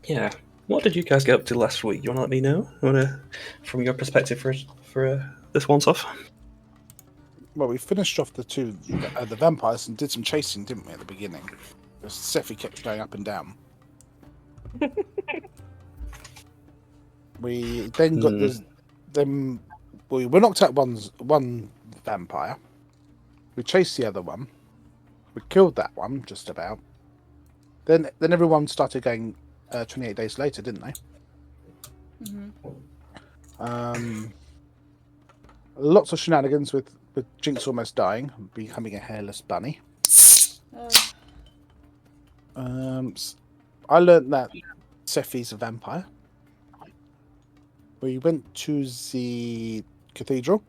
Yeah. What did you guys get up to last week? You want to let me know? From your perspective for this once off? Well, we finished off the vampires and did some chasing, didn't we, at the beginning? Because Sephi kept going up and down. We then got we knocked out one vampire. We chased the other one. We killed that one just about. Then everyone started going 28 days later, didn't they? Mm-hmm. Lots of shenanigans with Jinx almost dying, becoming a hairless bunny. I learned that Sephi's a vampire. We went to the cathedral,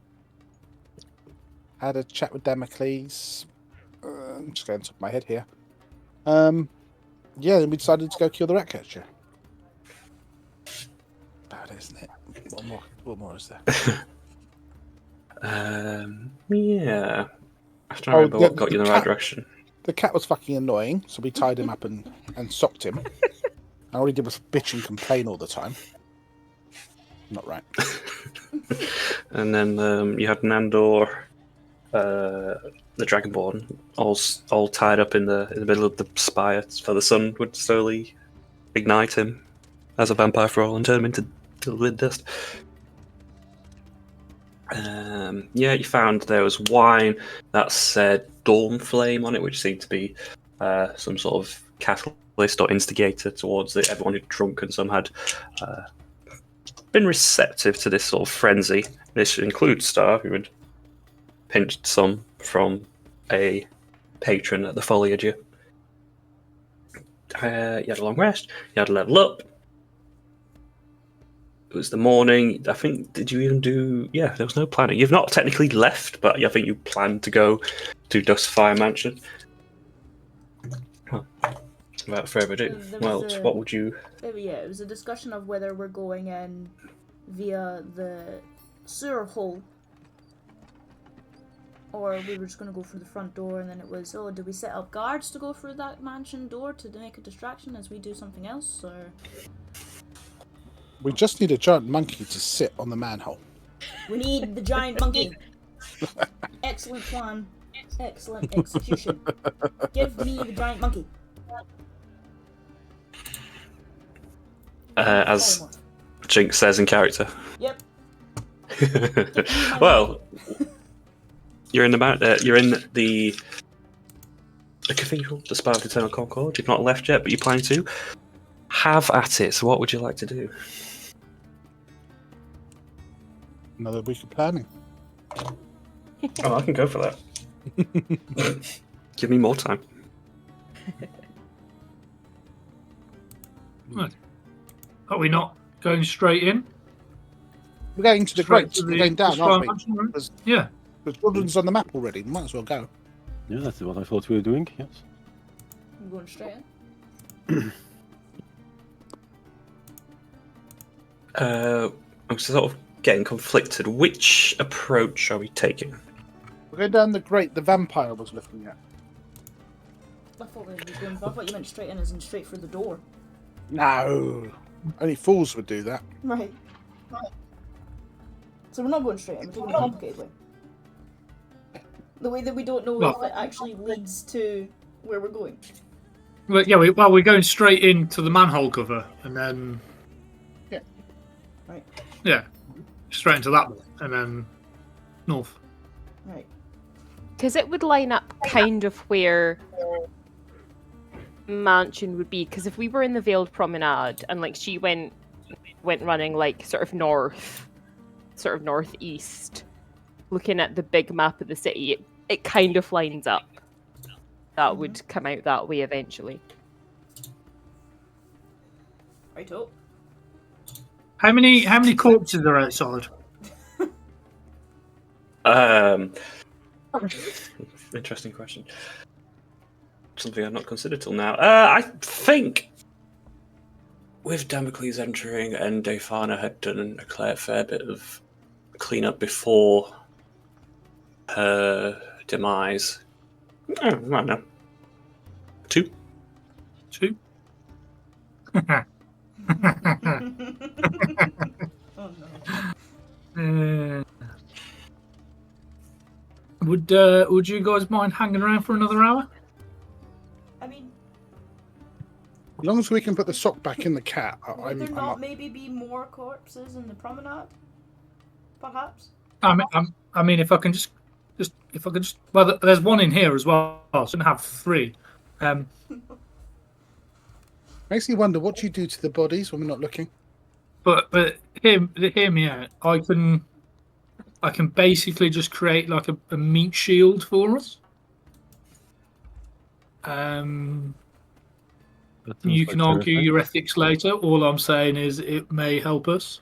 had a chat with Damocles. I'm just going top of my head here. Yeah, then we decided to go kill the ratcatcher. Bad, isn't it? What more is there? Yeah. I don't remember what got you in the right direction. The cat was fucking annoying, so we tied him up and socked him. And all he did was bitch and complain all the time. Not right. And then you had Nandor, the Dragonborn, all tied up in the middle of the spire, so the sun would slowly ignite him as a vampire for all and turn him into wind dust. Yeah, you found there was wine that said Dawn Flame on it, which seemed to be some sort of catalyst or instigator towards it. Everyone who'd drunk and some had been receptive to this sort of frenzy. This includes Star, who had pinched some from a patron at the Foliage. You had a long rest, you had a level up. It was the morning. I think, did you even do... Yeah, there was no planning. You've not technically left, but I think you planned to go to Duskfire Mansion. Huh. Without further ado, what would you... Yeah, it was a discussion of whether we're going in via the sewer hole or we were just going to go through the front door, and then it was, oh, do we set up guards to go through that mansion door to make a distraction as we do something else, or... We just need a giant monkey to sit on the manhole. We need the giant monkey. Excellent plan. Excellent execution. Give me the giant monkey. As Jinx says in character. Yep. Well, you're in the cathedral, the Spire of Eternal Concord. You've not left yet, but you're planning to. Have at it. So what would you like to do? Another week of planning. Oh, I can go for that. Give me more time. Right. Are we not going straight in? We're going to the Great. We're going down, aren't we? Yeah. The children's on the map already. We might as well go. Yeah, that's what I thought we were doing, yes. I'm going straight in. I'm sort of getting conflicted. Which approach are we taking? We're going down the Great. The vampire was looking at. I thought you meant straight in as in straight through the door. No. Only fools would do that. Right. So we're not going straight in, we're taking the complicated way. The way that we don't know if it actually leads to where we're going. Well, yeah, we're going straight into the manhole cover, and then... Yeah. Right. Yeah. Straight into that one, and then north. Right. Because it would line up kind of where mansion would be, because if we were in the Veiled Promenade and like she went running like sort of northeast, looking at the big map of the city, it kind of lines up. That would come out that way eventually. Righto. How many corpses are outside? Interesting question. Something I've not considered till now. I think with Damocles entering and Defana had done a fair bit of cleanup before her demise. I don't know. Two? Oh no. Would you guys mind hanging around for another hour? I mean, As long as we can put the sock back in the cat, would there I'm not up. maybe be more corpses in the promenade? Perhaps? I mean, if I can just, well, there's one in here as well. So I shouldn't have three. Makes me wonder what you do to the bodies when we're not looking. But hear me out. I can basically just create like a meat shield for us. That sounds You like can argue terrifying. your ethics later. All I'm saying is it may help us.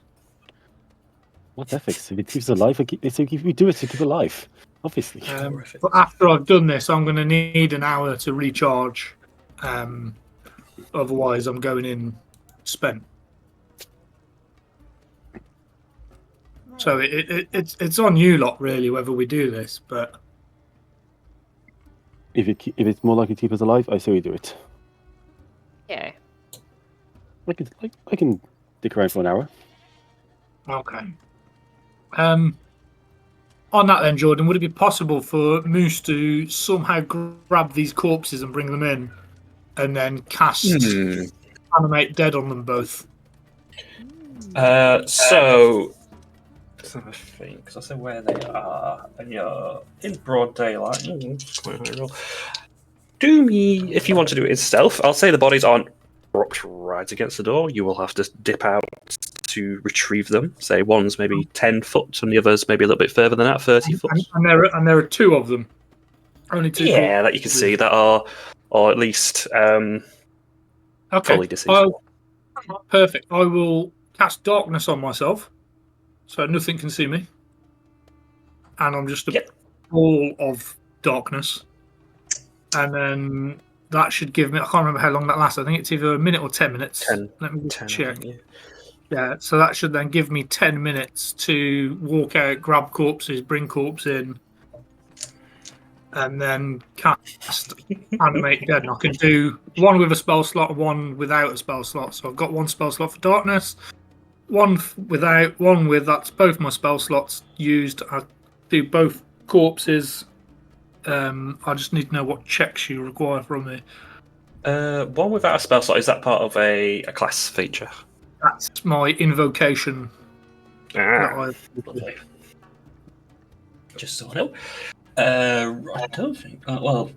What ethics? If it keeps alive, if we do it to keep alive, obviously. But after I've done this, I'm going to need an hour to recharge. Otherwise, I'm going in spent. So it's on you lot really whether we do this, but If it's more likely to keep us alive, I say we do it. Yeah. I can stick around for an hour. okay. On that then, Jordan, would it be possible for Moose to somehow grab these corpses and bring them in, and then cast animate dead on them both? So I think, because I say where they are, and you're in broad daylight. Quite high roll. Do me, if you want to do it in stealth, I'll say the bodies aren't propped right against the door. You will have to dip out to retrieve them. Say one's maybe 10 foot, and the other's maybe a little bit further than that, 30 foot. And there are two of them. Only two. Yeah, that you can see that are, or at least Okay. fully deceased. Perfect. I will cast darkness on myself, so nothing can see me, and I'm just a ball of darkness. And then that should give me. I can't remember how long that lasts. I think it's either a minute or 10 minutes. 10. Let me just 10, check. yeah. Yeah, so that should then give me 10 minutes to walk out, grab corpses, bring corpse in, and then cast animate dead. And I can do one with a spell slot and one without a spell slot. So I've got one spell slot for darkness, one without, one with. That's both my spell slots used. I do both corpses. I just need to know what checks you require from me. One without a spell slot, is that part of a class feature? That's my invocation. Lovely. Just so I know. I don't think. Well,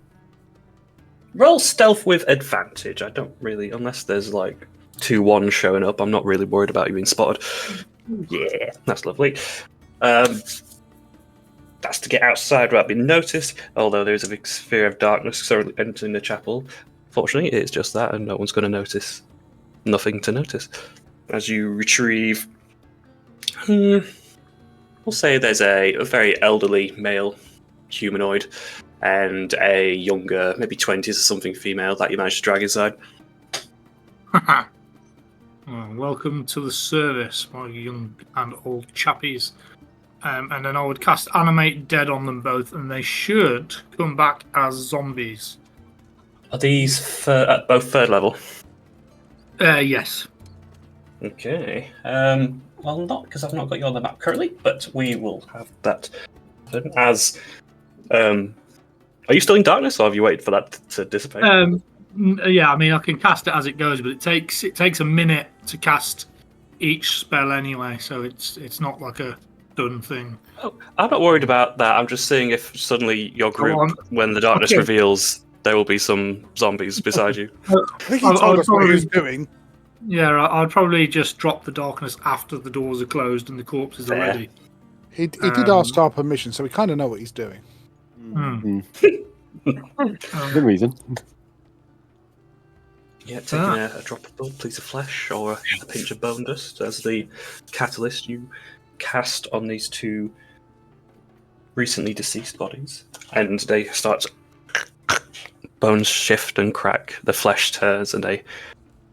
roll stealth with advantage. I don't really, unless there's like 2-1 showing up. I'm not really worried about you being spotted. Yeah, that's lovely. That's to get outside without being noticed. Although there is a big sphere of darkness currently entering the chapel. Fortunately, it's just that, and no one's going to notice. Nothing to notice. As you retrieve, we'll say there's a very elderly male humanoid and a younger, maybe 20s or something female that you managed to drag inside. Welcome to the service, my young and old chappies. And then I would cast animate dead on them both, and they should come back as zombies. Are these at both third level? Yes. Okay. Well, not because I've not got you on the map currently, but we will have that happen as. Are you still in darkness, or have you waited for that to dissipate? Yeah, I mean, I can cast it as it goes, but it takes a minute to cast each spell anyway, so it's not like a done thing. Oh, I'm not worried about that. I'm just seeing if suddenly your group, when the darkness reveals, there will be some zombies beside you. I think he told us what he was doing. Yeah, I'd probably just drop the darkness after the doors are closed and the corpses are ready. He did ask our permission, so we kind of know what he's doing. Good reason. Yeah, taking a drop of blood, piece of flesh, or a pinch of bone dust as the catalyst you cast on these two recently deceased bodies, and they start. Bones shift and crack, the flesh turns, and they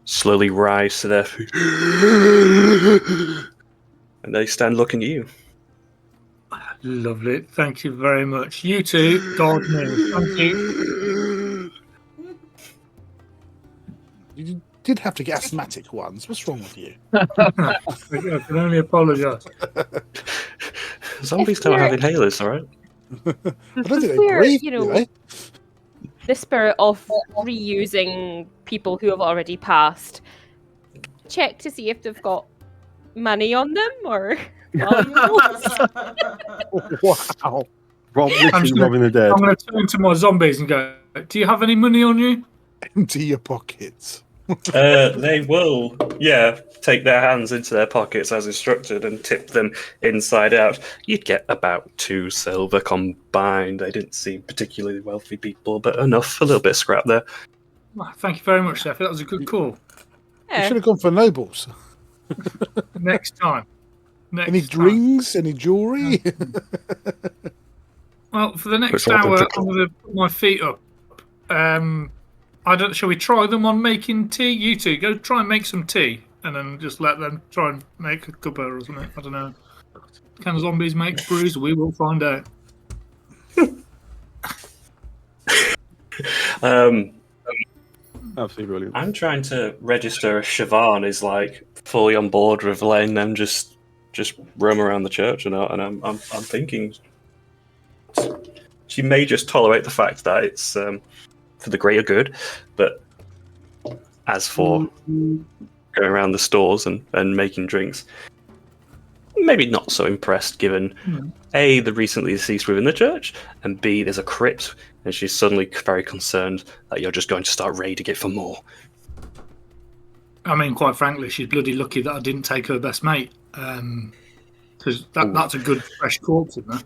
slowly rise to their feet. And they stand looking at you. Lovely. Thank you very much. You two, God knows. Thank you. Did did have to get asthmatic ones. What's wrong with you? I can only apologise. Zombies If don't have we're- inhalers, all right? I don't think If they we're, breathe, you do know, they? the spirit of reusing people who have already passed, check to see if they've got money on them or valuables. Wow. Rob, I'm literally just gonna- robbing the dead. I'm going to turn to my zombies and go, do you have any money on you? Empty your pockets. They will, take their hands into their pockets as instructed and tip them inside out. You'd get about 2 silver combined. They didn't seem particularly wealthy people, but enough, a little bit of scrap there. Well, thank you very much, Seth. That was a good call. You Yeah. should have gone for nobles. Next time. Any Next time. drinks? Any jewellery? Well, for the next Which one hour, did I'm going to put my feet up. Shall we try them on making tea? You two, go try and make some tea. And then just let them try and make a cuppa or something. I don't know. Can zombies make brews? We will find out. Absolutely brilliant. I'm trying to register if Siobhan is like fully on board with letting them just roam around the church or not, and I'm thinking she may just tolerate the fact that it's for the greater good, but as for going around the stores and making drinks, maybe not so impressed given A, the recently deceased within the church, and B, there's a crypt, and she's suddenly very concerned that you're just going to start raiding it for more. I mean, quite frankly, she's bloody lucky that I didn't take her best mate. Because that's a good fresh corpse in there.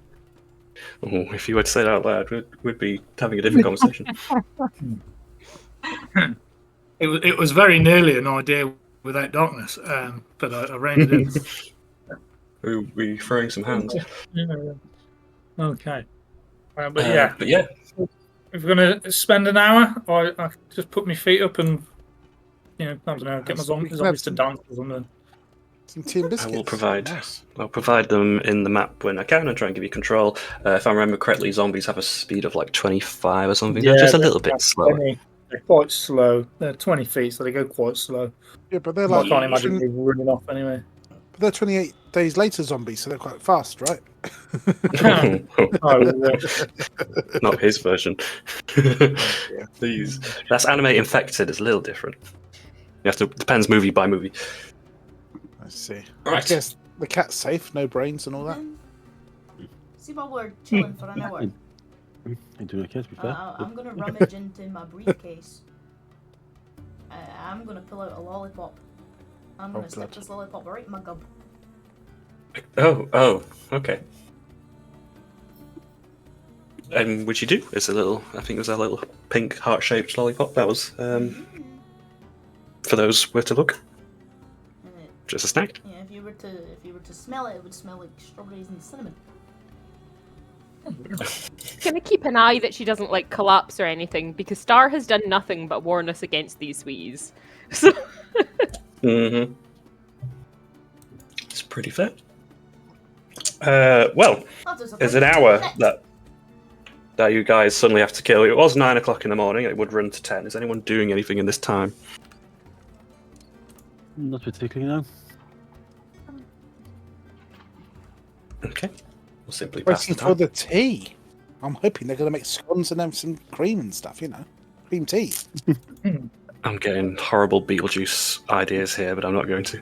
Oh, if you were to say that out loud, we'd be having a different conversation. It was very nearly an idea without darkness, but I reined it in. We're throwing some hands. Okay. But yeah, if we're going to spend an hour, I just put my feet up and, I don't know, get my zombies to dance or something. Some tea and biscuits. I will provide. Nice. I'll provide them in the map when I can and try and give you control. If I remember correctly, zombies have a speed of like 25 or something. They're just a little bit slower. They're quite slow. They're 20 feet, so they go quite slow. Yeah, but they're I like can't imagine them running off anyway. But they're 28 days later zombies, so they're quite fast, right? Not his version. That's anime infected. It's a little different. You have to depends movie by movie. I see. Right. I guess the cat's safe, no brains and all that. See, while we're chilling for an hour, I do not care, to be fair. I'm gonna rummage into my briefcase. I'm gonna pull out a lollipop. I'm gonna stick this lollipop right in my gob. Oh, okay. And which you do? It's a little. I think it was a little pink heart-shaped lollipop. That was for those who were to look. Just a snack. Yeah, if you were to smell it, it would smell like strawberries and cinnamon. Gonna keep an eye that she doesn't like collapse or anything, because Star has done nothing but warn us against these swees. So It's pretty fair. Well, there's an hour that you guys suddenly have to kill. It was 9 o'clock in the morning. It would run to 10. Is anyone doing anything in this time? Not particularly, no. Okay. We'll simply pass Waiting the for time. the tea. I'm hoping they're going to make scones and have some cream and stuff, cream tea. I'm getting horrible Beetlejuice ideas here, but I'm not going to.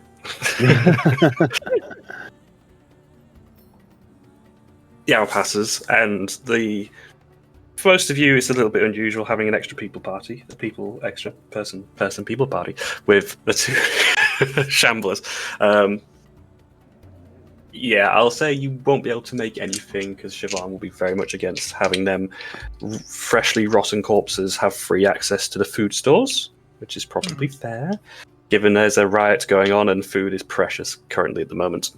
The hour passes, and for most of you, it's a little bit unusual having an extra people party, extra person people party with the two shamblers. I'll say you won't be able to make anything because Siobhan will be very much against having them freshly rotten corpses have free access to the food stores, which is probably fair, given there's a riot going on and food is precious currently at the moment.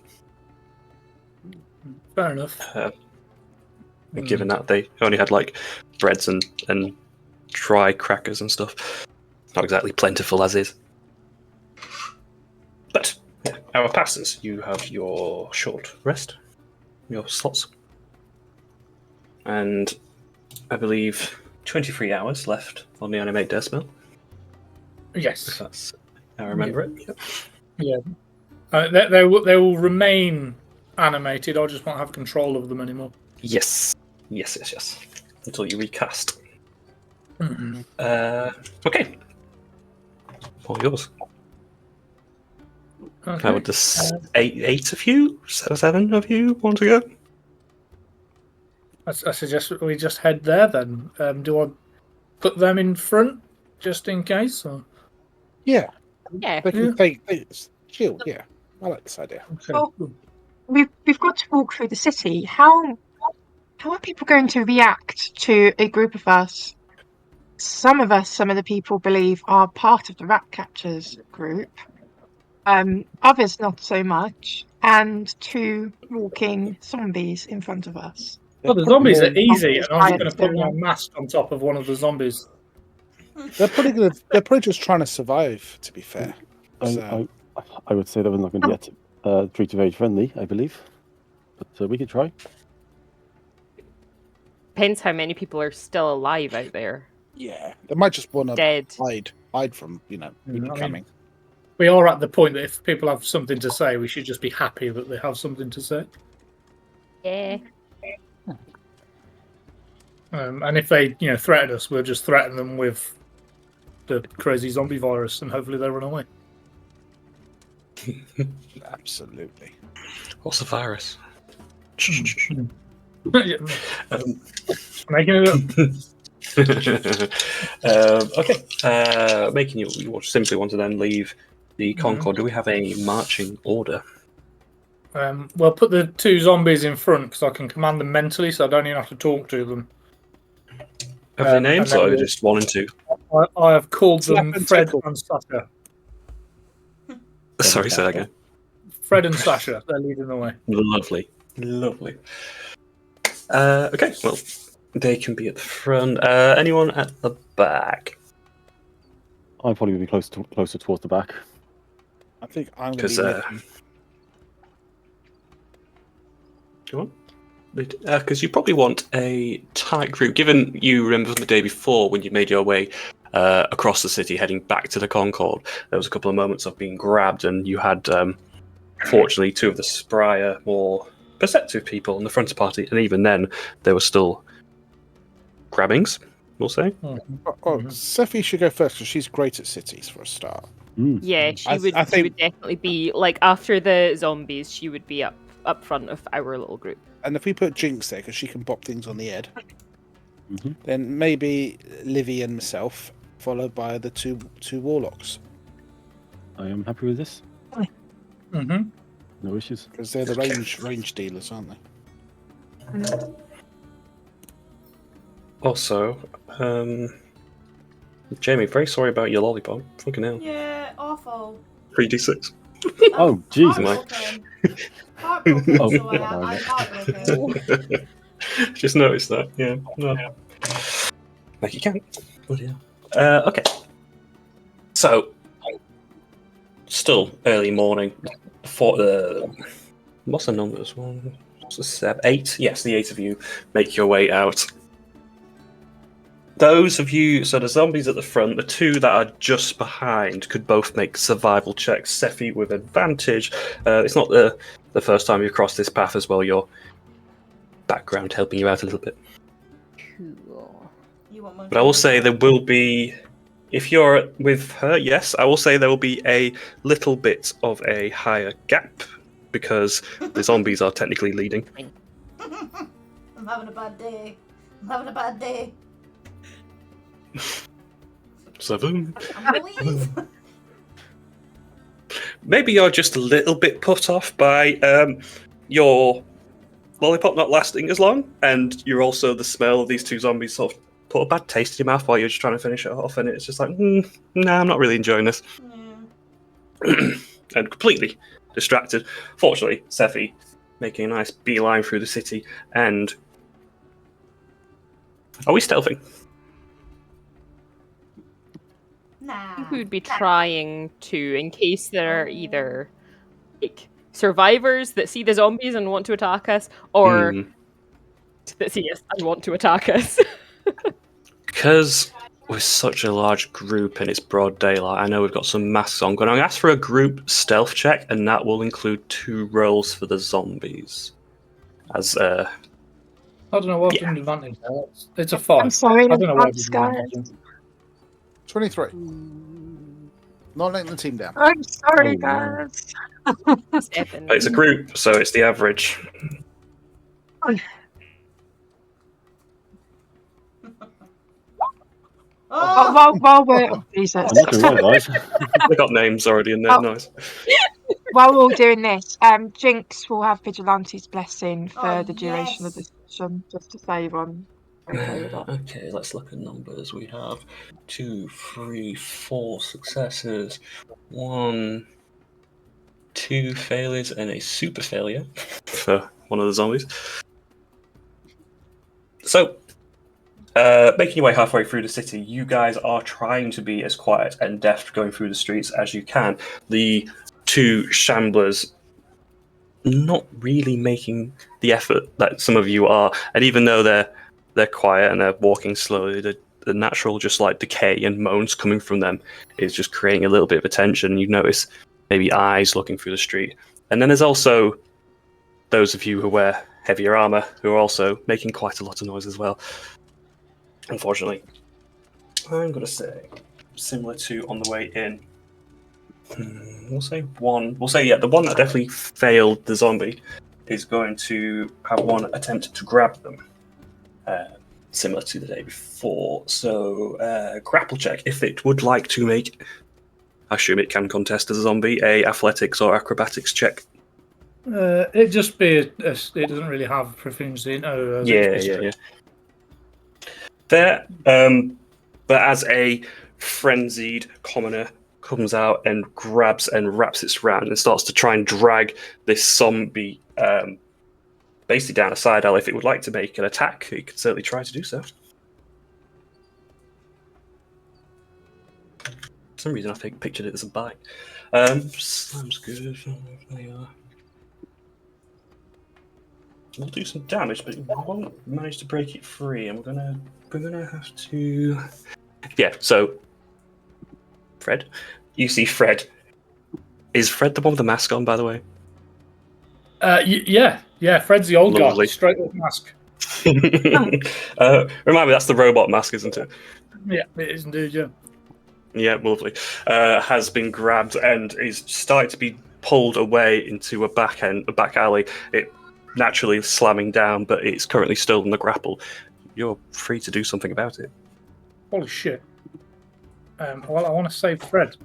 Fair enough. Given that they only had like breads and dry crackers and stuff. Not exactly plentiful as is. But hour passes. You have your short rest, your slots. And I believe 23 hours left on the animate death spell. Yes. I remember it. Yep. Yeah. They will remain animated. I just won't have control of them anymore. Yes. Until you recast. Mm-hmm. Okay. All yours. Okay. How would this eight of you, 7 of you want to go? I suggest we just head there then. Do I put them in front just in case? Or? Yeah, Yeah. they can take shield. Yeah, I like this idea. Okay. Well, cool. we've got to walk through the city. How are people going to react to a group of us? Some of the people believe are part of the rat catchers group. Others not so much, and 2 walking zombies in front of us. Well, the zombies are Yeah. easy, and I'm just going to put my mask on top of one of the zombies. They're probably just trying to survive. To be fair, I would say that we're not going to get treated very friendly, I believe. But we could try. Depends how many people are still alive out there. yeah, they might just want to Dead. hide from people coming. We are at the point that if people have something to say, we should just be happy that they have something to say. Yeah. And if they, threaten us, we'll just threaten them with the crazy zombie virus, and hopefully they run away. Absolutely. What's the virus? Yeah. Making it up. Okay. Making you simply want to then leave the Concord. Do we have a marching order? Well, put the 2 zombies in front because I can command them mentally, so I don't even have to talk to them. Have their names, or are they just 1 and 2? I have called them Slap and Fred tickle. and Sasha. Sorry, say that again. Fred and Sasha, they're leading the way. Lovely. Okay, well, they can be at the front. Anyone at the back? I probably would be closer towards the back. I think I'm going to be. Go on. Because you probably want a tight group. Given you remember from the day before when you made your way across the city heading back to the Concord, there was a couple of moments of being grabbed, and you had, fortunately, 2 of the sprier, more perceptive people in the front party, and even then, there were still grabbings, we'll say. Sephi should go first because she's great at cities for a start. Yeah, she would definitely be, like, after the zombies, she would be up front of our little group. And if we put Jinx there, because she can pop things on the head, then maybe Livy and myself, followed by the two warlocks. I am happy with this. Mm-hmm. No issues. Because they're the range dealers, aren't they? Also, Jamie, very sorry about your lollipop. Fucking hell. Yeah, awful. 3d6. Oh, Jesus. Heartbroken. Oh, So I'm heartbroken. Just noticed that, yeah. No. Like you can. Bloody hell. Okay. So, still early morning. What's the numbers? What's the 7? 8? Yes, the 8 of you make your way out. Those of you, so the zombies at the front, the 2 that are just behind could both make survival checks. Sephi with advantage. It's not the first time you've crossed this path as well. Your background helping you out a little bit. Cool. But I will say there will be, if you're with her, yes, I will say there will be a little bit of a higher gap because the zombies are technically leading. I'm having a bad day. 7. I'm gonna leave. Maybe you're just a little bit put off by your lollipop not lasting as long, and you're also the smell of these 2 zombies sort of put a bad taste in your mouth while you're just trying to finish it off, and it's just like, nah, I'm not really enjoying this. Yeah. And completely distracted. Fortunately, Sephi making a nice beeline through the city, and are we stealthing? Nah. I think we would be trying to, in case there are either like survivors that see the zombies and want to attack us, or that see us and want to attack us. Because with such a large group and it's broad daylight, I know we've got some masks on. I'm going to ask for a group stealth check, and that will include 2 rolls for the zombies. As I don't know what Yeah. advantage. It's a 5. I'm sorry, I don't know what advance, guys. 23. Not letting the team down. I'm sorry, Oh, no. guys. 7. it's a group, so it's the average. Oh, While we're Jesus. I'm not doing well, guys. They got names already in there. Oh. Nice. While we're all doing this, Jinx will have Vigilante's blessing for Oh, the duration of yes. the session, just to save on. Okay with that. Okay, let's look at numbers. We have 2, 3, 4 successes, 1, 2 failures, and a super failure for one of the zombies. So, making your way halfway through the city, you guys are trying to be as quiet and deft going through the streets as you can. The 2 shamblers not really making the effort that some of you are, and even though they're quiet and they're walking slowly, the natural just like decay and moans coming from them is just creating a little bit of attention. You notice maybe eyes looking through the street, and then there's also those of you who wear heavier armor who are also making quite a lot of noise as well. Unfortunately, I'm gonna say similar to on the way in. We'll say one. We'll say the one that definitely failed the zombie is going to have one attempt to grab them, similar to the day before. So grapple check. If it would like to make, I assume it can contest as a zombie, a athletics or acrobatics check. It just be it doesn't really have proficiency. No, Yeah. Fair. But as a frenzied commoner comes out and grabs and wraps its round and starts to try and drag this zombie basically down a side alley, if it would like to make an attack, it could certainly try to do so. For some reason, I pictured it as a bite. Sounds good. We'll do some damage, but we won't manage to break it free, and we're gonna have to. Yeah. So, Fred, you see Fred. Is Fred the one with the mask on, by the way? Yeah. Fred's the old Lovely. guy, straight up mask. Remind me, that's the robot mask, isn't it? Yeah, it is indeed. Yeah. Yeah, lovely. Has been grabbed and is starting to be pulled away into a back alley. It naturally slamming down, but it's currently still in the grapple. You're free to do something about it. Holy shit. Well, I want to save Fred.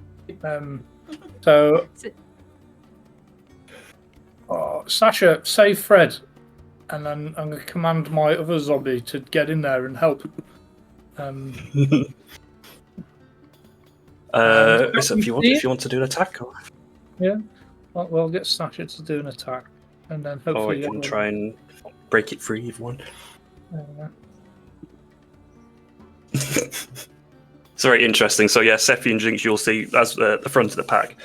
So, Sasha, save Fred, and then I'm going to command my other zombie to get in there and help. If you want to do an attack, or... Yeah, we'll get Sasha to do an attack, and then hopefully. Or you can try and break it free if you want. It's very interesting. So yeah, Sephi and Jinx, you'll see as the front of the pack.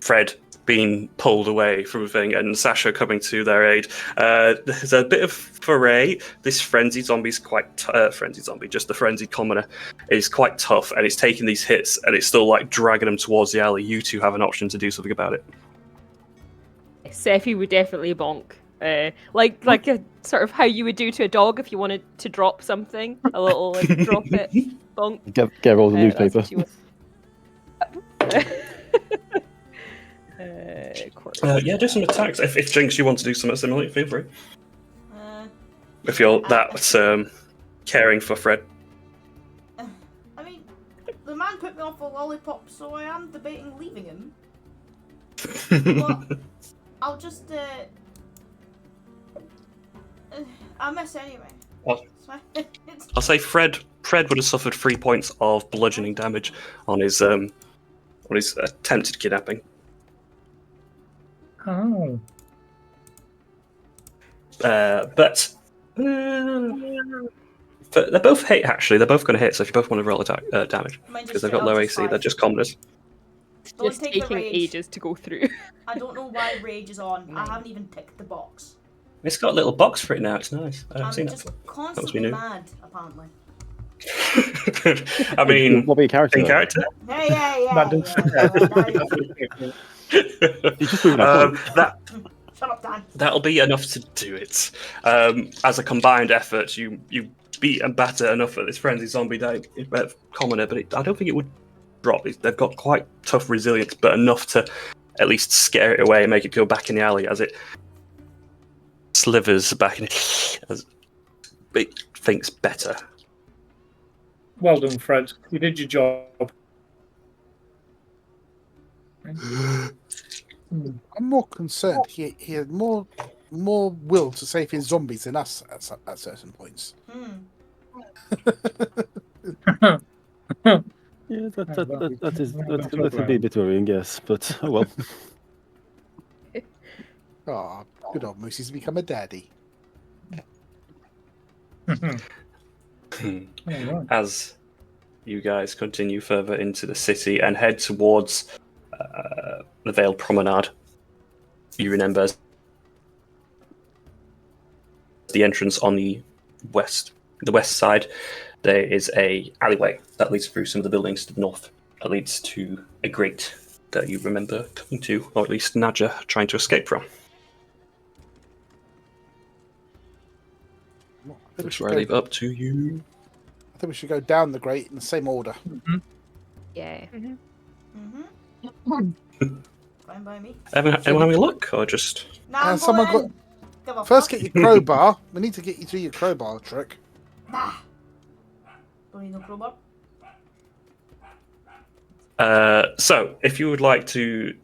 Fred being pulled away from a thing, and Sasha coming to their aid. There's a bit of foray. This frenzied zombie's quite just the frenzied commoner is quite tough, and it's taking these hits, and it's still like dragging them towards the alley. You two have an option to do something about it. Sephi would definitely bonk. Like a sort of how you would do to a dog if you wanted to drop something. A little like drop it, bonk. Get all the That's newspaper. what you would- Yeah, do some attacks. If Jinx, you want to do something similar, feel free. If you're that caring for Fred. I mean, the man put me off a lollipop, so I am debating leaving him. But I'll just I'll miss anyway. Well, I'll say Fred would have suffered 3 points of bludgeoning damage on his attempted kidnapping. Oh. But they're both hit, actually. They're both going to hit, so if you both want to roll attack damage. Because they've got low AC, they're just commoners. Don't Just take the taking rage. ages to go through. I don't know why rage is on. I haven't even ticked the box. It's got a little box for it now, it's nice. I haven't I'm seen just that before. constantly new. mad, apparently. I mean, what about your character? in though? character. That does- He's just proving our point. Shut up, Dan. That'll be enough to do it. As a combined effort, you beat and batter enough at this frenzy zombie commoner, but I don't think it would drop. They've got quite tough resilience, but enough to at least scare it away and make it go back in the alley as it slithers back in, as it thinks better. Well done, Fred. You did your job. I'm more concerned. He had more will to save his zombies than us at certain points. Yeah, that could be a bit worrying, yes. But oh well. Oh, good old Moosey's become a daddy. As you guys continue further into the city and head towards the Veiled Promenade, you remember the entrance on the west side. There is a alleyway that leads through some of the buildings to the north. That leads to a grate that you remember coming to, or at least Nadja trying to escape from. Which I leave up to you. I think we should go down the grate in the same order. Yeah. Fine by me. Anyone having a look, or just? Nah, Someone first get your crowbar. We need to get you through your crowbar trick. Nah. Don't need no crowbar. So, if you would like to,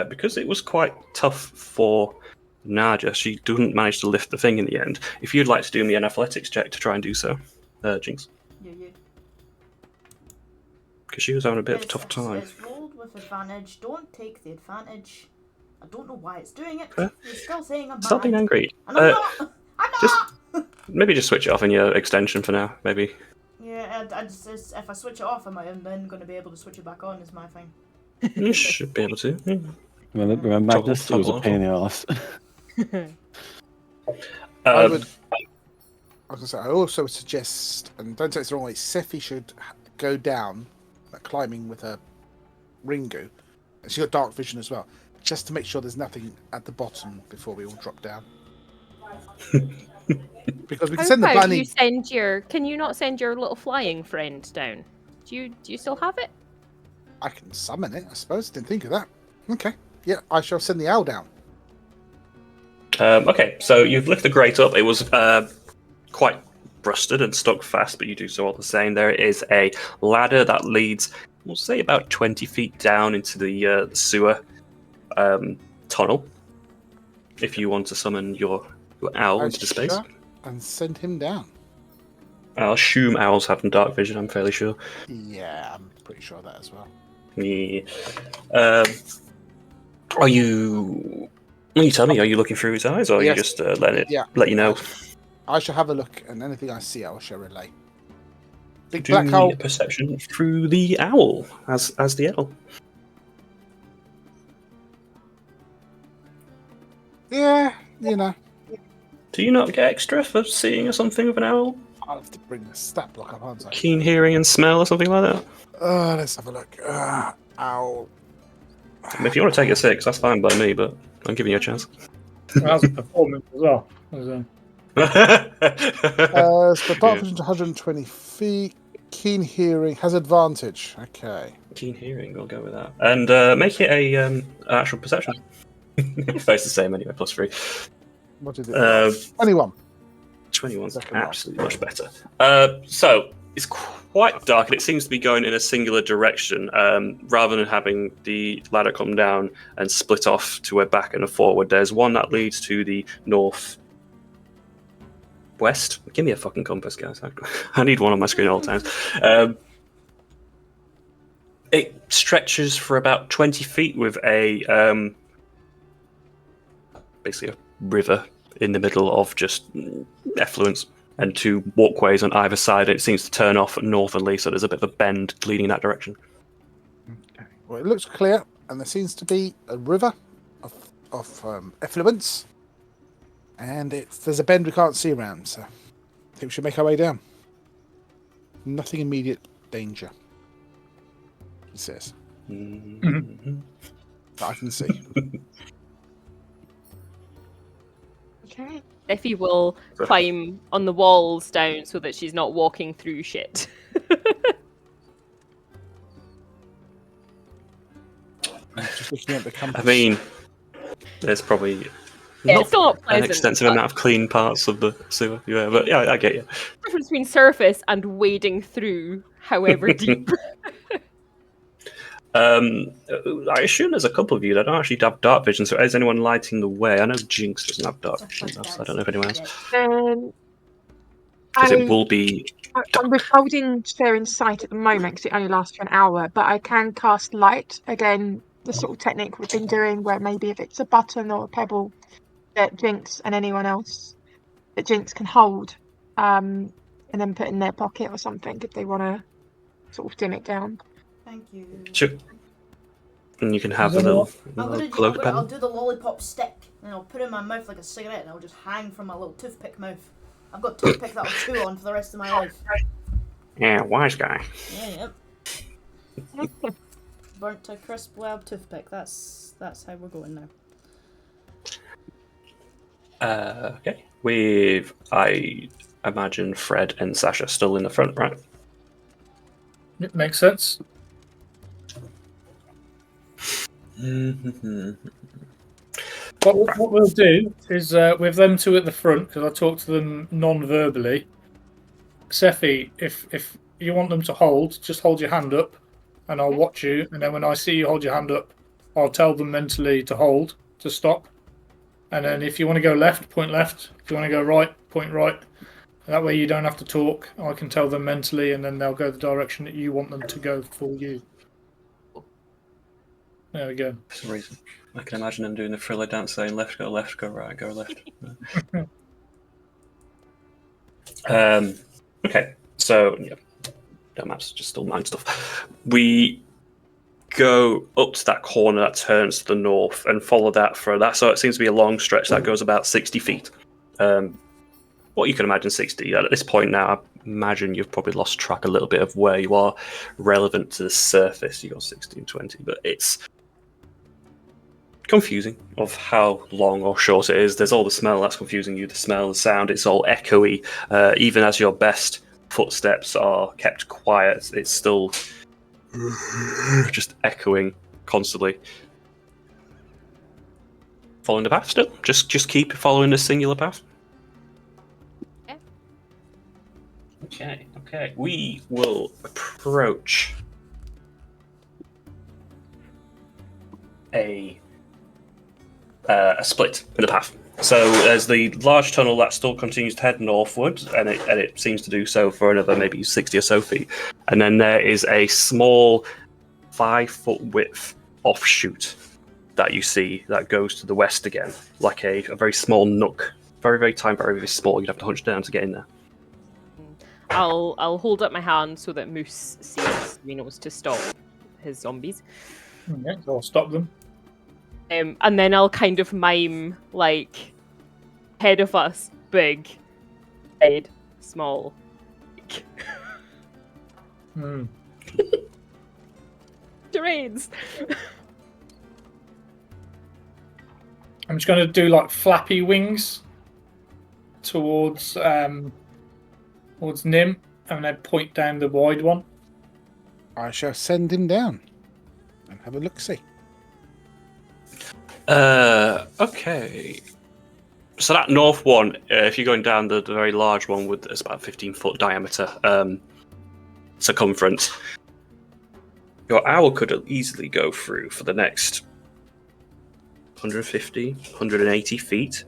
because it was quite tough for Nadja, she didn't manage to lift the thing in the end. If you'd like to do me an athletics check to try and do so, Jinx. Yeah. Because she was having a bit of a tough time. It's rolled with advantage. Don't take the advantage. I don't know why it's doing it. Okay. You're still saying I'm Stop being bad. angry. And I'm not. I'm not. Maybe just switch it off in your extension for now, maybe. Yeah, I just, if I switch it off, am I then going to be able to switch it back on? Is my thing. You should be able to. Yeah. Remember Magnus? It was a pain in the ass. I also suggest, and don't take it the wrong way, Sephi should go down, climbing with her Ringu. And she's got dark vision as well, just to make sure there's nothing at the bottom before we all drop down. Because we can send the planning. Can you not send your little flying friend down? Do you still have it? I can summon it, I suppose. Didn't think of that. Okay. Yeah, I shall send the owl down. Okay, so you've lifted the grate up. It was quite rusted and stuck fast, but you do so all the same. There is a ladder that leads, we'll say, about 20 feet down into the sewer tunnel. If you want to summon your owl into the space. And send him down. I'll assume owls have dark vision, I'm fairly sure. Yeah, I'm pretty sure of that as well. Yeah. Are you... When you tell me, are you looking through his eyes, or are you just let you know? I shall have a look, and anything I see, I shall relay. Big Do black hole. a perception through the owl, as the owl. Yeah, you know. Do you not get extra for seeing something with an owl? I'll have to bring the stat block up, aren't I? Keen hearing and smell, or something like that? Let's have a look. Owl. I mean, if you want to take a 6, that's fine by me, but I'm giving you a chance. That's a performance as well. So dark vision to 120 feet. Keen hearing has advantage. Okay. Keen hearing, we'll go with that. And make it a actual perception. It's the same anyway, +3. What is it? 21. 21's absolutely much better. So it's quite dark, and it seems to be going in a singular direction, rather than having the ladder come down and split off to a back and a forward. There's one that leads to the north west. Give me a fucking compass, guys. I need one on my screen at all times. It stretches for about 20 feet with a basically a river in the middle of just effluence, and 2 walkways on either side. It seems to turn off northerly, so there's a bit of a bend leading in that direction. Okay. Well, it looks clear, and there seems to be a river of effluence, and there's a bend we can't see around, so I think we should make our way down. Nothing immediate danger. It says. Mhm. That I can see. Okay. Effie will climb on the walls down so that she's not walking through shit. I'm just looking at the compass. I mean, there's probably Yeah, not it's still not an pleasant. extensive amount of clean parts of the sewer. Yeah, but yeah, I get you. Difference between surface and wading through, however deep. I assume there's a couple of you that don't actually have dark vision. So is anyone lighting the way? I know Jinx doesn't have dark vision, so I don't know if anyone else. Because it will be. I'm withholding sharing sight at the moment because it only lasts for an hour, but I can cast light. Again, the sort of technique we've been doing where maybe if it's a button or a pebble that Jinx and anyone else that Jinx can hold and then put in their pocket or something if they want to sort of dim it down. Thank you. Sure. And you can have Is a little, I'll do the lollipop stick and I'll put it in my mouth like a cigarette and I'll just hang from my little toothpick mouth. I've got a toothpick that I'll chew on for the rest of my life. Yeah, wise guy. Yeah, yep. Burnt to crisp web toothpick. That's how we're going now. Okay. With, I imagine, Fred and Sasha still in the front, right? It makes sense. What we'll do is with them two at the front, because I talk to them non-verbally. Sephi, if you want them to hold, just hold your hand up, and I'll watch you. And then when I see you hold your hand up, I'll tell them mentally to hold, to stop. And then if you want to go left, point left. If you want to go right, point right. And that way you don't have to talk. I can tell them mentally, and then they'll go the direction that you want them to go for you. There we go. For some reason, I can imagine them doing the thriller dance, saying left, go right, go left. Okay, so yeah, no maps, just still mind stuff. We go up to that corner that turns to the north and follow that for that. So it seems to be a long stretch that goes about 60 feet. What you can imagine 60 at this point now. I imagine you've probably lost track a little bit of where you are relevant to the surface. You got 60 and 20, but it's confusing of how long or short it is. There's all the smell that's confusing you, the smell, the sound, it's all echoey. Even as your best footsteps are kept quiet, it's still just echoing constantly. Following the path still? Just keep following the singular path? Yeah. Okay. We will approach a split in the path. So there's the large tunnel that still continues to head northward, and it seems to do so for another maybe 60 or so feet. And then there is a small 5-foot width offshoot that you see that goes to the west again, like a very small nook. Very, very tiny, very, very small. You'd have to hunch down to get in there. I'll hold up my hand so that Moose sees he knows to stop his zombies. Okay, so I'll stop them. And then I'll kind of mime like head of us, big, head, small. Charades. I'm just going to do like flappy wings towards Nim, and then point down the wide one. I shall send him down and have a look-see. Okay. So that north one, if you're going down the very large one with it's about 15-foot diameter circumference, your owl could easily go through for the next 150, 180 feet.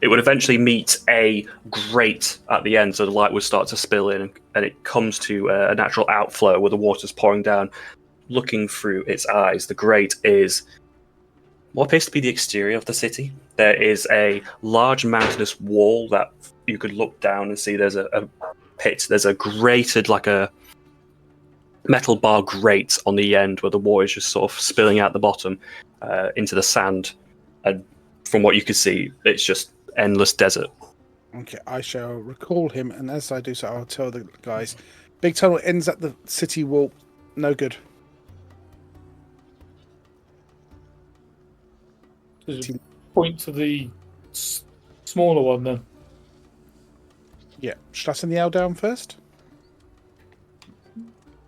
It would eventually meet a grate at the end, so the light would start to spill in, and it comes to a natural outflow where the water's pouring down. Looking through its eyes, the grate is what appears to be the exterior of the city. There is a large mountainous wall that you could look down and see there's a pit. There's a grated, like a metal bar grate on the end where the water is just sort of spilling out the bottom into the sand. And from what you can see, it's just endless desert. Okay, I shall recall him, and as I do so, I'll tell the guys, Big tunnel ends at the city wall. No good. Just point to the smaller one then. Yeah. Should I send the owl down first?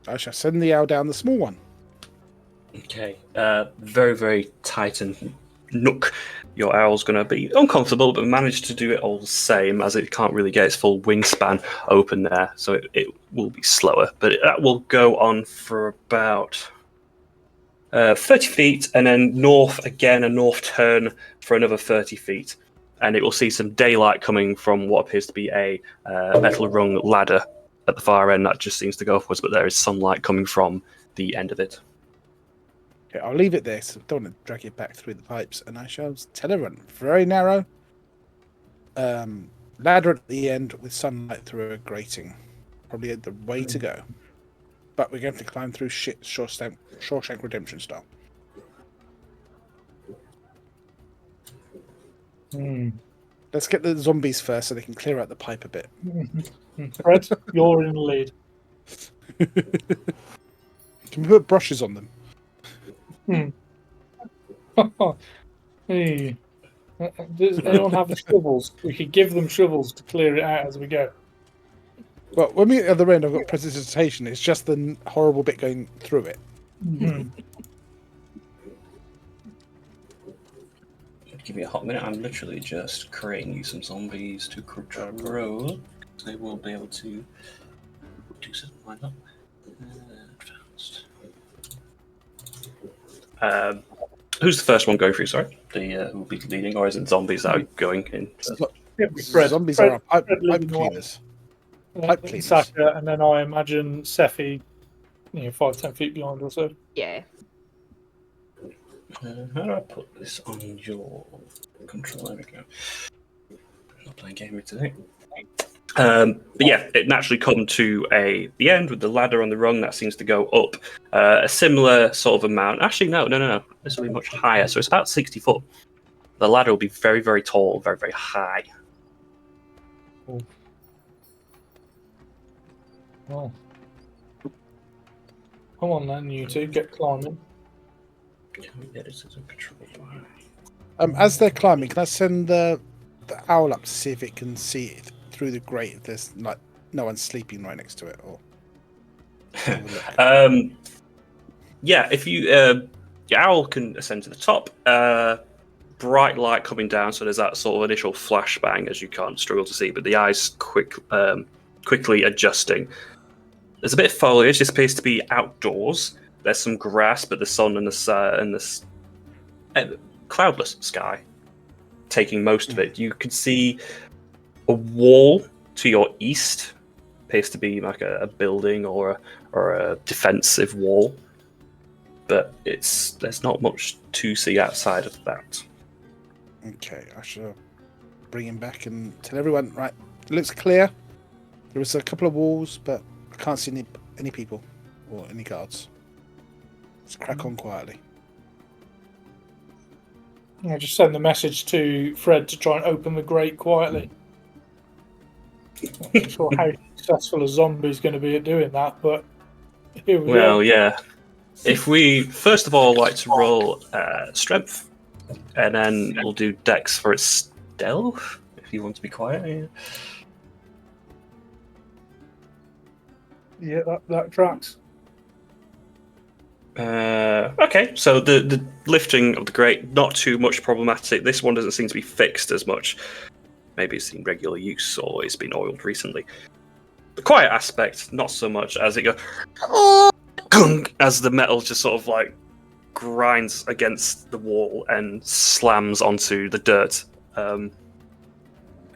I shall send the owl down the small one. Okay. Very, very tight and nook. Your owl's going to be uncomfortable, but manage to do it all the same, as it can't really get its full wingspan open there, so it will be slower. But that will go on for about 30 feet, and then north again, a north turn for another 30 feet. And it will see some daylight coming from what appears to be a metal rung ladder at the far end that just seems to go upwards, but there is sunlight coming from the end of it. Okay, I'll leave it there, so I don't want to drag it back through the pipes, and I shall tell everyone. Very narrow. Ladder at the end with sunlight through a grating. Probably the way to go. But we're going to climb through shit Shawshank Redemption style. Let's get the zombies first so they can clear out the pipe a bit. Fred, you're in the lead. Can we put brushes on them? Hey. Does anyone have shovels? We could give them shovels to clear it out as we go. Well, when we at the other end, I've got precipitation. It's just the horrible bit going through it. Give me a hot minute. I'm literally just creating you some zombies to control. They will be able to do something like that. Advanced. Who's the first one going through? Sorry, who will be leading, or is it zombies that are going in? Zombies are pipe cleaners. Pipe cleaners. Sasha, and then I imagine Sephi, 5-10 feet behind or so. Yeah. How do I put this on your control? There we go. I'm not playing game with today. But yeah, it naturally come to the end with the ladder on the rung that seems to go up a similar sort of amount. Actually, no. This will be much higher. So it's about 60 foot. The ladder will be very, very tall, very, very high. Oh. Come on then, you two, get climbing. As they're climbing, can I send the owl up to see if it can see it through the grate if there's like no one sleeping right next to it? Or yeah, if you your owl can ascend to the top. Bright light coming down, so there's that sort of initial flashbang as you can't struggle to see, but the eyes quickly adjusting. There's a bit of foliage. This appears to be outdoors. There's some grass, but the sun and the cloudless sky taking most of it. You can see a wall to your east. Appears to be like a building or a defensive wall, but there's not much to see outside of that. Okay, I shall bring him back and tell everyone. Right, it looks clear. There was a couple of walls, but I can't see any people or any guards. Let's crack on quietly. I just send the message to Fred to try and open the grate quietly. I'm not sure how successful a zombie is going to be at doing that, but here we go. Well, yeah. If we first of all like to roll strength, and then we'll do dex for its stealth. If you want to be quiet. Yeah, that tracks. Okay, so the lifting of the grate, not too much problematic. This one doesn't seem to be fixed as much. Maybe it's in regular use or it's been oiled recently. The quiet aspect, not so much, as it goes as the metal just sort of like grinds against the wall and slams onto the dirt.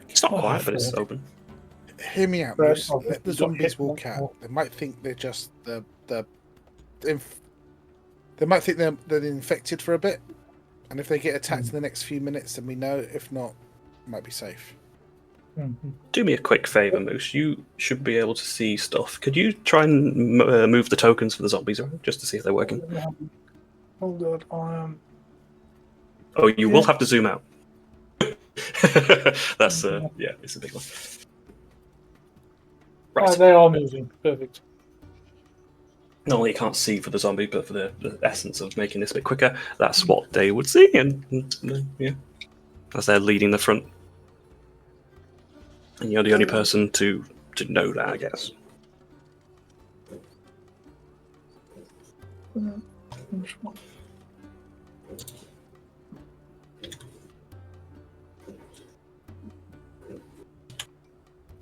It's not quiet, but it's open. Hear me out, Bruce. Let the zombies walk out. They might think they're just they might think they're infected for a bit, and if they get attacked in the next few minutes, then we know. If not, it might be safe. Do me a quick favour, Moose. You should be able to see stuff. Could you try and move the tokens for the zombies around, just to see if they're working? Oh god, I am. Oh, you will have to zoom out. That's yeah, it's a big one. Right. They are moving. Perfect. not only you can't see for the zombie, but for the essence of making this a bit quicker, that's what they would see, and yeah, as they're leading the front. And you're the only person to know that, I guess.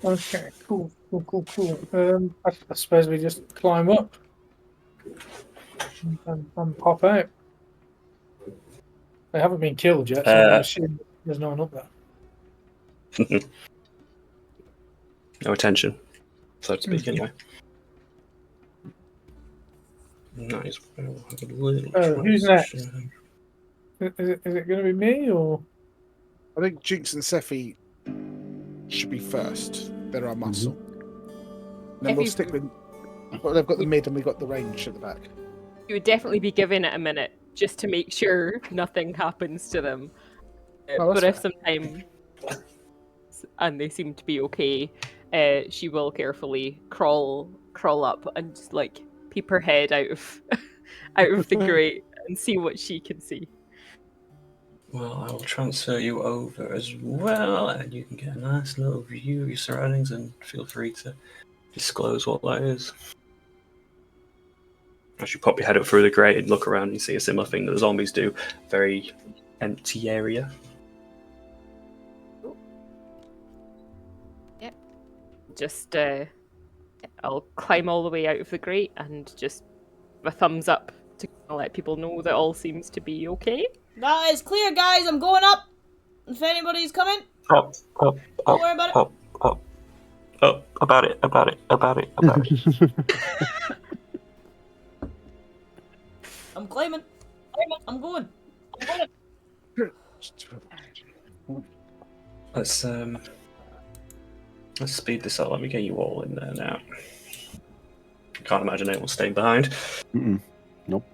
Okay, cool. I suppose we just climb up and pop out. They haven't been killed yet, so I assume there's no one up there. No attention, so to speak, anyway. Nice. Who's next? Is it going to be me or? I think Jinx and Sephi should be first. They're our muscle. Then we'll stick with. Well, they've got the mid and we've got the range at the back. You would definitely be giving it a minute just to make sure nothing happens to them. But if some time and they seem to be okay, she will carefully crawl up and just like peep her head out of the grate and see what she can see. Well, I will transfer you over as well, and you can get a nice little view of your surroundings, and feel free to disclose what that is. As you pop your head up through the grate and look around, and you see a similar thing that the zombies do. Very empty area. Yep. Just, I'll climb all the way out of the grate and just a thumbs up to let people know that all seems to be okay. That is clear, guys. I'm going up. If anybody's coming, Up. don't worry about it. Up. About it. I'm claiming. I'm going. Let's speed this up. Let me get you all in there now. Can't imagine anyone staying behind. Nope.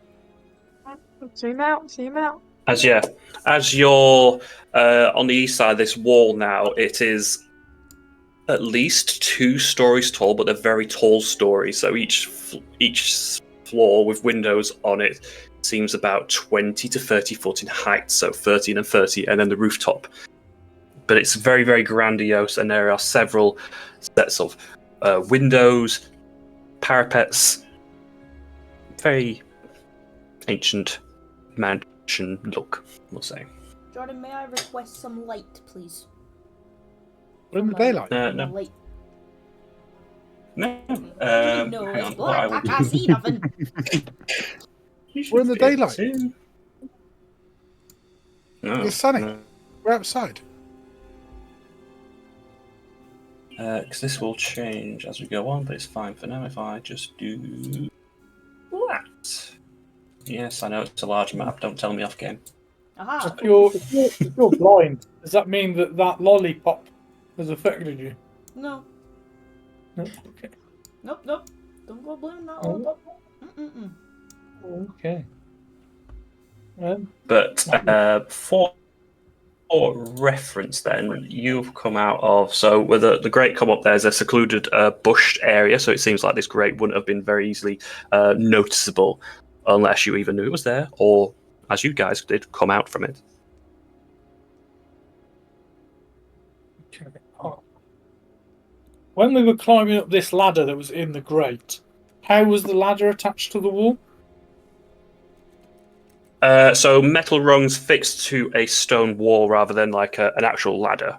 Zoom out. As you're on the east side of this wall now, it is at least 2 stories tall, but they're very tall stories. So each floor with windows on it seems about 20 to 30 foot in height, so 13 and 30, and then the rooftop. But it's very, very grandiose, and there are several sets of windows, parapets, very ancient mansion look, we'll say. Jordan, may I request some light, please? We're in the daylight. No. Light. No. No, Hang it's on. black. I can't see nothing. We're in the daylight. No. It's sunny. We're outside. Because this will change as we go on, but it's fine for now if I just do that. Yes, I know it's a large map. Don't tell me off game. Aha. If you're blind, does that mean that lollipop has affected you? No. No? Okay. Nope. Don't go blaming that lollipop. Okay. But for reference, then you've come out of where the grate come up. There's a secluded bushed area, so it seems like this grate wouldn't have been very easily noticeable unless you even knew it was there, or as you guys did, come out from it. Okay. When we were climbing up this ladder that was in the grate, how was the ladder attached to the wall? So metal rungs fixed to a stone wall rather than like an actual ladder.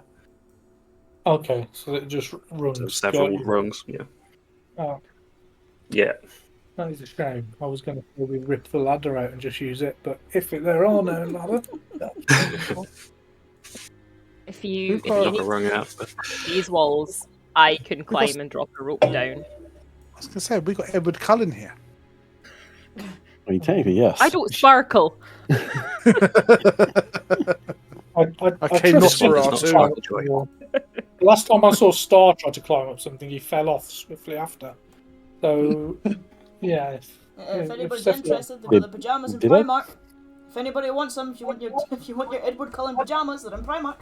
Okay, so it just runs. So several rungs, yeah. Oh, Yeah. that is a shame. I was going to probably rip the ladder out and just use it, but if there are no ladder, If you Knock a need rung out. these walls, I can climb and drop a rope down. I was going to say, we got Edward Cullen here. I mean, technically, yes. I don't sparkle. I came not trust for him our to two. climb up the wall. The last time I saw Star try to climb up something, he fell off swiftly after. So, yeah. If anybody's Steph- interested, they've got the pajamas in Did I? Primark. If anybody wants them, if you want your Edward Cullen pajamas, they're in Primark.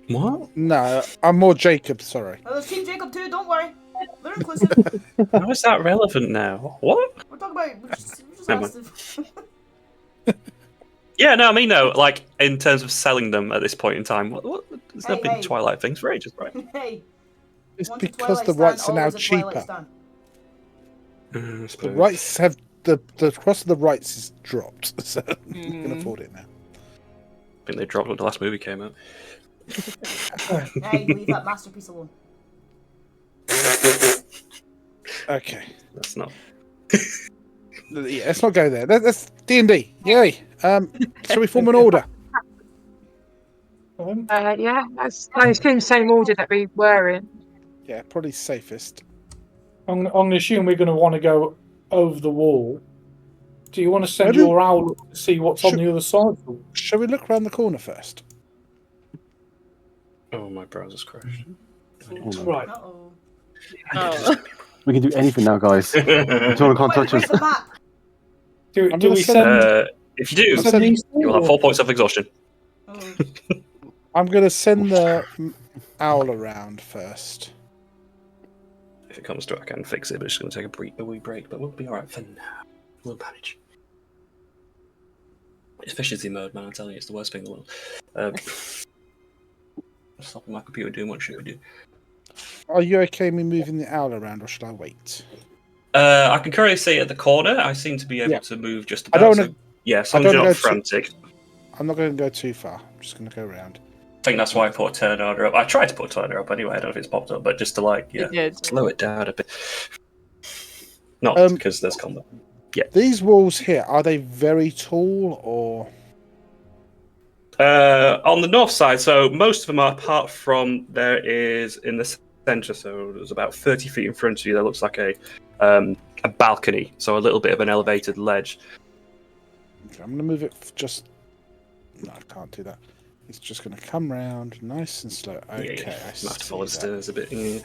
What? No, I'm more Jacob, sorry. Oh, there's Team Jacob too. Don't worry. They're inclusive. How is that relevant now? What? We're talking about. We just Never asked if... Yeah, no, I mean, no, like, in terms of selling them at this point in time, there's no big Hey. Twilight things for ages, right? Hey, It's once a because Twilight the stand, rights are now always a Twilight cheaper. stand. I The suppose. rights have the cost of the rights is dropped, so you can afford it now. I think they dropped when the last movie came out. Hey, leave that masterpiece alone. Okay, That's not. yeah, let's not go there. That's D&D. Yay! Shall we form an order? Yeah, I assume same order that we were in. Yeah, probably safest. I'm going to assume we're going to want to go over the wall. Do you want to send Maybe- your owl to see what's on Should- the other side? Shall we look around the corner first? Oh, my browser's crashed. Right. Uh-oh. Oh. We can do anything now, guys. You want to contact Where's us? the map? Do I'm we gonna send, If you do, send these you'll have 4 points of exhaustion. Oh. I'm going to send the owl around first. If it comes to it, I can fix it, but it's going to take a wee break, but we'll be alright for now. We'll manage. Efficiency mode, man, I'm telling you, it's the worst thing in the world. Stopping my computer doing what should we do. Are you okay with me moving the owl around, or should I wait? I can currently see at the corner. I seem to be able Yeah. to move just I about. don't So, wanna- yeah, as I long as don't you're wanna not go frantic. I'm not going to go too far. I'm just going to go around. I think that's why I put a turn order up. I tried to put a turn order up anyway. I don't know if it's popped up, but just to You did. slow it down a bit. Not because there's combat. These walls here, are they very tall, or...? On the north side, so most of them are, apart from there is in the centre, so there's about 30 feet in front of you. That looks like a balcony, so a little bit of an elevated ledge. Okay, I'm going to move it just... No, I can't do that. It's just going to come round nice and slow. Okay, Yeah, I might have to see follow the that. stairs a bit. Yeah.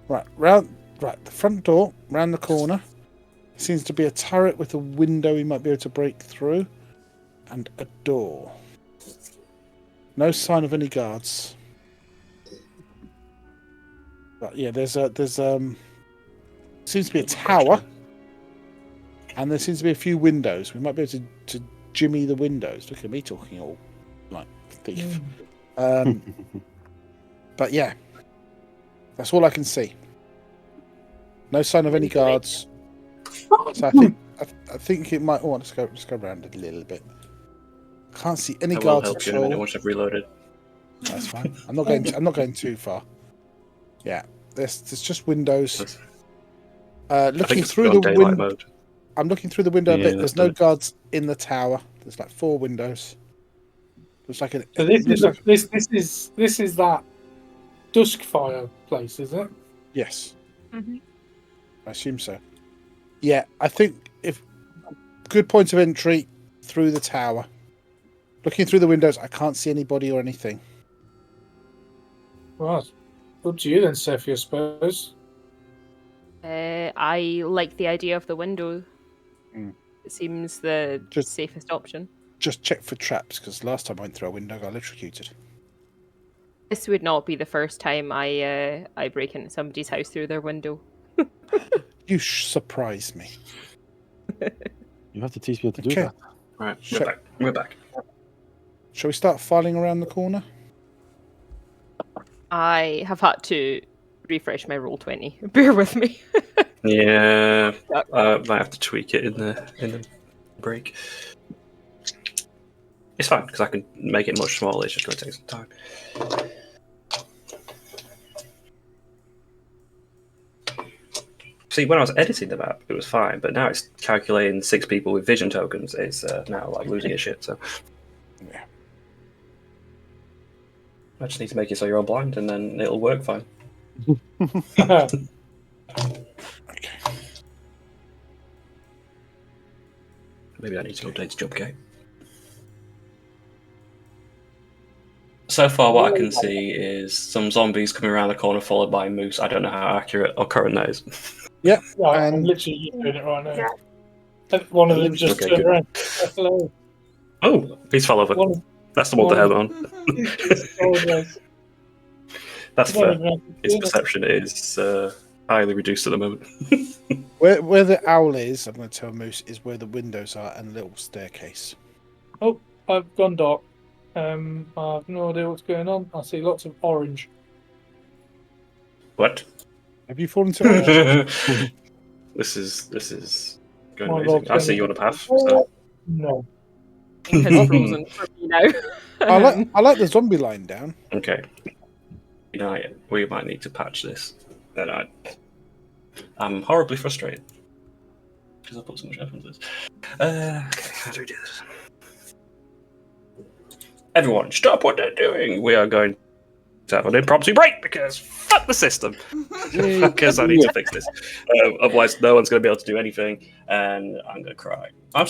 Right, the front door, round the corner. Seems to be a turret with a window we might be able to break through. And a door. No sign of any guards. But yeah, there's seems to be a tower. And there seems to be a few windows. We might be able to jimmy the windows. Look at me talking all like thief. But yeah. That's all I can see. No sign of any guards. So I think it might. Oh, let's go around it a little bit. Can't see any I will guards help at you in a minute all. once I've reloaded. That's fine. I'm not going too far. Yeah, there's just windows. I Looking think it's through on the daylight window. mode. I'm looking through the window a Yeah, bit. that's There's no done it. guards in the tower. There's like 4 windows. Looks like an. So this looks is like- this is that Duskfire place, is it? yes, Mhm. I assume so. Yeah, I think if good points of entry through the tower. Looking through the windows, I can't see anybody or anything. Right. Up to you then, Sophie, I suppose. I like the idea of the window. Mm. It seems the Just- safest option. Just check for traps, because last time I went through a window, I got electrocuted. This would not be the first time I break into somebody's house through their window. You surprise me. You have to teach me how to do Okay. that. Right, Shut- we're back. We're back. Shall we start filing around the corner? I have had to refresh my roll 20. Bear with me. Yeah, might have to tweak it in the break. It's fine because I can make it much smaller. It's just going to take some time. See, when I was editing the map, it was fine, but now it's calculating 6 people with vision tokens. It's now like losing its shit. So Yeah. I just need to make it so you're all blind, and then it'll work fine. Okay. Maybe I need to update the jump gate. So far, what I can see is some zombies coming around the corner, followed by a moose. I don't know how accurate or current that is. Yep. Right, I'm And- literally doing it right now. Yeah. One of them just Okay, turned good. around. Hello. Oh, he's fell over. One That's the one to head on. of That's one fair. of them- His perception is highly reduced at the moment. Where the owl is, I'm going to tell Moose, is where the windows are and a little staircase. Oh, I've gone dark. I have no idea what's going on. I see lots of orange. What? Have you fallen to orange? This is going My amazing. log's I see going- you on a path. So. No. Has frozen for me now. I like the zombie line down. Okay. We might need to patch this. Then I'm horribly frustrated because I put so much effort into this. Okay, how do we do this? Everyone, stop what they're doing. We are going to have an impromptu break because fuck the system. Because I need to fix this. Otherwise, no one's going to be able to do anything, and I'm going to cry. I'm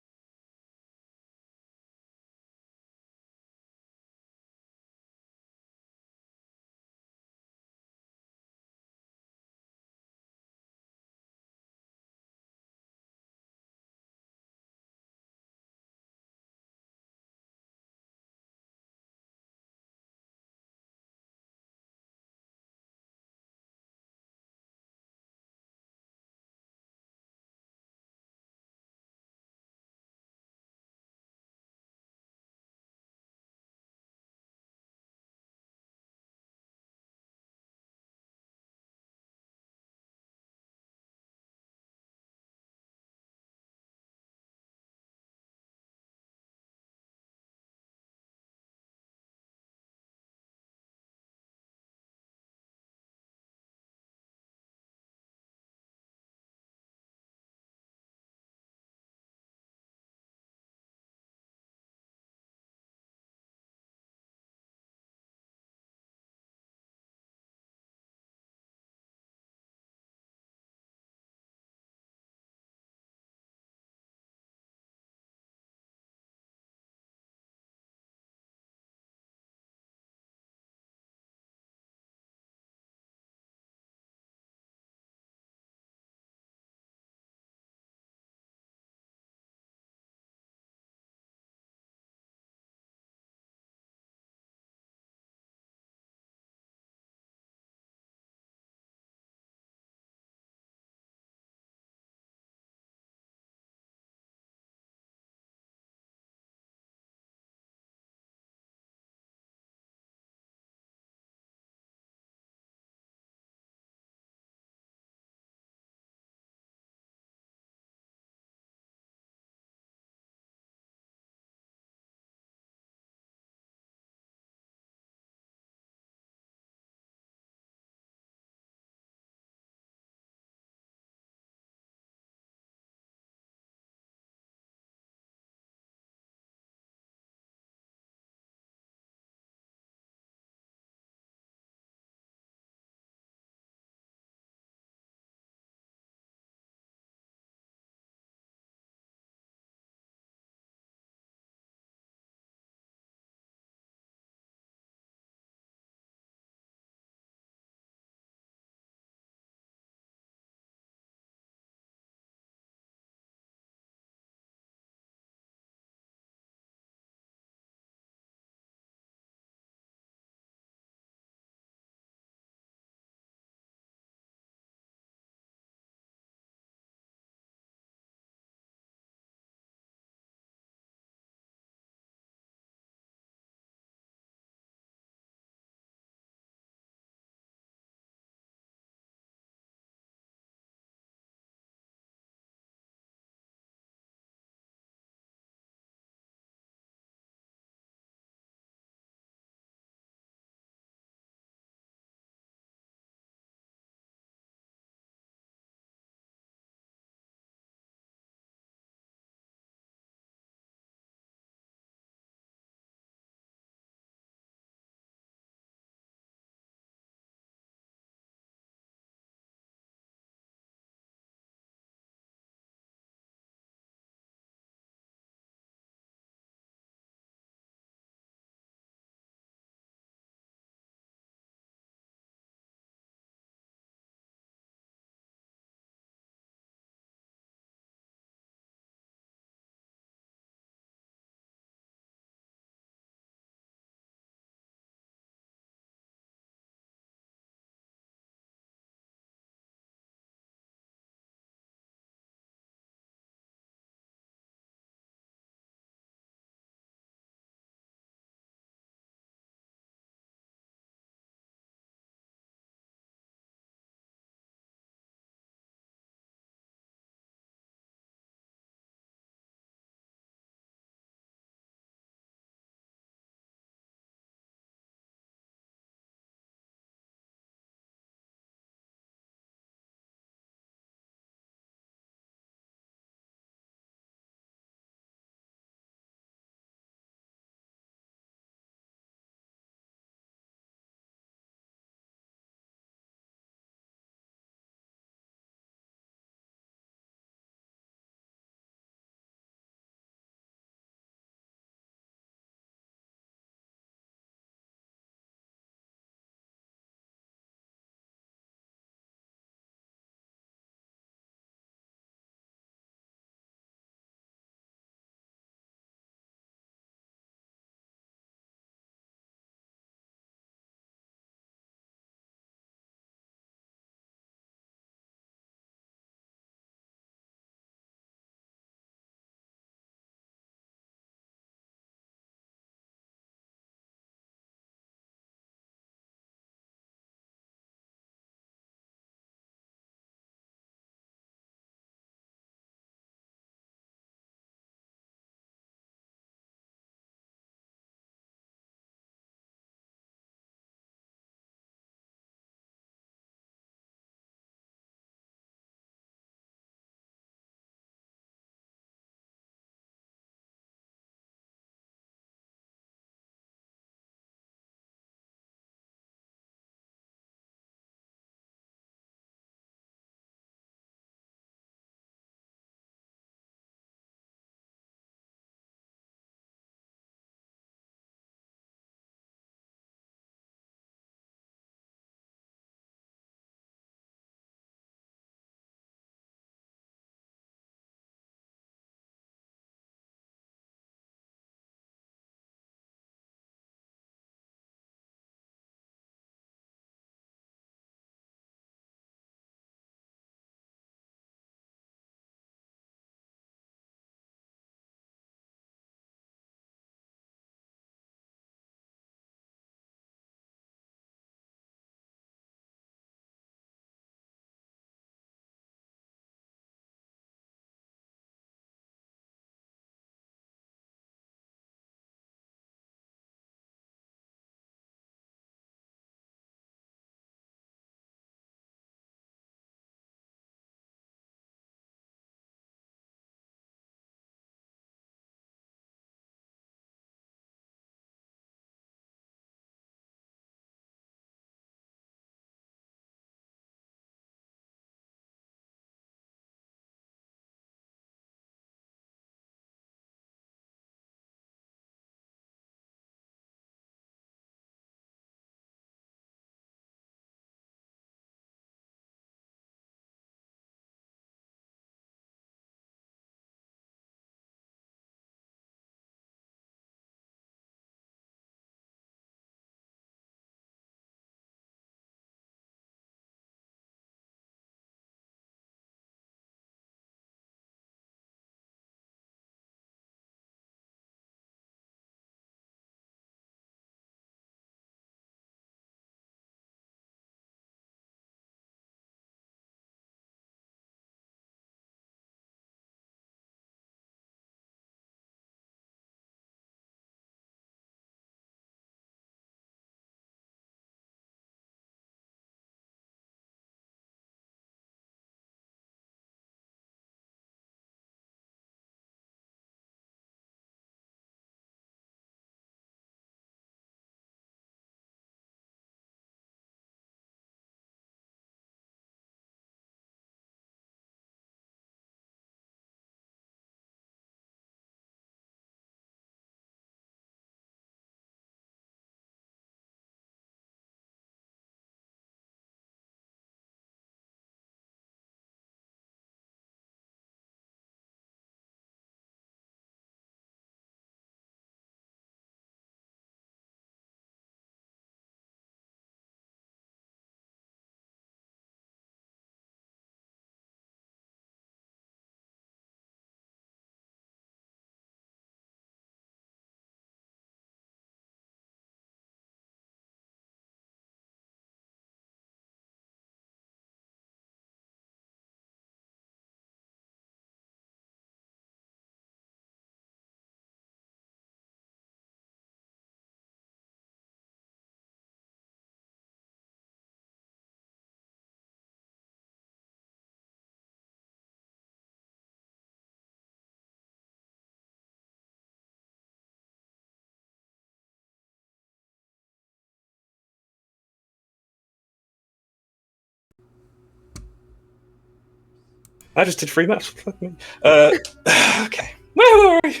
I just did 3 maths. Fuck me. Okay. Where were we?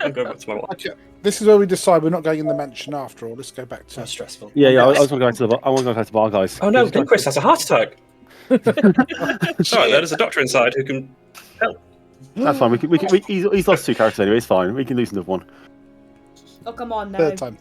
I'm going back to my watch. Okay, this is where we decide we're not going in the mansion after all. Let's go back to. That's stressful. Yeah, I was going to go back to the bar, guys. Oh no, Chris has a heart attack. Sorry, there's a doctor inside who can help. That's fine. He's lost 2 characters anyway. It's fine. We can lose another one. Oh, come on now. Third time.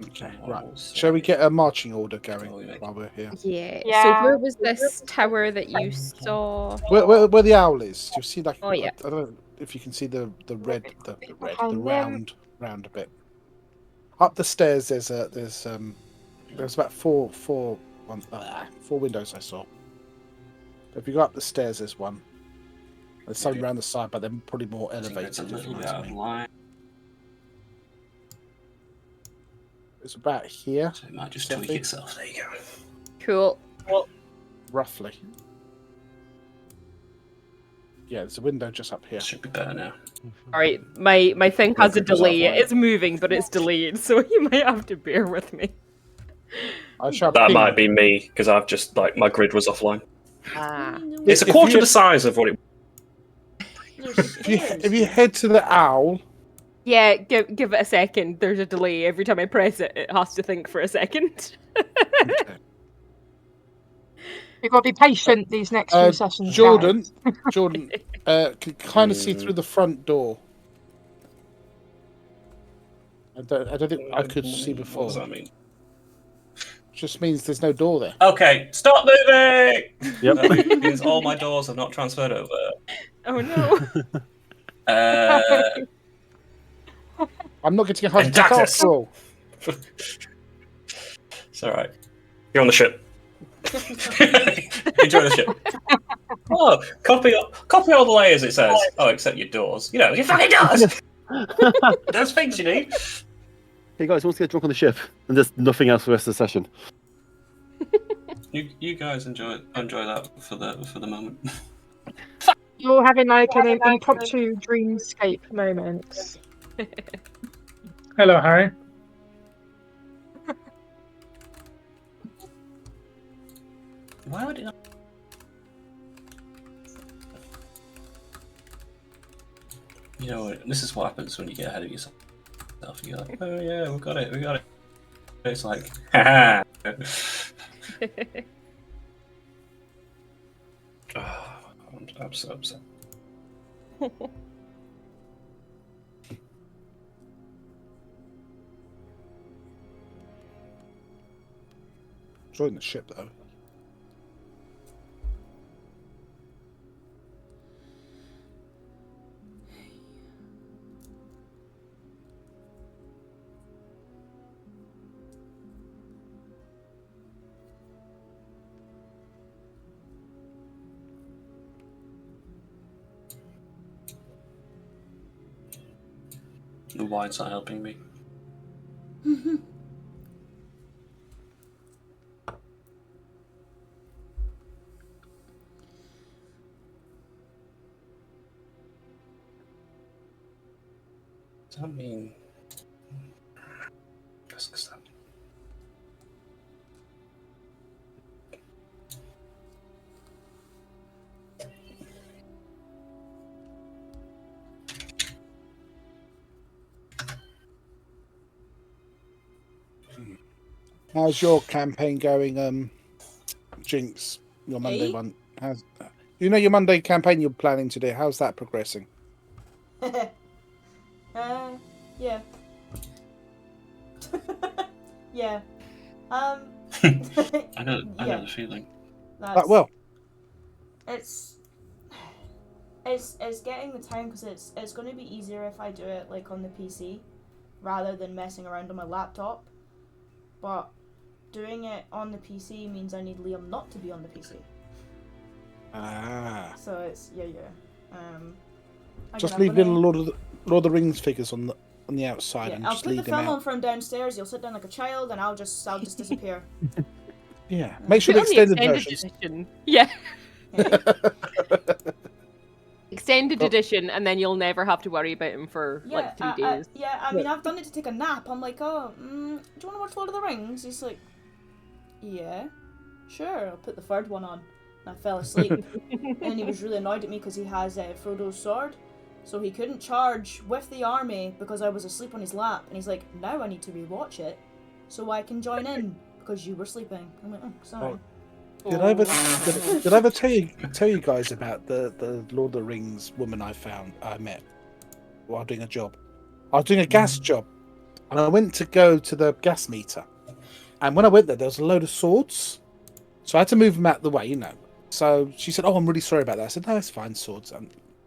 Okay, right. Shall we get a marching order going while we're here? Yeah. So where was this tower that you saw? Where the owl is? Do you see like? Oh, yeah. I don't know if you can see the round a bit. Up the stairs, there's about four windows I saw. If you go up the stairs, there's one. There's some around the side, but they're probably more elevated. It's about here. So it might just tweak itself. There you go. Cool. Well, roughly. Yeah, there's a window just up here. Should be better now. Alright, my thing has a delay. It's moving, but it's delayed, so you might have to bear with me. That might be me, because I've just, like, my grid was offline. Ah. It's a quarter the size of what it... If you head to the owl... Yeah, give it a second. There's a delay. Every time I press it, it has to think for a second. Okay. You've got to be patient these next few sessions. Jordan can kind of see through the front door. I don't think I could see before. What does that mean? Just means there's no door there. Okay, stop moving! Yep. That means all my doors have not transferred over. Oh no. I'm not getting a heart attack after all. It's alright. You're on the ship. Enjoy the ship. Oh, copy all the layers, it says. Oh, except your doors. You know, your fucking doors! Those things you need. Hey guys, who wants to get drunk on the ship? And there's nothing else for the rest of the session. You guys enjoy that for the moment. You're having like an impromptu dreamscape moment. Hello, Harry. Why would it not? You know, this is what happens when you get ahead of yourself. You're like, oh yeah, we got it. It's like, haha. Oh, I'm so upset. Join the ship though. The wine's not helping me. Does that mean... What's that? How's your campaign going, Jinx? Your Monday one. How's your Monday campaign you're planning to do? How's that progressing? Yeah. Yeah. I know the feeling. Well. It's getting the time because it's going to be easier if I do it like on the PC rather than messing around on my laptop. But doing it on the PC means I need Liam not to be on the PC. Ah. So it's yeah. Just leave little Lord of the Rings figures on the outside and I'll just put the lead them film on out. from downstairs. You'll sit down like a child, and I'll just disappear. Yeah. Make sure the extended version. Edition. Yeah. Extended edition, and then you'll never have to worry about him for like 3 days. I mean, I've done it to take a nap. I'm like, do you want to watch Lord of the Rings? He's like, yeah, sure, I'll put the third one on. And I fell asleep. And he was really annoyed at me because he has Frodo's sword. So he couldn't charge with the army because I was asleep on his lap. And he's like, now I need to rewatch it so I can join in because you were sleeping. I'm like, oh, sorry. Did I ever tell you guys about the Lord of the Rings woman I met while doing a job? I was doing a gas job, and I went to go to the gas meter. And when I went there was a load of swords. So I had to move them out the way, So she said, oh, I'm really sorry about that. I said, no, it's fine, swords.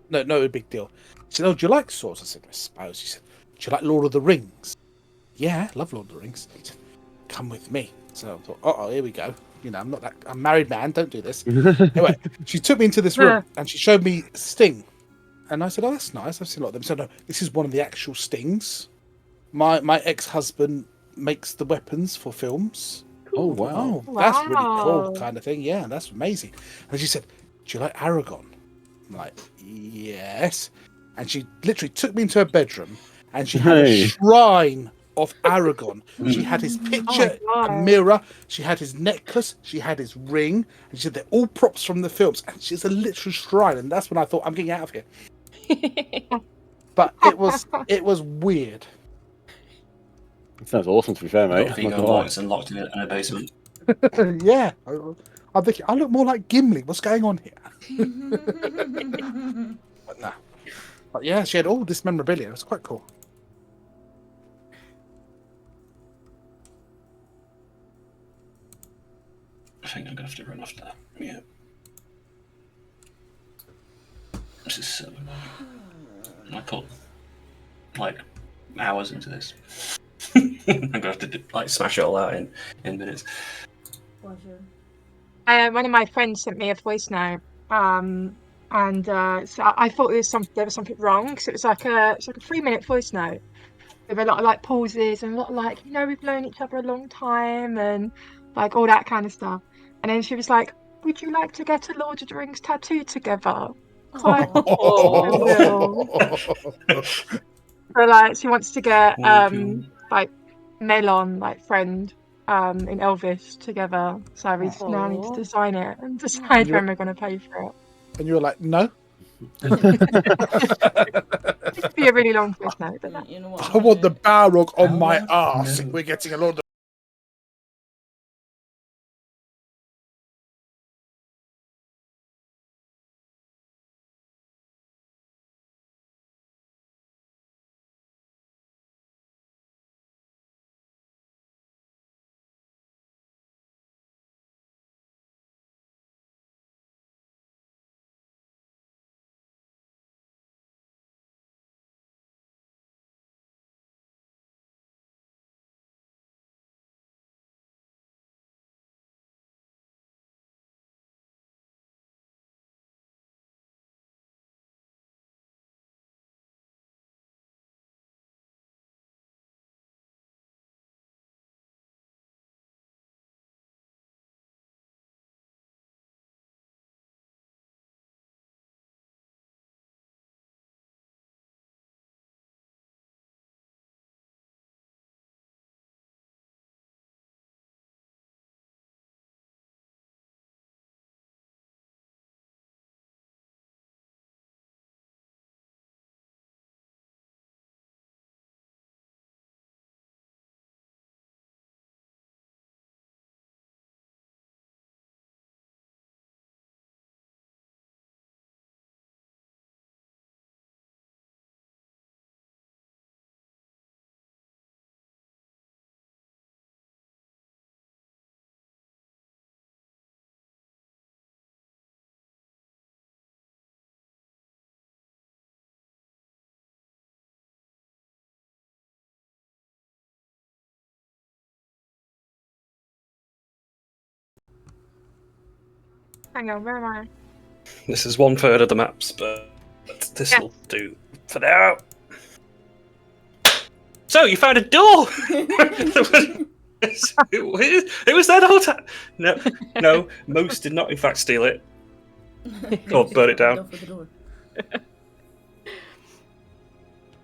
No big deal. She said, oh, do you like swords? I said, I suppose. She said, do you like Lord of the Rings? Yeah, I love Lord of the Rings. She said, come with me. So I thought, here we go. I'm not that. I'm a married man. Don't do this. Anyway, she took me into this room and she showed me Sting. And I said, oh, that's nice. I've seen a lot of them. So no, this is one of the actual Stings. My ex-husband makes the weapons for films. Oh, wow. Oh, that's really cool kind of thing. Yeah, that's amazing. And she said, do you like Aragon? I'm like, yes. And she literally took me into her bedroom and she had a shrine of Aragon. She had his picture, a mirror, she had his necklace, she had his ring, and she said they're all props from the films. And she's a literal shrine. And that's when I thought, I'm getting out of here. But it was weird. It sounds awesome, to be fair, mate. And locked in a basement. Yeah. I'm thinking, I look more like Gimli. What's going on here? But no. But yeah, she had all this memorabilia. It was quite cool. I think I'm going to have to run off now. Yeah. This is so annoying. I put, hours into this. I'm going to have to, smash it all out in minutes. Pleasure. One of my friends sent me a voice note, and so I thought there was something wrong because it was like a 3-minute voice note with a lot of pauses and a lot of we've known each other a long time and all that kind of stuff. And then she was like, "Would you like to get a Lord of the Rings tattoo together?" I will. So she wants to get Melon friend in Elvis together. So we now need to design it and decide when we're going to pay for it. And you were like, no. It'd be a really long voice note, but that... I want the Balrog on my ass. We're getting a lot of. Hang on, where am I? This is 1/3 of the maps, but this will do for now. So you found a door. It was there the whole time. No, Most did not, in fact, steal it or burn it down.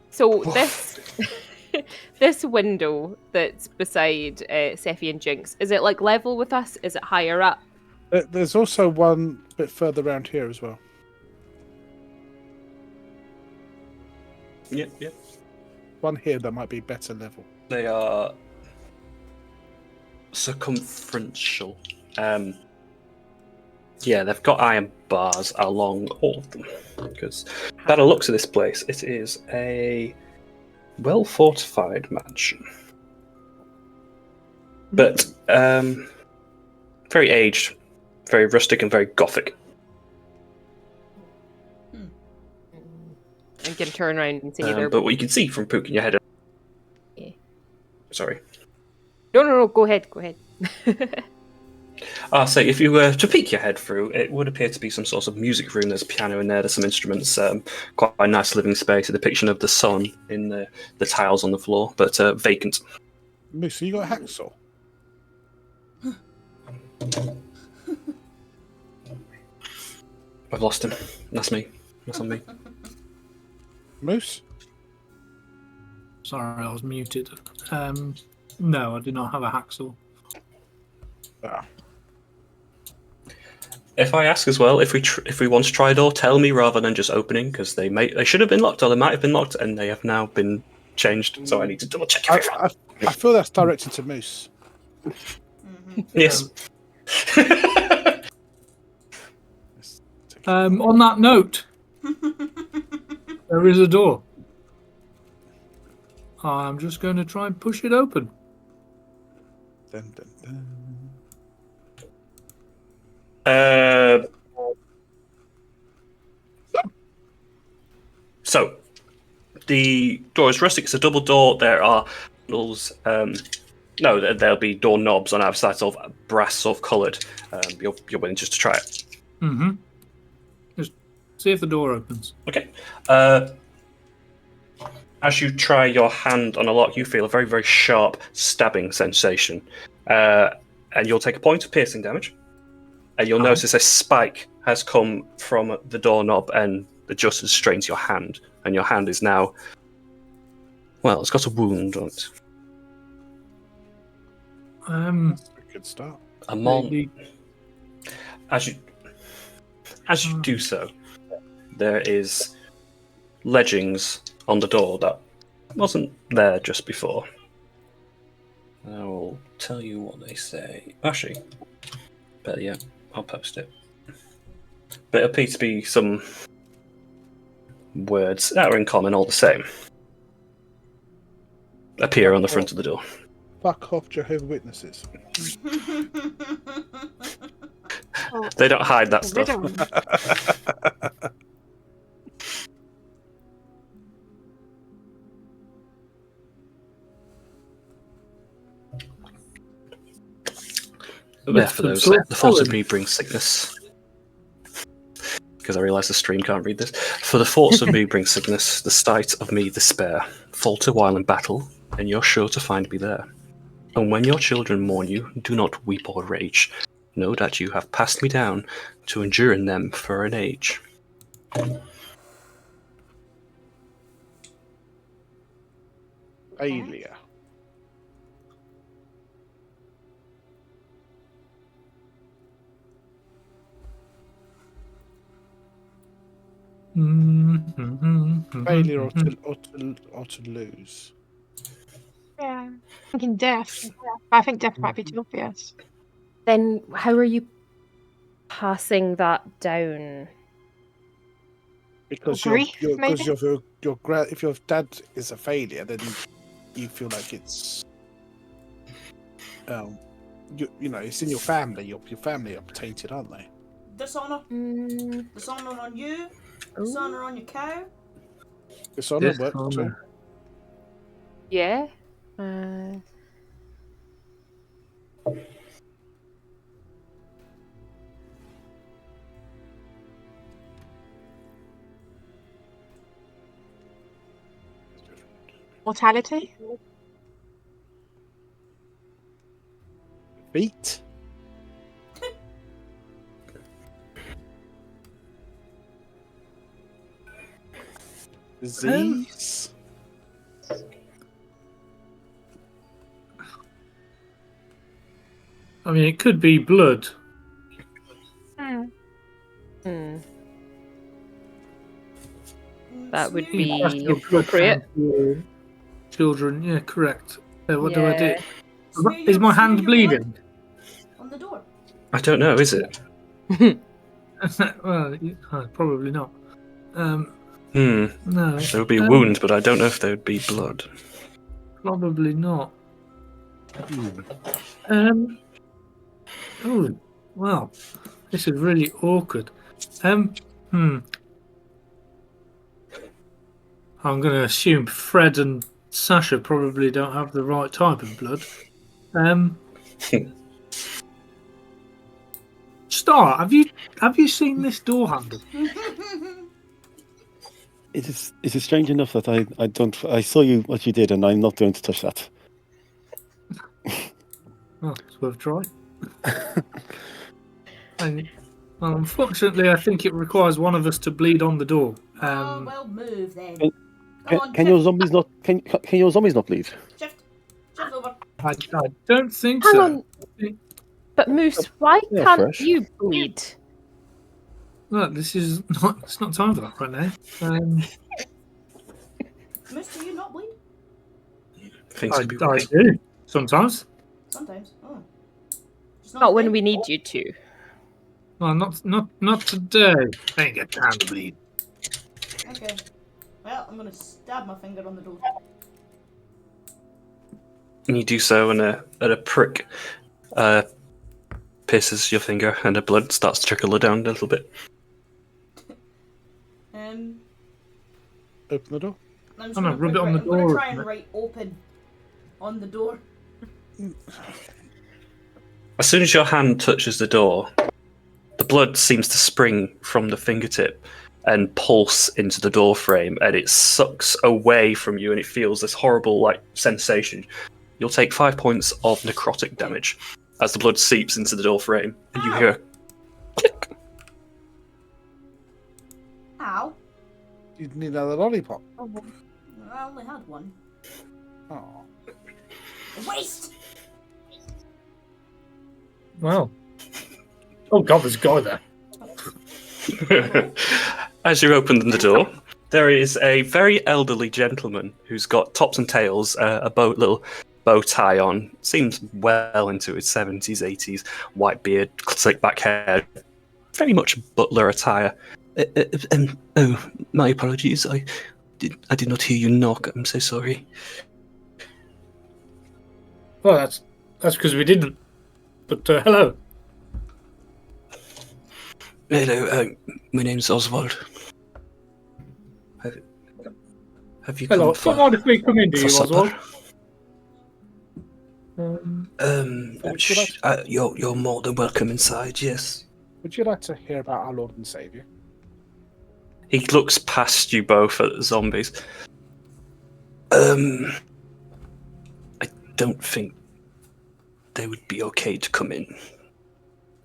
So this window that's beside Sephi and Jinx, is it like level with us? Is it higher up? There's also one bit further around here as well. Yep, yep. One here that might be better level. They are circumferential. Yeah, they've got iron bars along all of them. Because by the looks of this place, it is a well-fortified mansion. But very aged, very rustic, and very gothic. I can turn around and see there. But what you can see from poking your head... Yeah. Sorry. No, go ahead. I'll say, if you were to peek your head through, it would appear to be some sort of music room. There's a piano in there, there's some instruments, quite a nice living space, a depiction of the sun in the tiles on the floor, but vacant. Moose, you got a hacksaw? I've lost him. That's me. That's on me. Moose? Sorry, I was muted. No, I do not have a hacksaw. Ah. If I ask as well, if we want to try a door, tell me rather than just opening, because they should have been locked, or they might have been locked, and they have now been changed. So I need to double check everything. I feel that's directed to Moose. Yes. On that note, there is a door. I'm just going to try and push it open. Dun, dun, dun. So the door is rustic. It's a double door. There are handles. No, there'll be door knobs on either side, sort of brass, sort of coloured. You're willing just to try it. Mm-hmm. Just see if the door opens. Okay. As you try your hand on a lock, you feel a very, very sharp stabbing sensation, and you'll take a point of piercing damage. And you'll notice a spike has come from the doorknob and adjusted straight into your hand. And your hand is now... Well, it's got a wound on it. That's a good start. As you do so, there is legends on the door that wasn't there just before. I will tell you what they say. Actually, better yet, I'll post it. But it'll appear to be some words that are in common all the same. Appear on the front of the door. Fuck off, Jehovah's Witnesses. They don't hide that stuff. Yeah, for those, the thought of me brings sickness. Because I realise the stream can't read this. For the thoughts of me bring sickness, the sight of me despair. Falter while in battle, and you're sure to find me there. And when your children mourn you, do not weep or rage. Know that you have passed me down to endure in them for an age. Failure. Failure or to lose. Yeah. I'm thinking death. I think death might be too obvious. Then how are you passing that down? Because Grief, maybe? if your dad is a failure, then you feel like it's you know, it's in your family. Your family are tainted, aren't they? Dishonor. Dishonor on you. Dishonor on your cow. Dishonor works too. Yeah. Mortality? Beat. Disease. I mean, it could be blood. Hmm. That would Smear be your- Your blood appropriate. for children. Yeah, correct. What do I do? smear Is your- my smear hand your bleeding? blood on the door. I don't know, is it? Well, probably not. No. There would be a wound, but I don't know if there would be blood. Probably not. Oh, well, this is really awkward. I'm going to assume Fred and Sasha probably don't have the right type of blood. Star, have you seen this door handle? It is strange enough that I don't. I saw what you did, and I'm not going to touch that. Well, it's worth trying. Well, unfortunately, I think it requires one of us to bleed on the door. Well, move then. Can your zombies not? Can your zombies not bleed? Shift over. I don't think Hang so. on. But Moose, why Yeah, can't fresh. you bleed? Look, this is not. It's not time for that right now. Moose, do you not bleed? Things I could be do worse. sometimes. Sometimes. Oh. Just Not when today. we need you to. Well, not today. I ain't got time to bleed. Okay. Well, I'm gonna stab my finger on the door. And you do so, and a prick pierces your finger, and the blood starts to trickle down a little bit. Open the door. I'm just Oh, no, gonna rub put- it on the I'm gonna door, try and isn't it? write open on the door. As soon as your hand touches the door, the blood seems to spring from the fingertip and pulse into the door frame, and it sucks away from you, and it feels this horrible sensation. You'll take 5 points of necrotic damage as the blood seeps into the door frame, and you hear a click. Ow. You need another lollipop. I only had one. Oh. Waste! Well. Oh God, there's a guy there. As you open the door, there is a very elderly gentleman who's got tops and tails, a little bow tie on, seems well into his 70s, 80s, white beard, slick back hair, very much butler attire. Oh, my apologies. I did not hear you knock. I'm so sorry. Well, that's because we didn't. But hello. Hello, my name's Oswald. Have you Hello. come for, Don't mind if we come in, do for you, supper? Oswald? You're more than welcome inside. Yes. Would you like to hear about our Lord and Saviour? He looks past you both at the zombies. I don't think they would be okay to come in.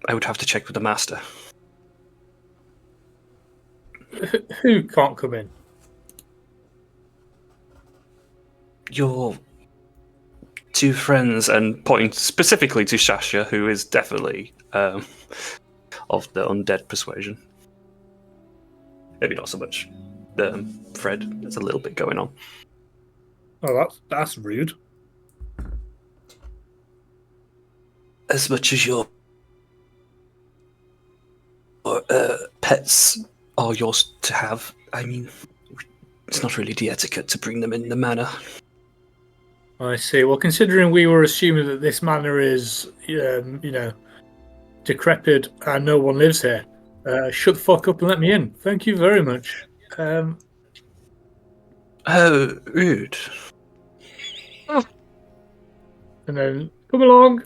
I would have to check with the master. Who can't come in? Your two friends, and pointing specifically to Shasha, who is definitely of the undead persuasion. Maybe not so much Fred. There's a little bit going on. Oh, that's rude. As much as your pets are yours to have, I mean, it's not really the etiquette to bring them in the manor. I see. Well, considering we were assuming that this manor is, decrepit and no one lives here, shut the fuck up and let me in. Thank you very much. Oh, rude. And then come along.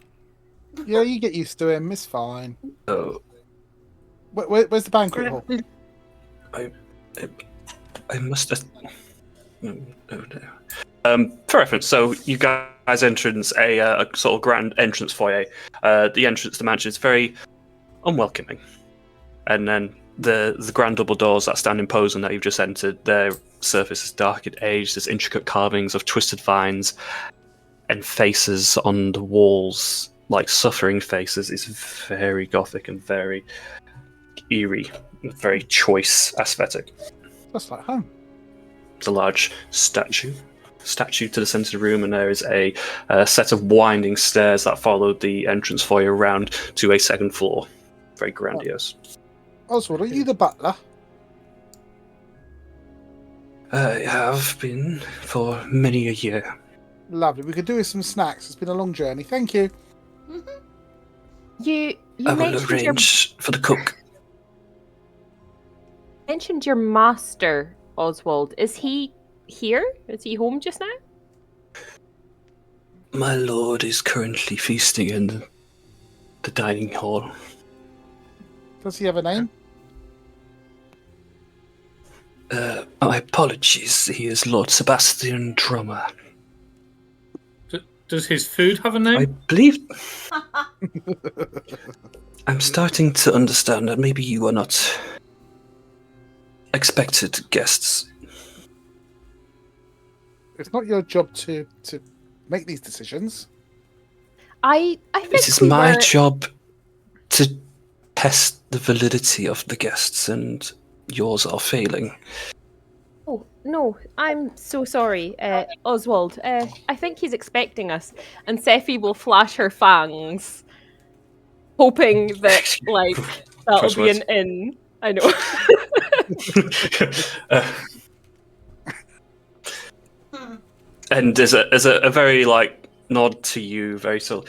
Yeah, you get used to him. It's fine. Oh, Where's the banquet hall? I must have... Oh, no. For reference, so you guys entrance a sort of grand entrance foyer. The entrance to the mansion is very unwelcoming. And then the grand double doors that stand imposing that you've just entered, their surface is dark and aged. There's intricate carvings of twisted vines and faces on the walls like suffering faces is very gothic and very eerie, very choice aesthetic. That's like home. It's a large statue to the centre of the room, and there is a set of winding stairs that follow the entrance foyer round to a second floor. Very grandiose. Oswald, are you the butler? I have been for many a year. Lovely. We could do with some snacks. It's been a long journey. Thank you. You I will mentioned arrange for the cook. mentioned your master, Oswald. Is he here? Is he home just now? My lord is currently feasting in the dining hall. Does he have a name? My apologies, he is Lord Sebastian Drummer. Does his food have a I name? believe... I'm starting to understand that maybe you are not expected guests. It's not your job to make these decisions. I think It is we my were... job to test the validity of the guests, and yours are failing. Oh, no, I'm so sorry, Oswald. I think he's expecting us, and Sephi will flash her fangs, hoping that, like, that'll be an in. I know. And there's a very, like, nod to you, very so.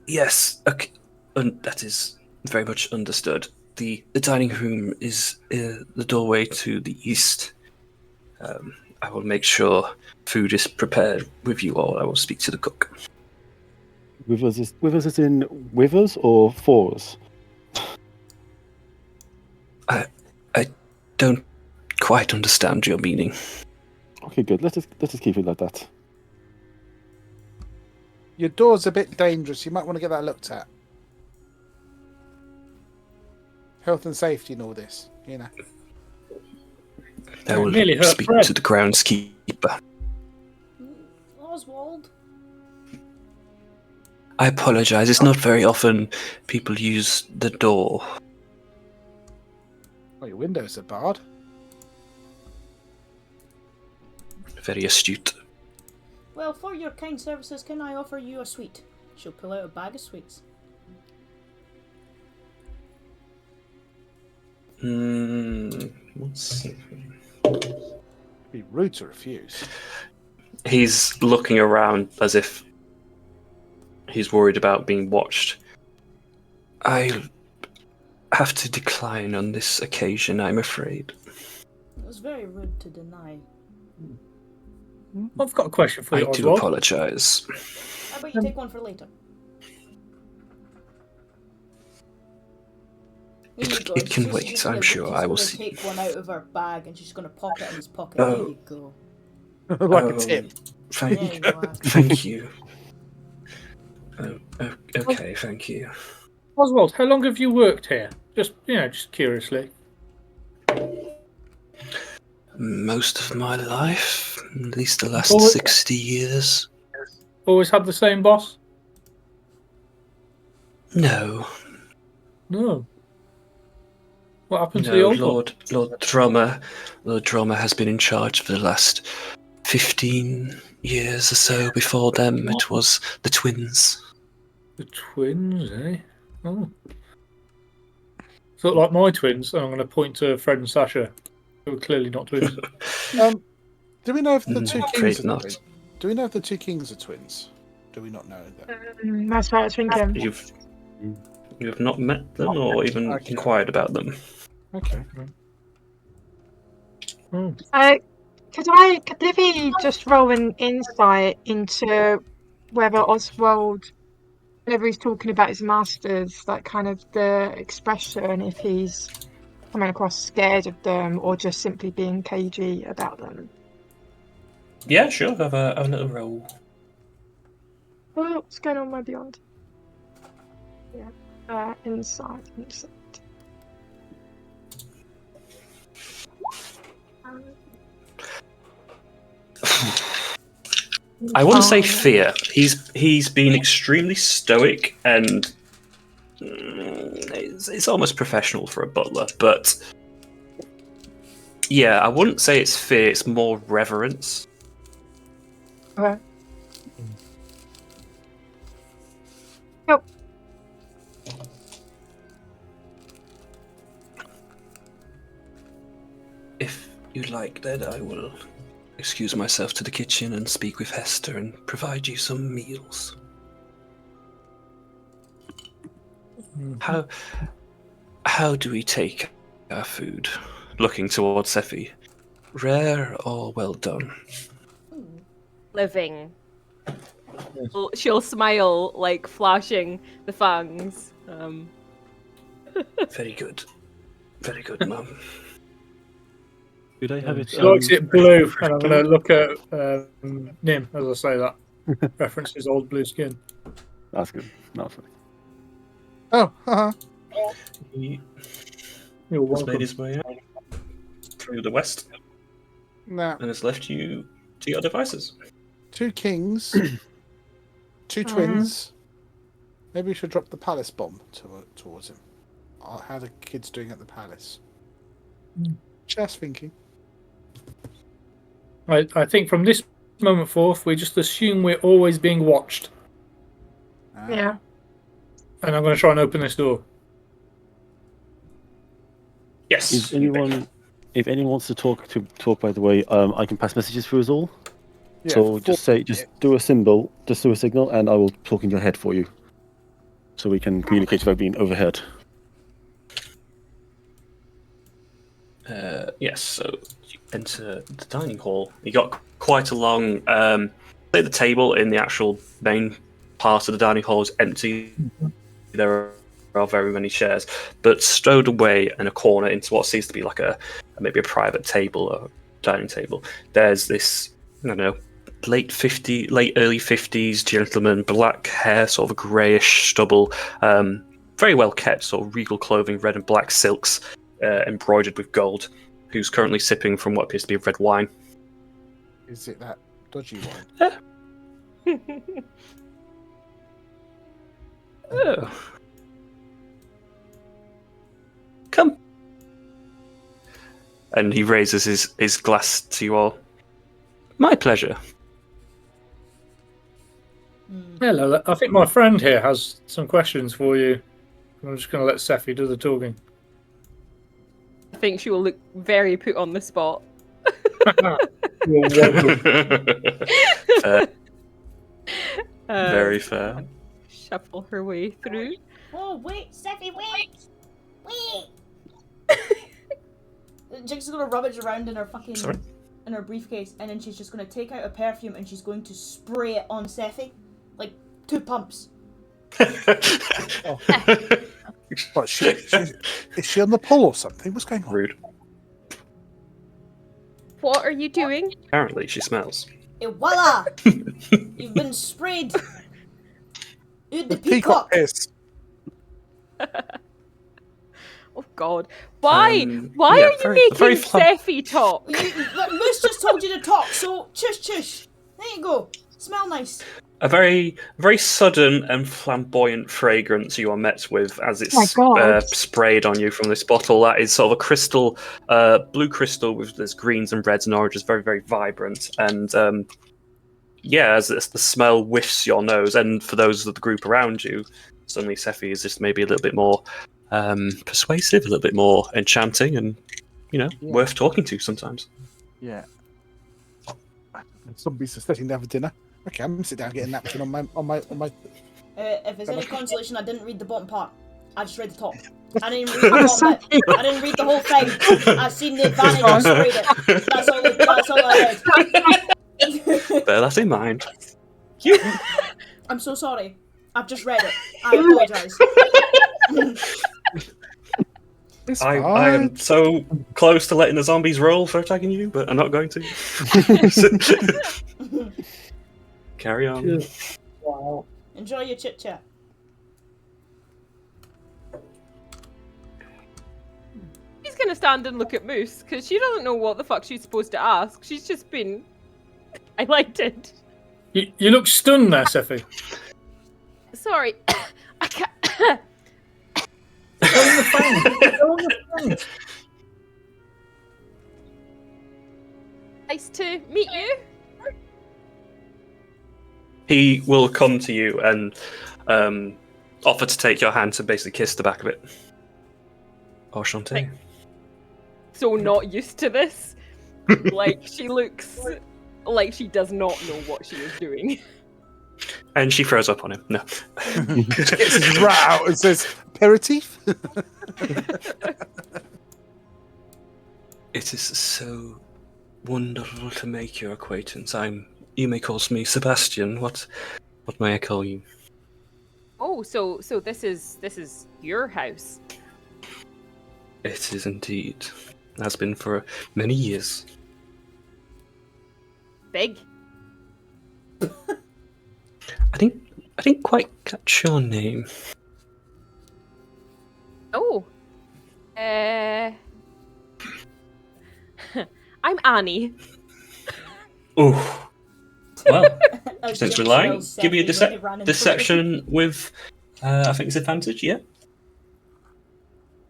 Yes, okay, that is very much understood. The dining room is the doorway to the east. I will make sure food is prepared with you all. I will speak to the cook. With us as in with us or for us? I don't quite understand your meaning. Okay, good. Let's just keep it like that. Your door's a bit dangerous. You might want to get that looked at. Health and safety and all this, you know. I will Nearly hurt speak Fred. to the groundskeeper. Oswald. I apologize. It's not very often people use the door. Oh, your windows are barred. Very astute. Well, for your kind services, can I offer you a sweet? She'll pull out a bag of sweets. Let's see. It'd be rude to refuse. He's looking around as if he's worried about being watched. I have to decline on this occasion, I'm afraid. It was very rude to deny. I've got a question for I you, do Oswald. apologize. How about you take one for later? Here you go. It can She's wait, just I'm gonna- sure. she's I will gonna see. take one out of her bag and she's gonna pop it in his pocket. Oh. Here you go. Like a tip. Thank, There you go. thank you. Okay, thank you. Oswald, how long have you worked here? Just curiously. Most of my life, at least the last Always- 60 years. Always had the same boss? No, No. What happened to the old one? Lord Drummer has been in charge for the last 15 years or so. Before them, it was the twins. The twins, eh? Oh. Sort of like my twins. I'm going to point to Fred and Sasha, who are clearly not twins. Do we know if the two Afraid kings are not. twins? Do we know if the two kings are twins? Do we not know that? That's what I was thinking. You have not met them or even Okay. inquired about them. Okay. Oh. Could Livy just roll an insight into whether Oswald, whenever he's talking about his masters, like kind of the expression, if he's coming across scared of them or just simply being cagey about them? Yeah, sure. Have a little roll. Oh, what's going on, my beyond? Yeah. Insight. I wouldn't say fear. He's been extremely stoic and it's almost professional for a butler, but yeah, I wouldn't say it's fear. It's more reverence. Okay. Yep. If you'd like, then I will excuse myself to the kitchen and speak with Hester and provide you some meals. How do we take our food? Looking towards Sephi. Rare or well done? Living. She'll smile, like flashing the fangs. Very good. Very good, Mum. Could I have it? She likes it blue, and I'm going to look at Nim as I say that. References old blue skin. That's good. That's funny. Oh, haha. He You're has made welcome. his way out through the west Now, and has left you to your devices. 2 kings, 2 twins. Maybe we should drop the palace bomb towards him. How the kids doing at the palace? Just thinking. I think from this moment forth, we just assume we're always being watched. Yeah. And I'm going to try and open this door. Yes. If anyone wants to talk, by the way, I can pass messages through us all. Yeah, So just do a signal, and I will talk in your head for you, so we can communicate without being overheard. Yes, so you enter the dining hall. You got quite a long. Say the table in the actual main part of the dining hall is empty. There are very many chairs, but stowed away in a corner into what seems to be like maybe a private table or dining table. There's this, I don't know, late early 50s gentleman, black hair, sort of a greyish stubble, very well kept, sort of regal clothing, red and black silks, embroidered with gold, who's currently sipping from what appears to be red wine. Is it that dodgy one? Oh. Come. And he raises his glass to you all. My pleasure. Hello, I think my friend here has some questions for you. I'm just going to let Sephi do the talking. I think she will look very put on the spot. You're welcome. Fair. Very fair. Shuffle her way through. Oh, wait, Steffi, wait! Wait! Jinx is gonna rummage around in her fucking... Sorry? in her briefcase, and then she's just gonna take out a perfume and she's going to spray it on Sephi. Like, 2 pumps. What, is she on the pull or something? What's going on? Rude. What are you doing? Apparently, she smells. Voila! You've been sprayed! Eau de peacock! piss. Oh God! Why? Yeah, Are you very making flam- Sephi talk? Moose just told you to talk, so chush. There you go. Smell nice. A very, very sudden and flamboyant fragrance you are met with as it's My God. sprayed on you from this bottle. That is sort of a crystal, blue crystal with there's greens and reds and oranges, very, very vibrant. And as the smell whiffs your nose, and for those of the group around you, suddenly Sephi is just maybe a little bit more persuasive, a little bit more enchanting, and worth talking to sometimes. Yeah. Somebody's sitting down for dinner. Okay, I'm gonna sit down and get a napkin on my. If there's any consolation, I didn't read the bottom part. I just read the top. I didn't read the bottom bit. I didn't read the whole thing. I've seen the advantage and sprayed it. That's all I read. Bear that in mind. I'm so sorry. I've just read it. I apologise. I am so close to letting the zombies roll for attacking you, but I'm not going to. Carry on. Wow. Enjoy your chit chat. She's gonna stand and look at Moose because she doesn't know what the fuck she's supposed to ask. She's just been highlighted. You look stunned there, Sephi. Sorry, I can't. Go on the phone. Go on the phone. Nice to meet you. He will come to you and offer to take your hand to basically kiss the back of it. Enchanté. So not used to this. Like, she looks like she does not know what she is doing. And she throws up on him. No. Gets his rat out and says, aperitif? It is so wonderful to make your acquaintance. You may call me Sebastian. What may I call you? Oh, so this is your house. It is indeed. Has been for many years. Big. I didn't quite catch your name. Oh. I'm Annie. Oh. Well, Oh, since yeah, we're lying, smells give me a Sephi when it ran in deception with, I think it's advantage, yeah?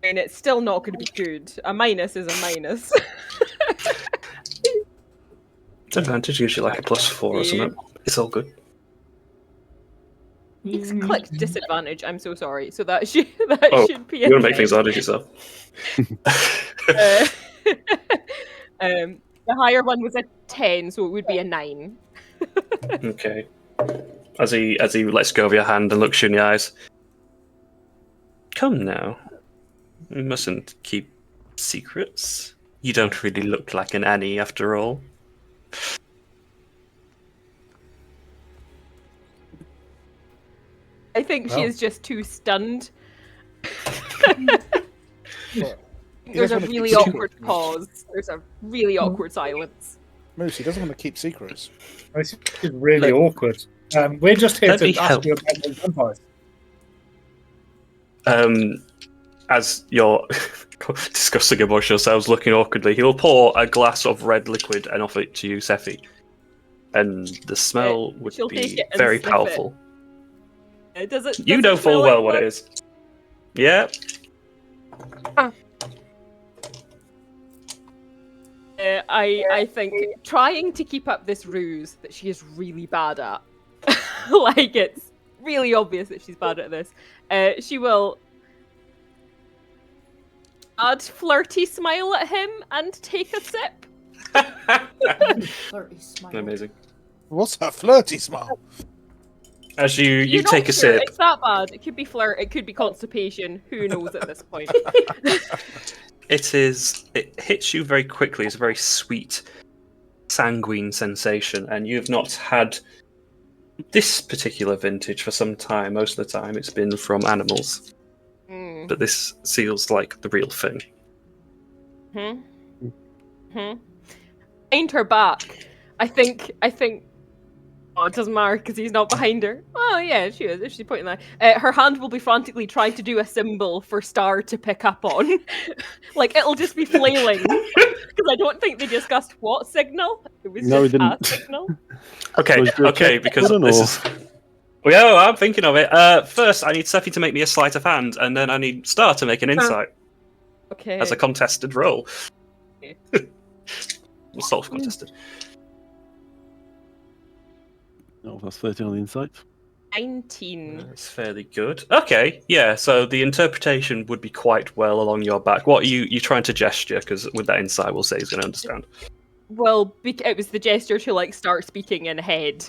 I mean, it's still not going to be good. A minus is a minus. It's advantage, usually like a +4 or something. It's all good. It's clicked disadvantage. I'm so sorry. So that should should be. You want to make things harder yourself. The higher one was a 10, so it would be a 9. Okay. As he lets go of your hand and looks you in the eyes. Come now. You mustn't keep secrets. You don't really look like an Annie after all. I think she is just too stunned. There's a really awkward pause. There's a really awkward silence. Moose, he doesn't want to keep secrets. This is really awkward. We're just here to ask you about the vampires. As you're discussing amongst yourselves, looking awkwardly, he'll pour a glass of red liquid and offer it to you, Sephi. And the smell would be very powerful. You know full well what it is. Yeah. I think trying to keep up this ruse that she is really bad at, like it's really obvious that she's bad at this, she will add flirty smile at him and take a sip. Flirty smile. Amazing. What's that flirty smile? As you take a sip. It's that bad. It could be flirt. It could be constipation. Who knows at this point? It hits you very quickly. It's a very sweet, sanguine sensation, and you've not had this particular vintage for some time. Most of the time, it's been from animals, but this feels like the real thing. Behind her back, I think. Oh, it doesn't matter because he's not behind her. Oh yeah, she is. If she's pointing that, her hand will be frantically trying to do a symbol for Star to pick up on. Like it'll just be flailing because I don't think they discussed what signal. It was just a signal. Okay, because this is. Well, I'm thinking of it. First, I need Sephi to make me a sleight of hand, and then I need Star to make an insight. Okay. As a contested roll. Okay. Self-contested. Oh, that's 13 on the insight. 19. That's fairly good. Okay, yeah, so the interpretation would be quite well along your back. What are you trying to gesture? Because with that insight, we'll say he's going to understand. Well, it was the gesture to like start speaking in head.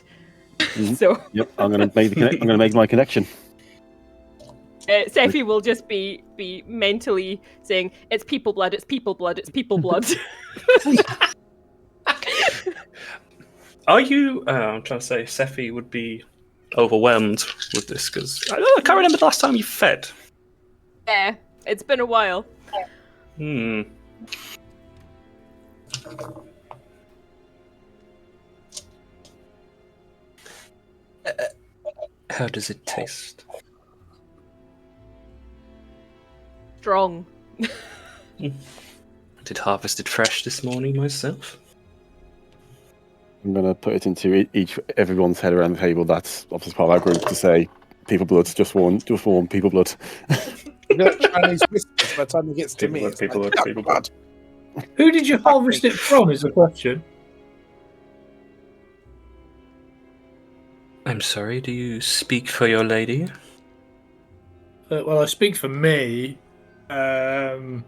Mm-hmm. So. Yep, I'm going to make my connection. Sephi will just be mentally saying, "It's people blood. It's people blood. It's people blood." Are you? I'm trying to say, Sephi would be overwhelmed with this because I can't remember the last time you fed. Yeah, it's been a while. How does it taste? Strong. I did harvested fresh this morning myself. I'm going to put it into everyone's head around the table. That's obviously part of our group to say, people blood, just warn people blood. Chinese whispers by the time it gets to me. It's People like, blood, people blood. Who did you harvest it from? Is the question. I'm sorry, do you speak for your lady? Well, I speak for me. Wouldn't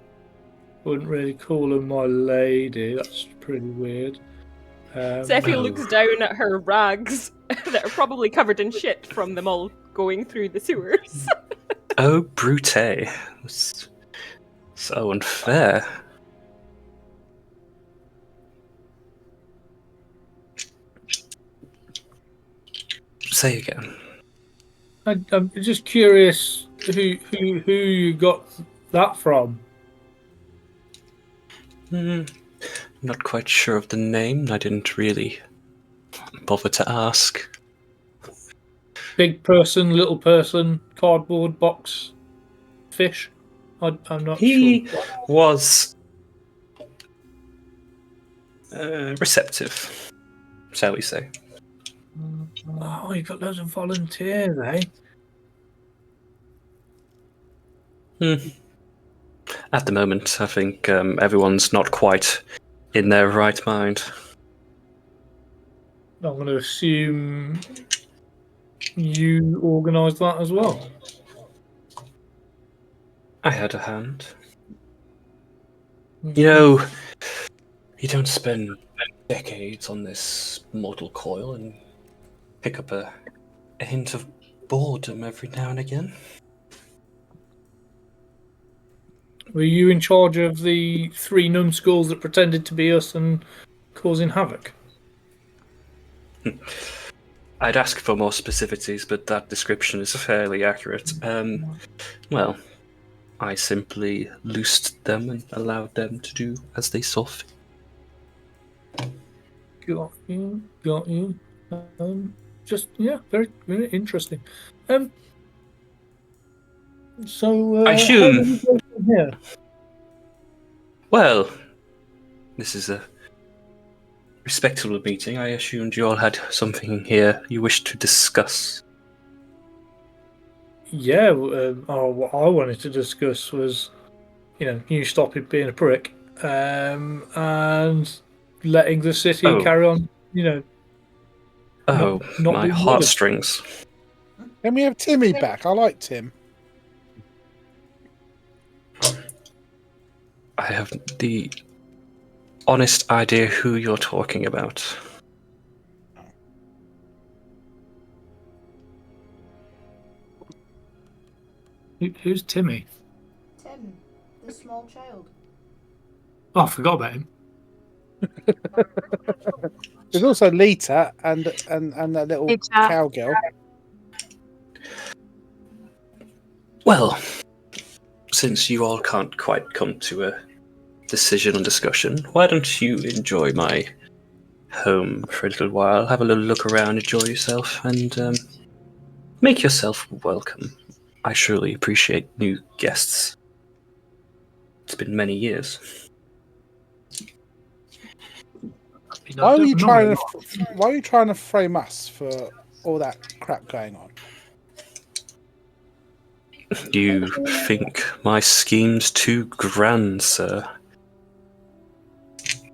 really call her my lady. That's pretty weird. Seffi looks down at her rags that are probably covered in shit from them all going through the sewers. Oh, brute. That's so unfair. Say again. I'm just curious who you got that from. Not quite sure of the name. I didn't really bother to ask. Big person, little person, cardboard box, fish. I'm not He sure. was receptive, shall we say. Oh, you got loads of volunteers, eh? At the moment, I think everyone's not quite in their right mind. I'm going to assume you organised that as well. I had a hand. You know, you don't spend decades on this mortal coil and pick up a hint of boredom every now and again. Were you in charge of the 3 numbskulls that pretended to be us and causing havoc? I'd ask for more specificities, but that description is fairly accurate. Well, I simply loosed them and allowed them to do as they saw fit. Got you. Very, very interesting. So I assume- how do we go from here? Well, this is a respectable meeting. I assumed you all had something here you wished to discuss. Yeah, what I wanted to discuss was, you stopping being a prick, and letting the city Oh. carry on, Oh, not my being heartstrings. Can we have Timmy back? I like Tim. I have the honest idea who you're talking about. Who's Timmy? Tim, the small child. Oh, I forgot about him. There's also Lita and that little Lita. cowgirl. Well, since you all can't quite come to a decision and discussion, why don't you enjoy my home for a little while, have a little look around, enjoy yourself, and make yourself welcome. I surely appreciate new guests. It's been many years. Why are you trying to frame us for all that crap going on? You think my scheme's too grand, sir?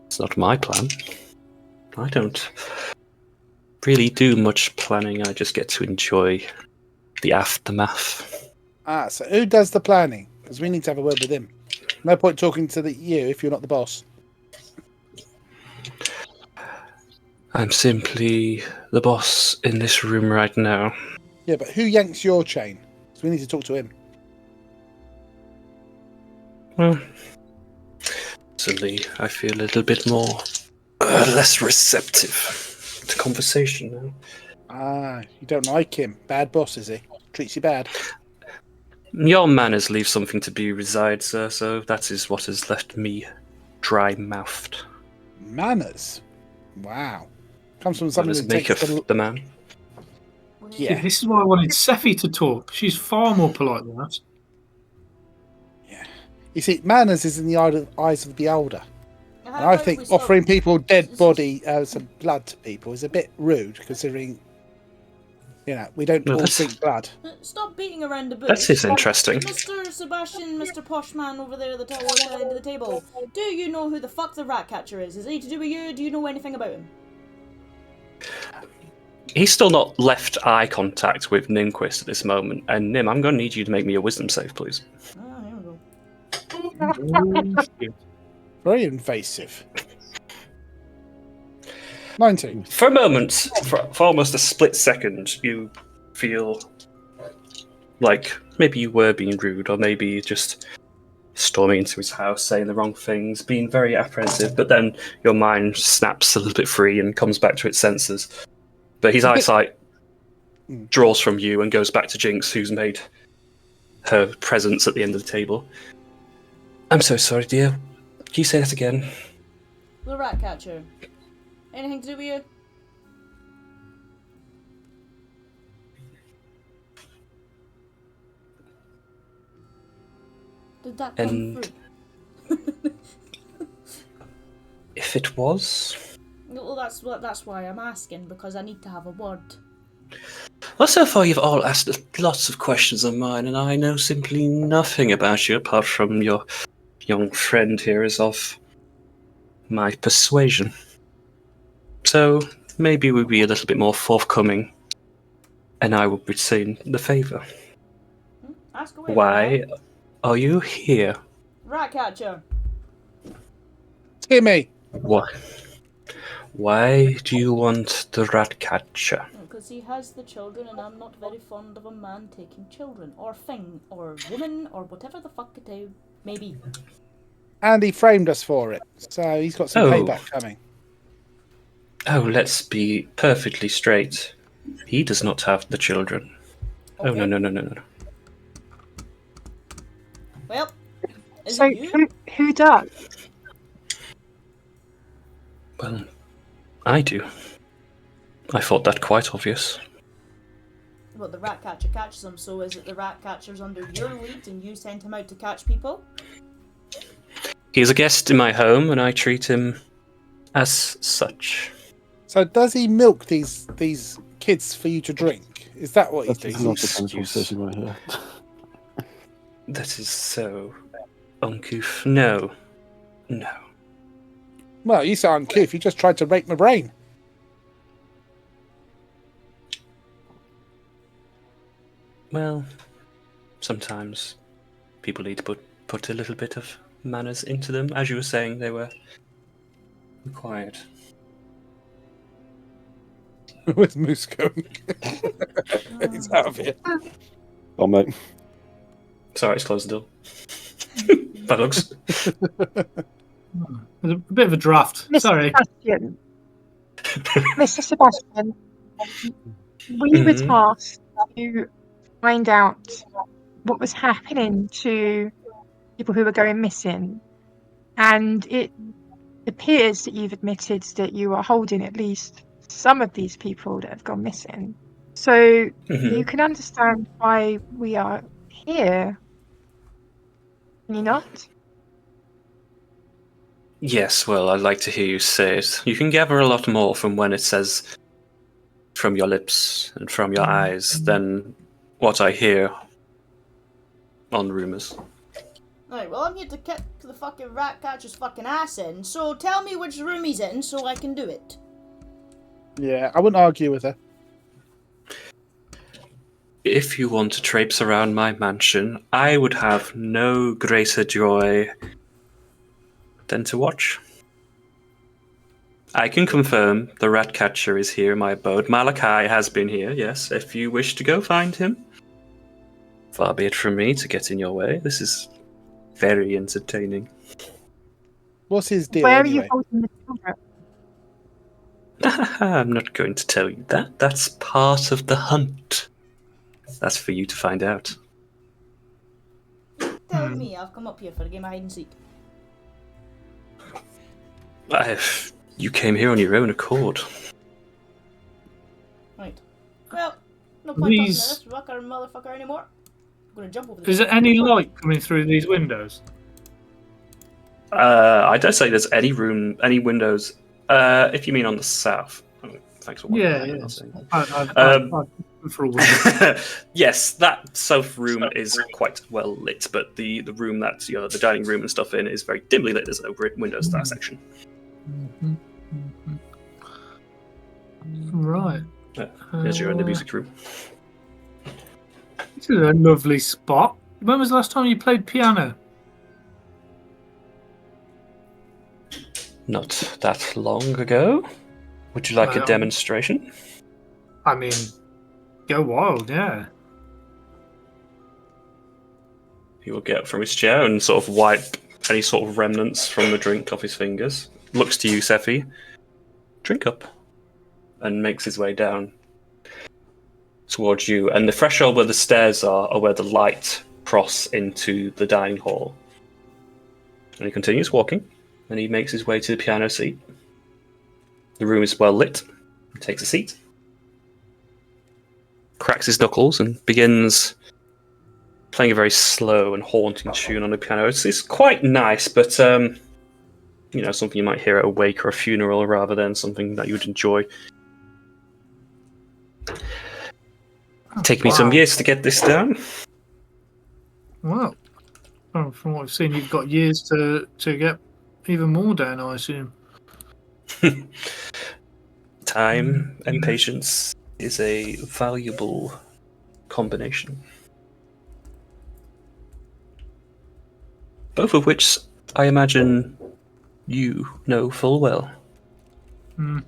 It's not my plan. I don't really do much planning. I just get to enjoy the aftermath. Ah, so who does the planning? Because we need to have a word with him. No point talking to you if you're not the boss. I'm simply the boss in this room right now. Yeah, but who yanks your chain? So we need to talk to him. Well, suddenly I feel a little bit more less receptive to conversation now. Ah, you don't like him. Bad boss, is he? Treats you bad. Your manners leave something to be desired, sir, so that is what has left me dry-mouthed. Manners? Wow. Comes from What something does that it make takes of the man? Yeah. This is why I wanted Seffi to talk. She's far more polite than us. Yeah. You see, manners is in the eyes of the beholder. And I think offering people dead body some blood to people is a bit rude, considering, we don't all drink blood. Stop beating around the bush. That is interesting. Mr. Sebastian, Mr. Poshman over there at the end of the table. Do you know who the fuck the rat catcher is? Is he to do with you? Do you know anything about him? He's still not left eye contact with Nimquist at this moment. And Nim, I'm going to need you to make me a wisdom save, please. Here we go. Very invasive. 19. For a moment, for almost a split second, you feel like maybe you were being rude, or maybe just storming into his house, saying the wrong things, being very apprehensive, but then your mind snaps a little bit free and comes back to its senses. But his eyesight draws from you and goes back to Jinx, who's made her presence at the end of the table. I'm so sorry, dear. Can you say that again? The rat catcher. Anything to do with you? Did that come through? If it was? Well, that's why I'm asking, because I need to have a word. Well, so far you've all asked lots of questions of mine, and I know simply nothing about you apart from your young friend here is of my persuasion. So maybe we'll be a little bit more forthcoming, and I will retain the favour. Ask away. Why are you here? Rat catcher. Timmy. Why do you want the rat catcher? Because he has the children, and I'm not very fond of a man taking children, or thing, or woman, or whatever the fuck it may be. And he framed us for it, so he's got some payback coming. Oh, let's be perfectly straight. He does not have the children. Okay. Oh, no. Well, so who does? Well, I do. I thought that quite obvious. Well, the rat catcher catches them, so is it the rat catcher's under your lead and you send him out to catch people? He's a guest in my home, and I treat him as such. So does he milk these kids for you to drink? Is that what he's doing? That's not the kind of conversation you want to hear. That is so uncouth. No. Well, you say uncouth. You just tried to rape my brain. Well, sometimes people need to put a little bit of manners into them. As you were saying, they were required. Where's Moose going? He's out of here. Oh, mate. Sorry, it's closed the door. Bad lugs. There's a bit of a draft. Mr. Sorry. Sebastian. Mr. Sebastian, we were tasked to find out what was happening to people who were going missing, and it appears that you've admitted that you are holding at least some of these people that have gone missing. So you can understand why we are here. Can you not? Yes, well, I'd like to hear you say it. You can gather a lot more from when it says from your lips and from your eyes than what I hear on rumours. Alright, well, I'm here to kick the fucking rat catcher's fucking ass in, so tell me which room he's in so I can do it. Yeah, I wouldn't argue with her. If you want to traipse around my mansion, I would have no greater joy than to watch. I can confirm the rat catcher is here in my abode. Malachi has been here, yes, if you wish to go find him. Far be it from me to get in your way. This is very entertaining. What's his deal Where anyway? are you holding the children? I'm not going to tell you that. That's part of the hunt. That's for you to find out. Tell me, I've come up here for a game of hide and seek. You came here on your own accord. Right. Well, no point talking to this rocker motherfucker anymore. I'm gonna jump over this. Is there any light coming through these windows? I don't say there's any room, any windows. If you mean on the south. Thanks for watching. For a window. Yes, that south room is quite well lit, but the room that the dining room and stuff in is very dimly lit. There's no windows to that section. Right. As you're in the music room. This is a lovely spot. When was the last time you played piano? Not that long ago. Would you like a demonstration? I mean, go wild, yeah. He will get up from his chair and sort of wipe any sort of remnants from the drink off his fingers. Looks to you, Sephi. Drink up. And makes his way down towards you. And the threshold where the stairs are where the light cross into the dining hall. And he continues walking. And he makes his way to the piano seat. The room is well lit. He takes a seat. Cracks his knuckles and begins playing a very slow and haunting tune on the piano. It's quite nice, but something you might hear at a wake or a funeral rather than something that you would enjoy. Take me some years to get this down. Well, from what I've seen, you've got years to get even more down, I assume. Time and patience is a valuable combination. Both of which I imagine you know full well. Well,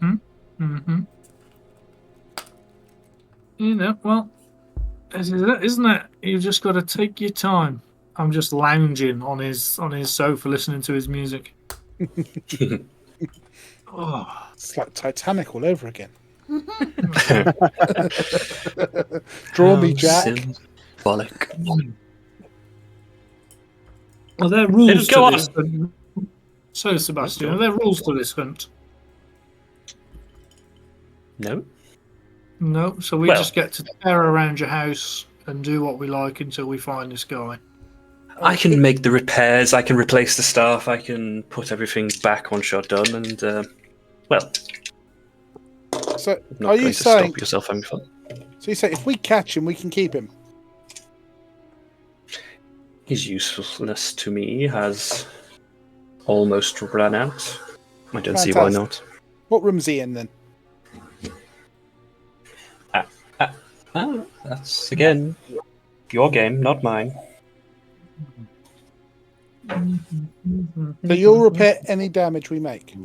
isn't it? You've just got to take your time. I'm just lounging on his sofa listening to his music. Oh. It's like Titanic all over again. Draw me, Jack. Symbolic. Are there rules to Go this hunt? So, Sebastian, are there rules to this hunt? No. No, so we just get to tear around your house and do what we like until we find this guy. I can make the repairs, I can replace the staff, I can put everything back once you're done, and, So, not are going you to saying? stop yourself having fun. So you say if we catch him, we can keep him? His usefulness to me has almost run out. I don't see why not. What room's he in then? That's, again, your game, not mine. So you'll repair any damage we make?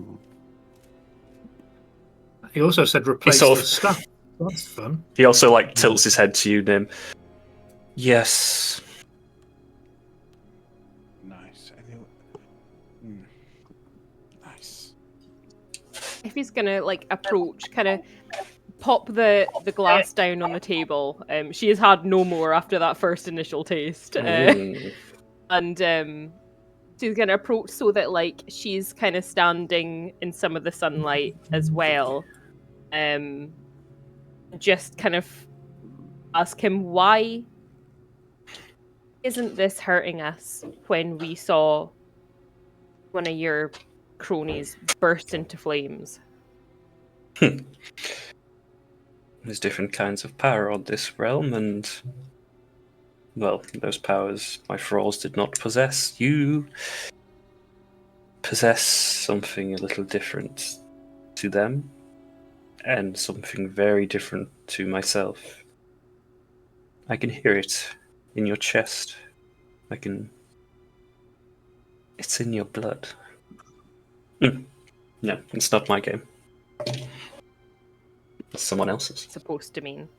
He also said replace the stuff. That's fun. He also, tilts his head to you, Nim. Yes. Nice. Nice. If he's gonna approach, kind of pop the glass down on the table. She has had no more after that first initial taste, and she's gonna approach so that she's kind of standing in some of the sunlight as well. Just kind of ask him, why isn't this hurting us when we saw one of your cronies burst into flames? There's different kinds of power on this realm, and, those powers my thralls did not possess. You possess something a little different to them, and something very different to myself. I can hear it in your chest. It's in your blood. No, it's not my game. It's someone else's. Supposed to mean.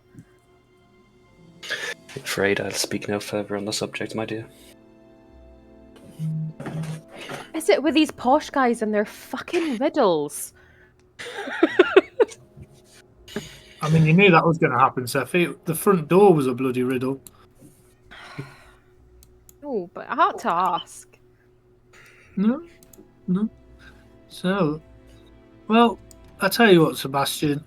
I'm afraid I'll speak no further on the subject, my dear. Is it with these posh guys and their fucking riddles? I mean, you knew that was going to happen, Sephi. The front door was a bloody riddle. No, but I had to ask. No. So, well, I tell you what, Sebastian.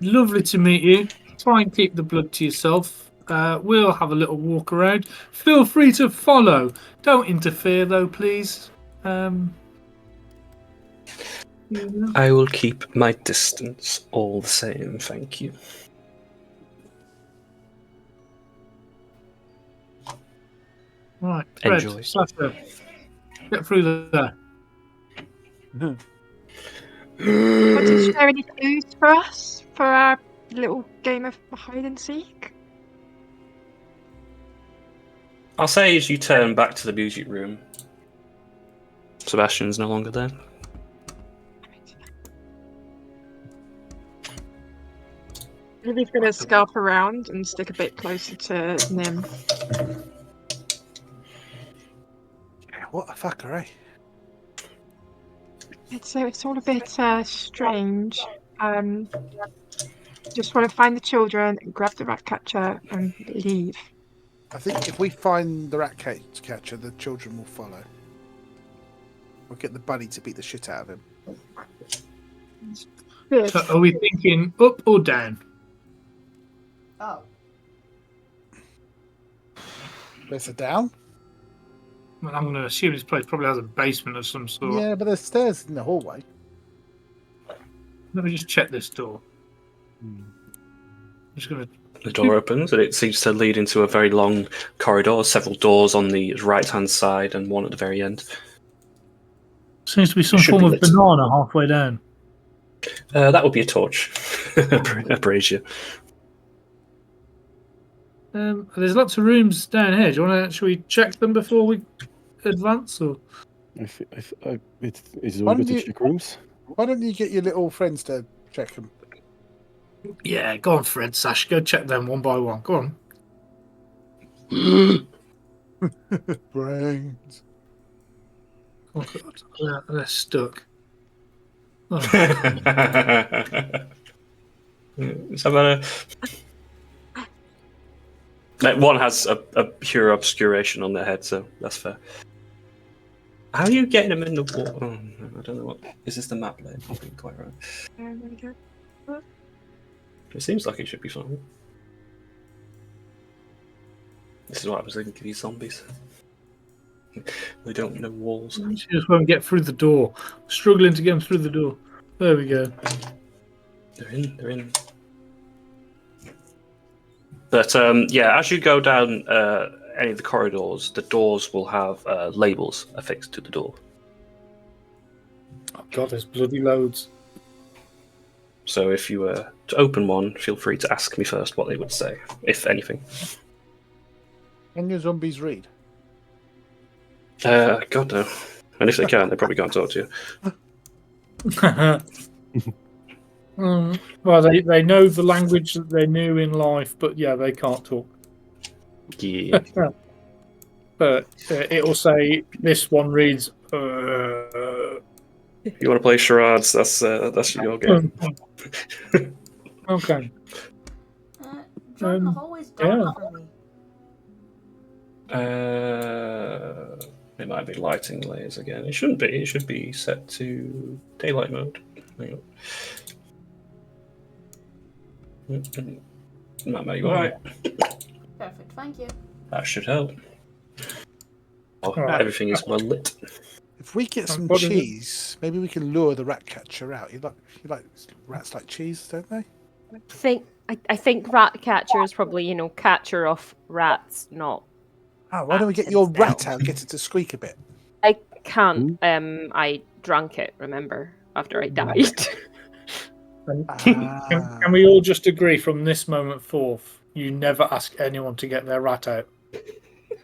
Lovely to meet you. Try and keep the blood to yourself. We'll have a little walk around. Feel free to follow. Don't interfere, though, please. I will keep my distance all the same, thank you. Right, Fred, Enjoy. Sasha, get through there. Want to share any clues for us for our little game of hide and seek? I'll say as you turn back to the music room, Sebastian's no longer there. Ruby's going to scarf around and stick a bit closer to Nim. What a fucker, eh? It's all a bit strange. Just want to find the children, grab the rat catcher, and leave. I think if we find the rat catcher, the children will follow. We'll get the bunny to beat the shit out of him. Good. So are we thinking up or down? Oh. Better down? Well, I'm going to assume this place probably has a basement of some sort. Yeah, but there's stairs in the hallway. Let me just check this door. I'm just going to. The door opens and it seems to lead into a very long corridor, several doors on the right-hand side and one at the very end. Seems to be some Should form be of lit. banana halfway down. That would be a torch. A brazier. There's lots of rooms down here. Do you want to? Should we check them before we advance? Or It's all Why good don't to you- check rooms. Why don't you get your little friends to check them? yeah, go on, Fred, Sash, go check them one by one. Go on. Brains. Oh God, they're stuck. Oh. Is that better? Like, one has a pure obscuration on their head, so that's fair. How are you getting them in the wall? Oh, no, I don't know what. Is this the map layer? Not being quite right. It seems like it should be fine. This is what I was thinking of these zombies. They don't know walls. She just won't get through the door. Struggling to get them through the door. There we go. They're in. But yeah, as you go down any of the corridors, the doors will have labels affixed to the door. Oh God, there's bloody loads. So if you were to open one, feel free to ask me first what they would say, if anything. Can your zombies read? God no. And if they can, they probably can't talk to you. Well, they know the language that they knew in life, but yeah, they can't talk. Yeah. But it'll say this one reads. If you want to play charades, that's your game. Okay. John, the hallway's dark for me. It might be lighting layers again. It shouldn't be. It should be set to daylight mode. Hang on. That may be right. Perfect, thank you. That should help. Oh, Alright. everything is well lit. If we get some What is it? cheese, maybe we can lure the rat catcher out. You like rats like cheese, don't they? I think rat catcher is probably, catcher of rats, not. Oh, why don't we get your Rats rat itself. out and get it to squeak a bit? I can't. I drank it, remember, after I died. Can we all just agree from this moment forth, you never ask anyone to get their rat out?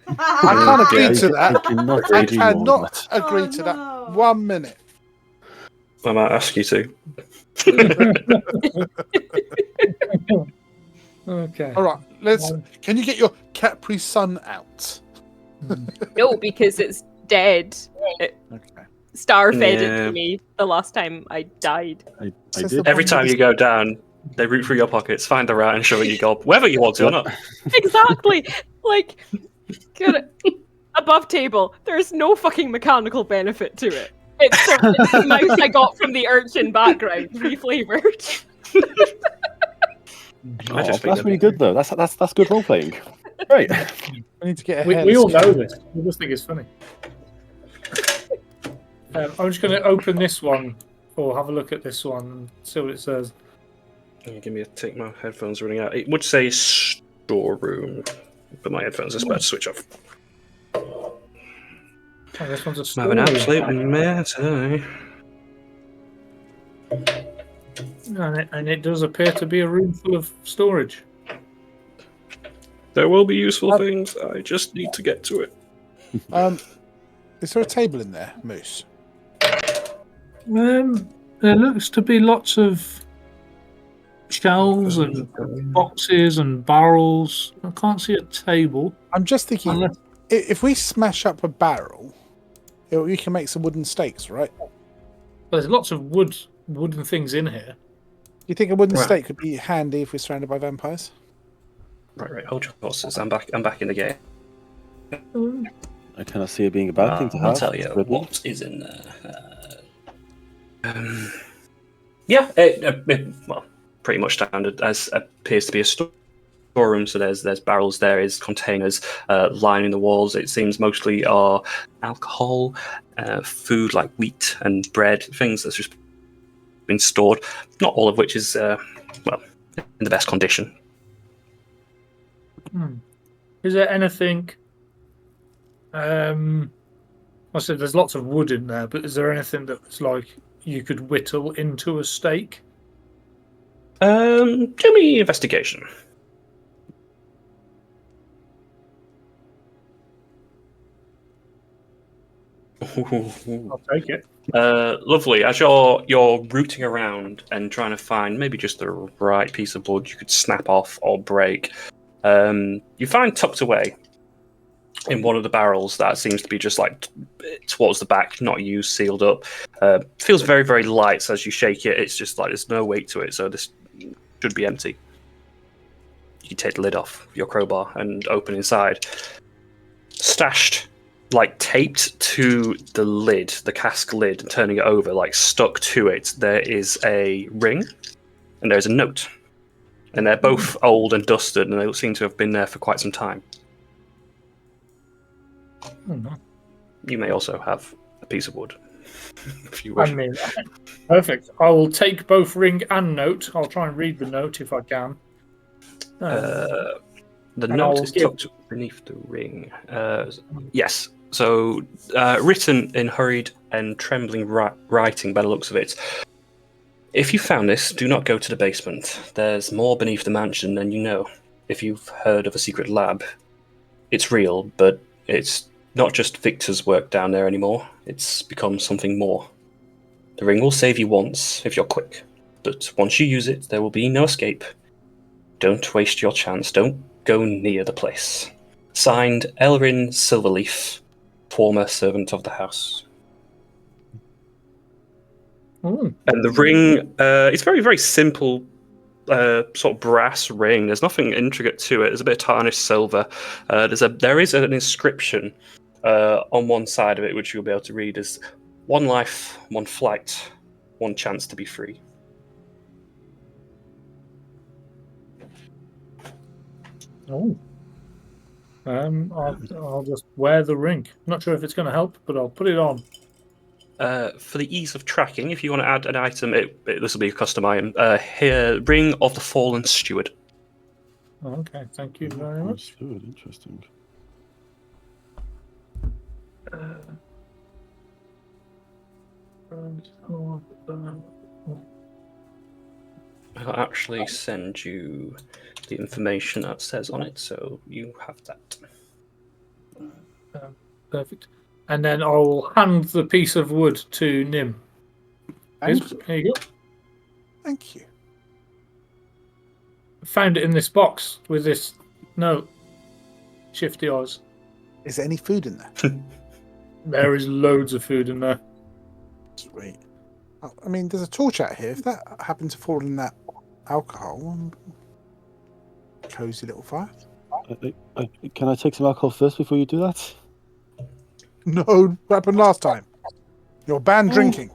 I can't agree to that. You cannot I agree more on cannot that. agree to that. 1 minute. I might ask you to. Okay. All right, Can you get your Capri Sun out? No, because it's dead. It Okay. star-fed it Yeah. to me the last time I died. I Says did. the Every time you go down, they root through your pockets, find the rat, and shove it in your gob, whether you want to or not. Exactly. Like, good. Above table, there's no fucking mechanical benefit to it. It's the mouse I got from the urchin background, reflavored. I just think That's really good though. That's good role playing. Great. I need to get a We hairless all know cat. this. We just think it's funny. I'm just going to open this one, or have a look at this one, and see what it says. Give me a tick. My headphones are running out. It would say storeroom, but my headphones are supposed to switch off. Oh, this one's a I'm having an storeroom. absolute mare today. And it does appear to be a room full of storage. There will be useful things. I just need to get to it. Is there a table in there, Moose? There looks to be lots of shelves and boxes and barrels. I can't see a table. I'm just thinking, Unless- if we smash up a barrel, you can make some wooden stakes, right? There's lots of wooden things in here. You think a wooden Right. stake could be handy if we're surrounded by vampires? Right. Hold your horses. I'm back in the game. I cannot see it being a bad thing to have. I'll tell you But what is in there. Yeah, well, pretty much standard, as appears to be a storeroom. So there's barrels, there is containers lining the walls. It seems mostly are alcohol, food like wheat and bread, things that's just been stored. Not all of which is in the best condition. Is there anything? I said there's lots of wood in there, but is there anything that's like you could whittle into a steak? Do me investigation. I'll take it. Lovely. As you're rooting around and trying to find maybe just the right piece of wood you could snap off or break, you find tucked away in one of the barrels that seems to be just like towards the back, not used, sealed up. Feels very, very light. So as you shake it, it's just like there's no weight to it. So this should be empty. You can take the lid off your crowbar and open inside. Stashed, like taped to the lid, the cask lid, and turning it over, like stuck to it, there is a ring and there's a note. And they're both old and dusted, and they seem to have been there for quite some time. You may also have a piece of wood, if you wish. I mean, perfect. I will take both ring and note. I'll try and read the note if I can. The note is tucked beneath the ring. Yes. So, written in hurried and trembling writing by the looks of it. If you found this, do not go to the basement. There's more beneath the mansion than you know. If you've heard of a secret lab, it's real, but it's not just Victor's work down there anymore. It's become something more. The ring will save you once, if you're quick. But once you use it, there will be no escape. Don't waste your chance. Don't go near the place. Signed, Elrin Silverleaf, former servant of the house. Ooh. And the ring, it's very, very simple, sort of brass ring. There's nothing intricate to it. There's a bit of tarnished silver. There is an inscription on one side of it, which you'll be able to read as "One life, one flight, one chance to be free." Oh. I'll just wear the ring. Not sure if it's going to help, but I'll put it on. For the ease of tracking, if you want to add an item, this will be a custom item. Here, Ring of the Fallen Steward. Okay, thank you very much. Good, interesting. I'll actually send you the information that says on it, so you have that. Perfect. And then I'll hand the piece of wood to Nim. Here you go. Thank you. Found it in this box with this note. Shifty eyes. Is there any food in there? There is loads of food in there. Sweet. I mean, there's a torch out here. If that happened to fall in that alcohol, cozy little fire. Can I take some alcohol first before you do that? No, what happened last time? You're banned drinking.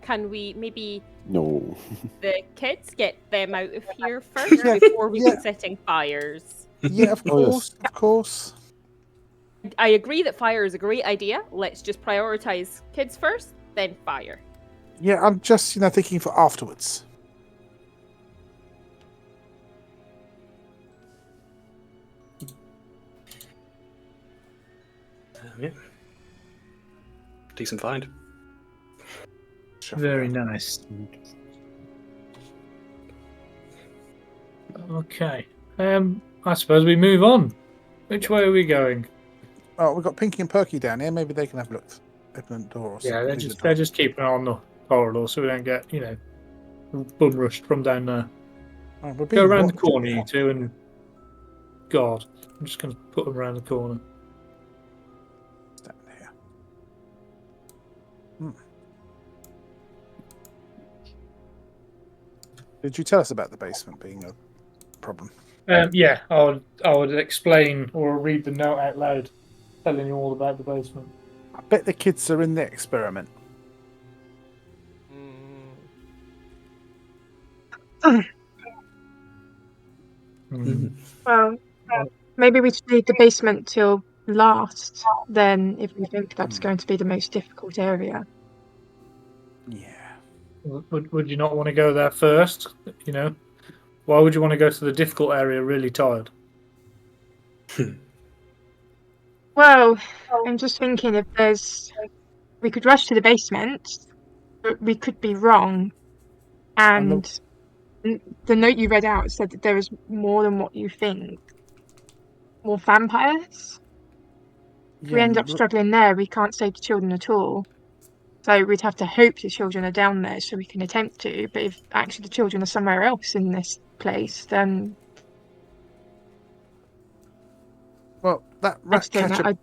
Can we maybe No. the kids get them out of here first before we go setting fires? Yeah, of course, of course. I agree that fire is a great idea. Let's just prioritize kids first, then fire. Yeah, I'm just thinking for afterwards. Yeah. Decent find. Very nice. Okay. I suppose we move on. Which way are we going? Oh, we've got Pinky and Perky down here. Maybe they can have a look. Open the door or something. Yeah, Leave the door. they're just keeping an eye on the corridor so we don't get, bum rushed from down there. Oh, we're Go being around the watched. corner, you two, and God, I'm just going to put them around the corner. Stand here. Did you tell us about the basement being a problem? Yeah, I would explain or read the note out loud, telling you all about the basement. I bet the kids are in the experiment. Well, maybe we should leave the basement till last, then, if we think that's going to be the most difficult area. Yeah. Would you not want to go there first? Why would you want to go to the difficult area really tired? Well, I'm just thinking we could rush to the basement, but we could be wrong. And the note you read out said that there is more than what you think. More vampires? If we end up struggling there, we can't save the children at all. So we'd have to hope the children are down there so we can attempt to. But if actually the children are somewhere else in this place, then... Well, that rat catcher...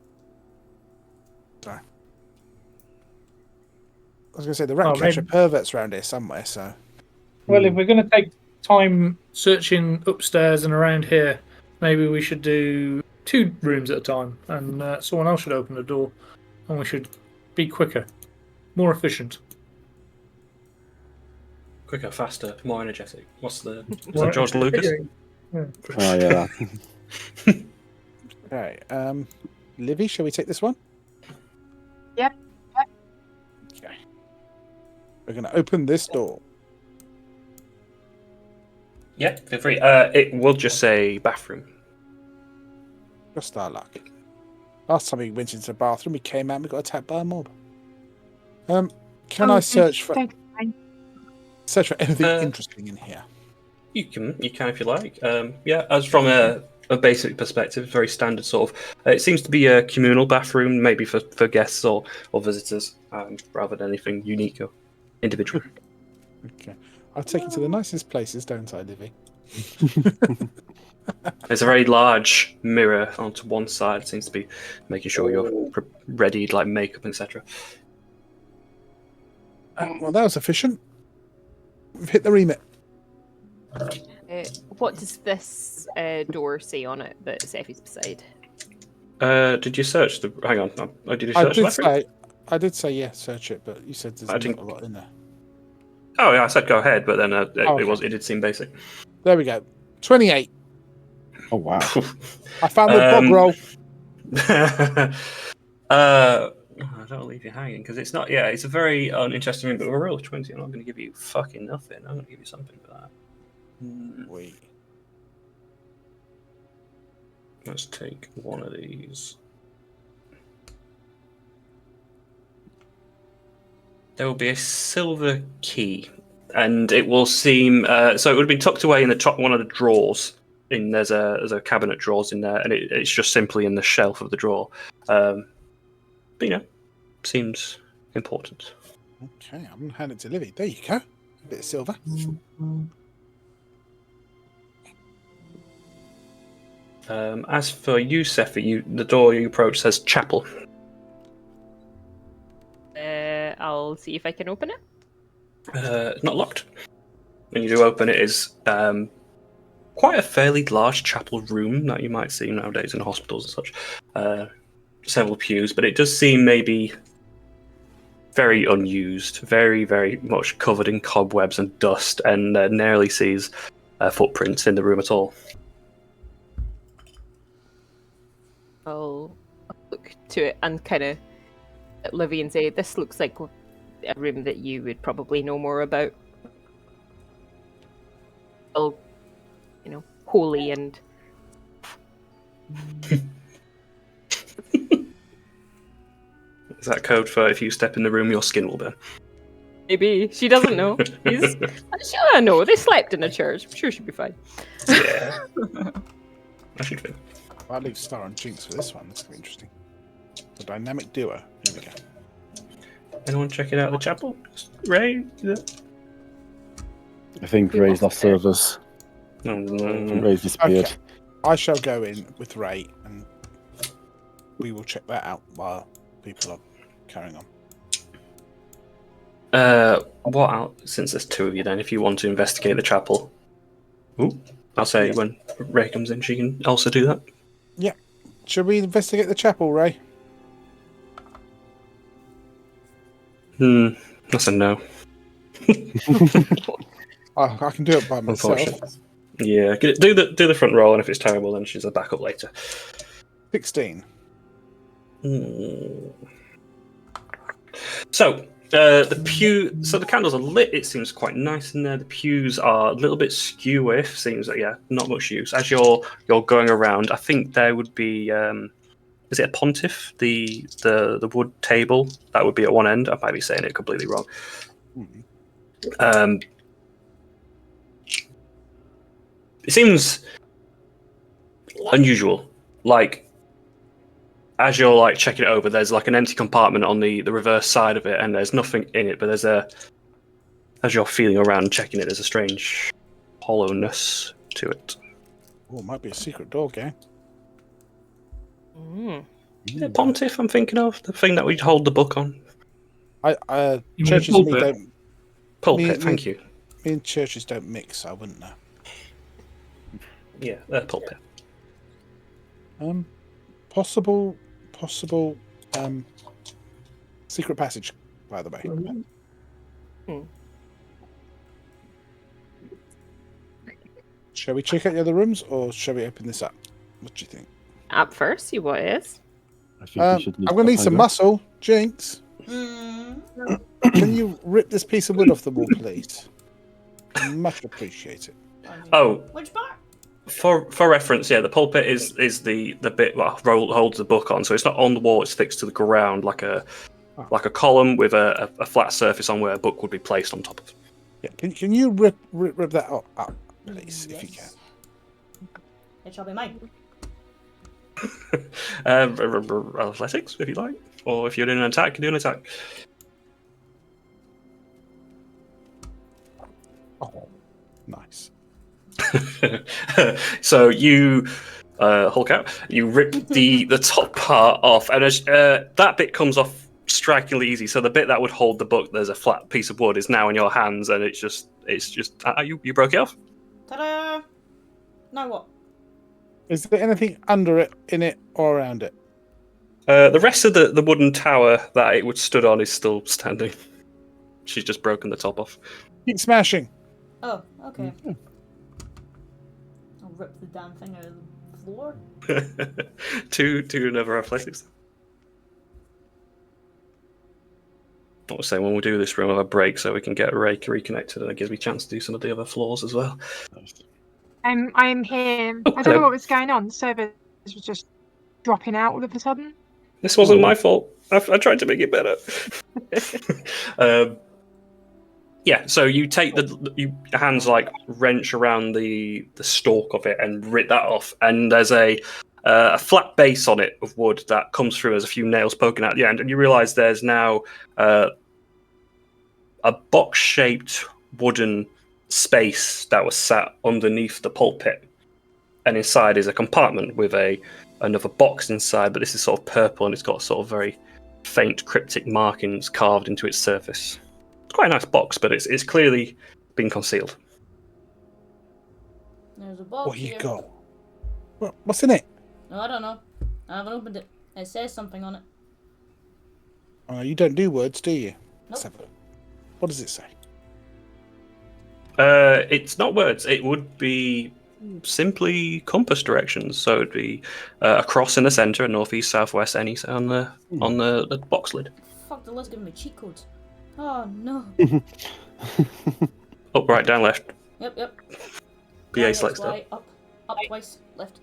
Sorry. I was going to say, the rat catcher pervert's around here somewhere, so... Well, if we're going to take time searching upstairs and around here, maybe we should do 2 rooms at a time, and someone else should open the door, and we should be quicker, more efficient. Quicker, faster, more energetic. Was that George Lucas? Oh, yeah. Okay, Livy, shall we take this one? Yep. Okay. We're going to open this door. Yeah, feel free. It will just say bathroom. Just our luck. Last time we went into the bathroom, we came out and we got attacked by a mob. Can I search for anything interesting in here? You can if you like. Yeah, as from a basic perspective, very standard sort of. It seems to be a communal bathroom, maybe for guests or visitors, rather than anything unique or individual. Okay. I'll take you to the nicest places, don't I, Livy? There's a very large mirror onto one side. It seems to be making sure you're readied, like makeup, etc. Well, that was efficient. We've hit the remit. What does this door say on it that Seffi's beside? Did you search the... Hang on. Did you search I did say yeah, search it, but you said there's not a lot in there. Oh, yeah, I said go ahead, but then it did seem basic. There we go. 28. Oh, wow. I found the bog roll. I don't leave you hanging, because it's not... Yeah, it's a very uninteresting room, but we're roll 20. I'm not going to give you fucking nothing. I'm going to give you something for that. Wait. Let's take one of these. There will be a silver key, and it will seem so. It would have been tucked away in the top one of the drawers. There's a cabinet drawers in there, and it's just simply in the shelf of the drawer. But seems important. Okay, I'm gonna hand it to Livy. There you go. A bit of silver. As for you, Sephi, the door you approach says chapel. I'll see if I can open it. It's not locked. When you do open it, is quite a fairly large chapel room that you might see nowadays in hospitals and such. Several pews, but it does seem maybe very unused, very, very much covered in cobwebs and dust, and narrowly sees footprints in the room at all. I'll look to it and kind of at Livy and say, "This looks like a room that you would probably know more about." Well, holy and. Is that code for if you step in the room, your skin will burn? Maybe she doesn't know. He's sure. No, they slept in a church. I'm sure she'll be fine. Yeah, I should think. I'll leave Star and Jinx for this one. This will be interesting. The dynamic duo. Here we go. Anyone checking out the chapel? Ray? I think Ray's lost service. No. Ray's disappeared. Okay. I shall go in with Ray, and we will check that out while people are carrying on. Since there's two of you, then, if you want to investigate the chapel, I'll say when Ray comes in, she can also do that. Yeah. Should we investigate the chapel, Ray? That's a no. I can do it by myself. Yeah, do the front roll, and if it's terrible, then she's a backup later. 16. So the candles are lit. It seems quite nice in there. The pews are a little bit skew-iff. Seems like not much use. As you're going around, I think there would be is it a pontiff? The wood table that would be at one end. I might be saying it completely wrong. It seems unusual. Like, as you're like checking it over, there's like an empty compartment on the reverse side of it, and there's nothing in it. But as you're feeling around checking it, there's a strange hollowness to it. Oh, it might be a secret door, gang. The pontiff, I'm thinking of the thing that we'd hold the book on. Churches and me don't. Pulpit, thank you. Me and churches don't mix. I wouldn't know. Yeah, pulpit. Possible secret passage, by the way. Shall we check out the other rooms, or shall we open this up? What do you think? Up first, see what it is. I think we should I'm going to need some muscle. Jinx, Mm. can you rip this piece of wood off the wall, please? Much appreciated. Oh, Which part? For reference, the pulpit is the bit that holds the book on. So it's not on the wall; it's fixed to the ground like a column with a flat surface on where a book would be placed on top of. Yeah, can you rip that up, please, if you can? It shall be mine. Athletics, if you like, or if you're doing an attack, do an attack. Oh, nice. So you Hulk out. You rip the top part off, and that bit comes off strikingly easy. So the bit that would hold the book, there's a flat piece of wood, is now in your hands, and it's just you broke it off. Ta-da! Now what? Is there anything under it, in it, or around it? The rest of the wooden tower that it would stood on is still standing. She's just broken the top off. Keep smashing. Oh, okay. I'll rip the damn thing out of the floor. to another athletics. I was saying when we do this room, we'll have a break so we can get Ray reconnected, and it gives me a chance to do some of the other floors as well. I'm here. I don't know what was going on. The server was just dropping out all of a sudden. This wasn't my fault. I tried to make it better. So you take your hands like wrench around the stalk of it and rip that off, and there's a flat base on it of wood that comes through as a few nails poking out the end, and you realise there's now a box-shaped wooden space that was sat underneath the pulpit, and inside is a compartment with another box inside, but this is sort of purple and it's got sort of very faint cryptic markings carved into its surface. It's quite a nice box, but it's clearly been concealed. There's a box What you here. got? What's in it? No, I don't know. I haven't opened it. It says something on it. You don't do words, do you? Nope. Let's have a look. What does it say? It's not words. It would be simply compass directions. So it'd be a cross in the center, northeast, southwest, any on the box lid. Fuck, the list giving me cheat codes. Oh no. Up, right, down, left. Yep. BA Down, select X, stuff. Y, up twice, left.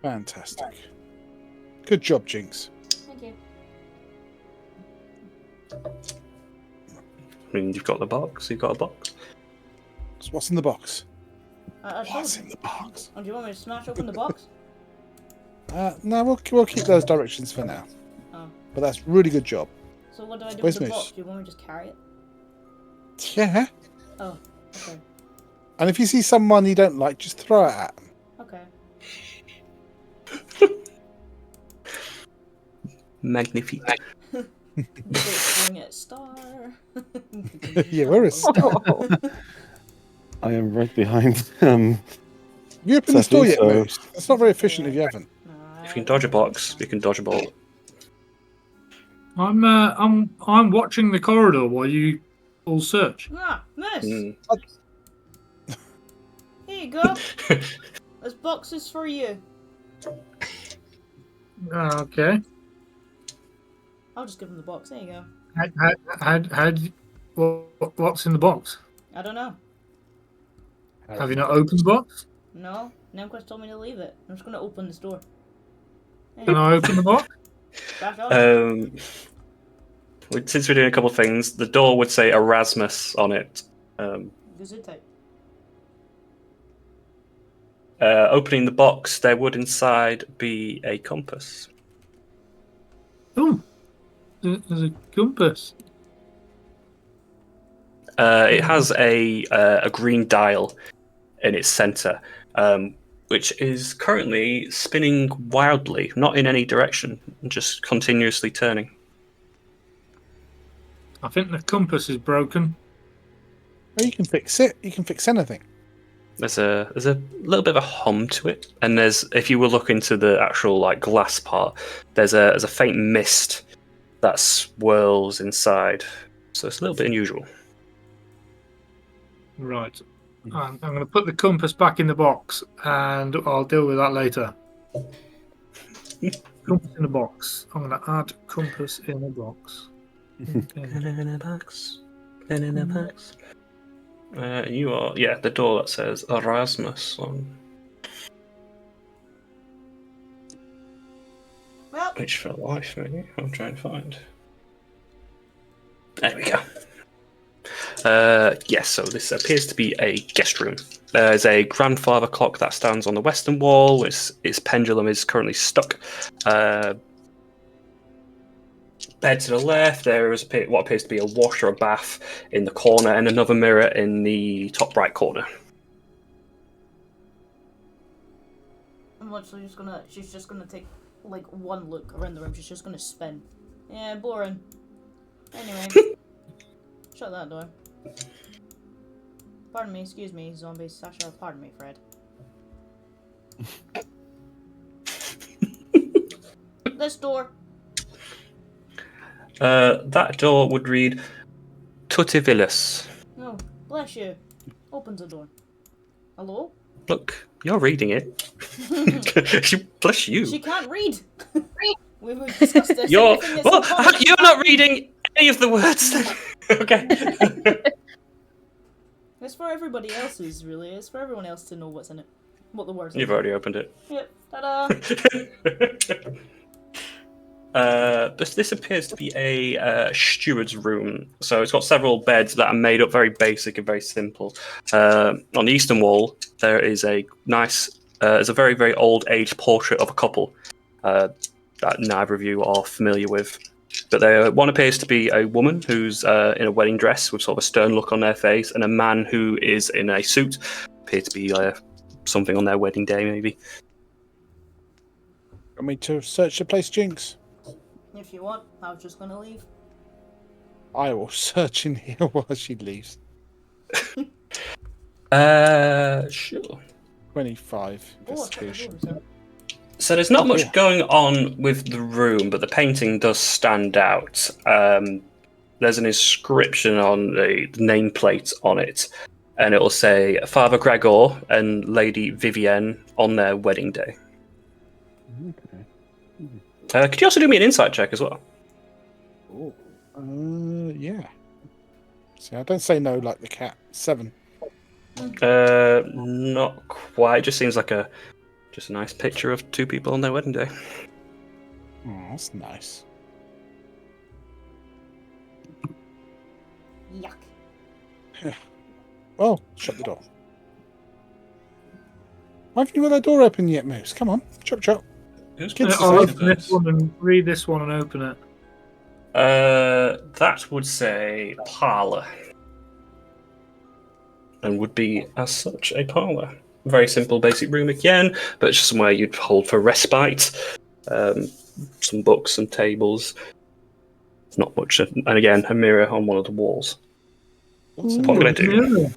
Fantastic. Good job, Jinx. Thank you. I mean, you've got the box. You've got a box. So what's in the box? I What's told in you. the box? Oh, do you want me to smash open the box? No, we'll keep those directions for now. Oh. But that's really good job. So what do I do Where's with the Moose? box? Do you want me to just carry it? Yeah. Oh, okay. And if you see someone you don't like, just throw it at them. Okay. Magnifique. Bring it, star. Yeah, where is Star? I am right behind. You opened the store yet, so. Moose? That's not very efficient if you haven't. If you can dodge a box, you can dodge a ball. I'm watching the corridor while you all search. Ah, miss. Mm. Here you go. This box is for you. Okay. I'll just give him the box. There you go. What's in the box? I don't know. Have you not opened the box? No, Nemquest told me to leave it. I'm just gonna open this door. Can I open the box? Bash on. Since we're doing a couple of things, the door would say Erasmus on it. Gesundheit. Opening the box, there would inside be a compass. Oh, there's a compass. It has a green dial in its center, which is currently spinning wildly, not in any direction, just continuously turning. I think the compass is broken. Well, you can fix it. You can fix anything. There's a little bit of a hum to it, and if you will look into the actual glass part, there's a faint mist that swirls inside, so it's a little bit unusual. Right. I'm going to put the compass back in the box, and I'll deal with that later. Compass in the box. I'm going to add compass in the box. Pen in a box. You are, the door that says Erasmus on. Well, Which for life, maybe? I'm trying to find. There we go. Yes, so this appears to be a guest room. There's a grandfather clock that stands on the western wall. Its pendulum is currently stuck. Bed to the left, there is what appears to be a wash or a bath in the corner, and another mirror in the top right corner. I'm literally she's just gonna take one look around the room. She's just gonna spin. Yeah, boring. Anyway, shut that door. Pardon me, excuse me, zombie Sasha. Pardon me, Fred. This door. That door would read Tutivilus. Oh, bless you. Opens the door. Hello? Look, you're reading it. Bless you. She can't read. We've discussed this. You're Everything that's in common. you're not reading any of the words. Okay. It's for everybody else's, really. It's for everyone else to know what's in it. What the words are. You've already opened it. Yep. Ta-da! This appears to be a steward's room. So it's got several beds that are made up very basic and very simple. On the eastern wall, there is a there's a very, very old age portrait of a couple that neither of you are familiar with. But one appears to be a woman who's in a wedding dress with sort of a stern look on their face, and a man who is in a suit. Appear to be something on their wedding day, maybe. Want me to search the place, Jinx? If you want, I was just gonna leave. I will search in here while she leaves. Sure. 25 Oh, I shut the investigation. door, so. So there's not much going on with the room, but the painting does stand out. There's an inscription on the nameplate on it, and it will say Father Gregor and Lady Vivienne on their wedding day. Okay. Could you also do me an insight check as well? Yeah. See, I don't say no like the cat. 7. Not quite. It just seems like just a nice picture of two people on their wedding day. Oh, that's nice. Yuck. Well, shut the door. Why haven't you got that door open yet, Moose? Come on, chop chop. Who's Kids I'll are open this one and read this one and open it. That would say parlour. And would be, as such, a parlour. Very simple, basic room again, but it's just somewhere you'd hold for respite. Some books, some tables. Not much. And again, a mirror on one of the walls. What's What I'm going to do... Yeah.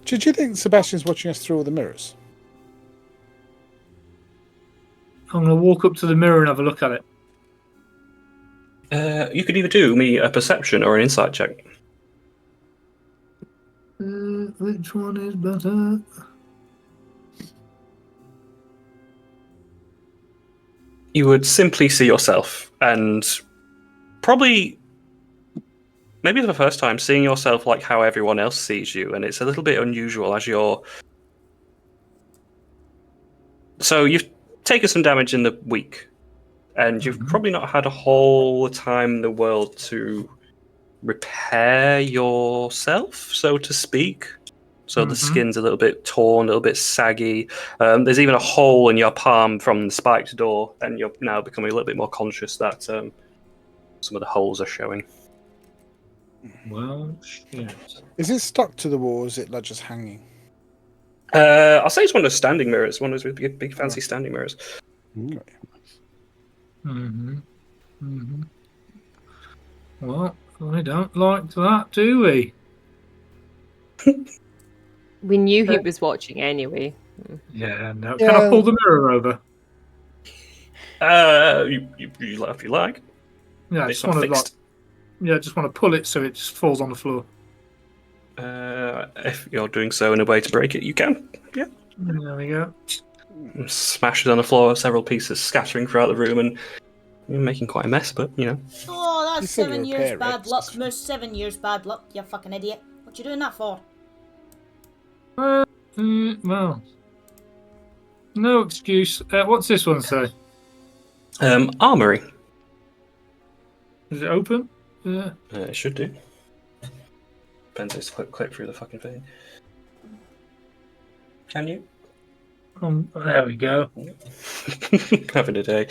Did you think Sebastian's watching us through all the mirrors? I'm going to walk up to the mirror and have a look at it. You could either do me a perception or an insight check. Which one is better? You would simply see yourself, and probably, maybe for the first time, seeing yourself like how everyone else sees you, and it's a little bit unusual as you're... So you've taken some damage in the week, and you've probably not had a whole time in the world to repair yourself, so to speak. So the skin's a little bit torn, a little bit saggy. There's even a hole in your palm from the spiked door, and you're now becoming a little bit more conscious that some of the holes are showing. Well, shit. Is it stuck to the wall, or is it like just hanging? I'll say it's one of those standing mirrors, one of those big fancy standing mirrors. Well, we don't like that, do we? We knew he was watching anyway. Yeah, no. Can I pull the mirror over? If you like. Yeah, I It's just not want to fixed. just want to pull it so it just falls on the floor. If you're doing so in a way to break it, you can. Yeah. There we go. Smash it on the floor, several pieces scattering throughout the room, and you're making quite a mess, but, you know. Oh, You that's said 7 repair years it. bad luck, Moose. 7 years bad luck, you fucking idiot. What you doing that for? Well, no excuse. What's this one say? Armory. Is it open? Yeah. It should do. Depends if it's click through the fucking thing. Can you? There we go. Having a day.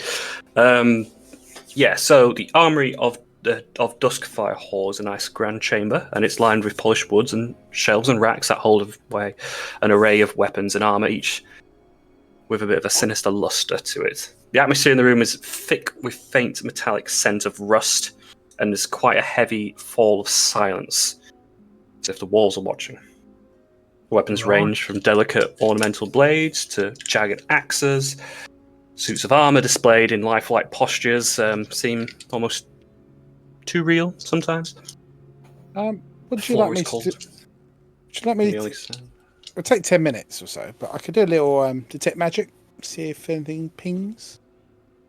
So the armory of Duskfire Hall is a nice grand chamber, and it's lined with polished woods and shelves and racks that hold away an array of weapons and armor, each with a bit of a sinister luster to it. The atmosphere in the room is thick with faint metallic scent of rust, and there's quite a heavy fall of silence, as if the walls are watching. The weapons range from delicate ornamental blades to jagged axes. Suits of armor displayed in lifelike postures seem almost too real sometimes. Would you like me to? Would you like me to? It'll take 10 minutes or so, but I could do a little detect magic, see if anything pings.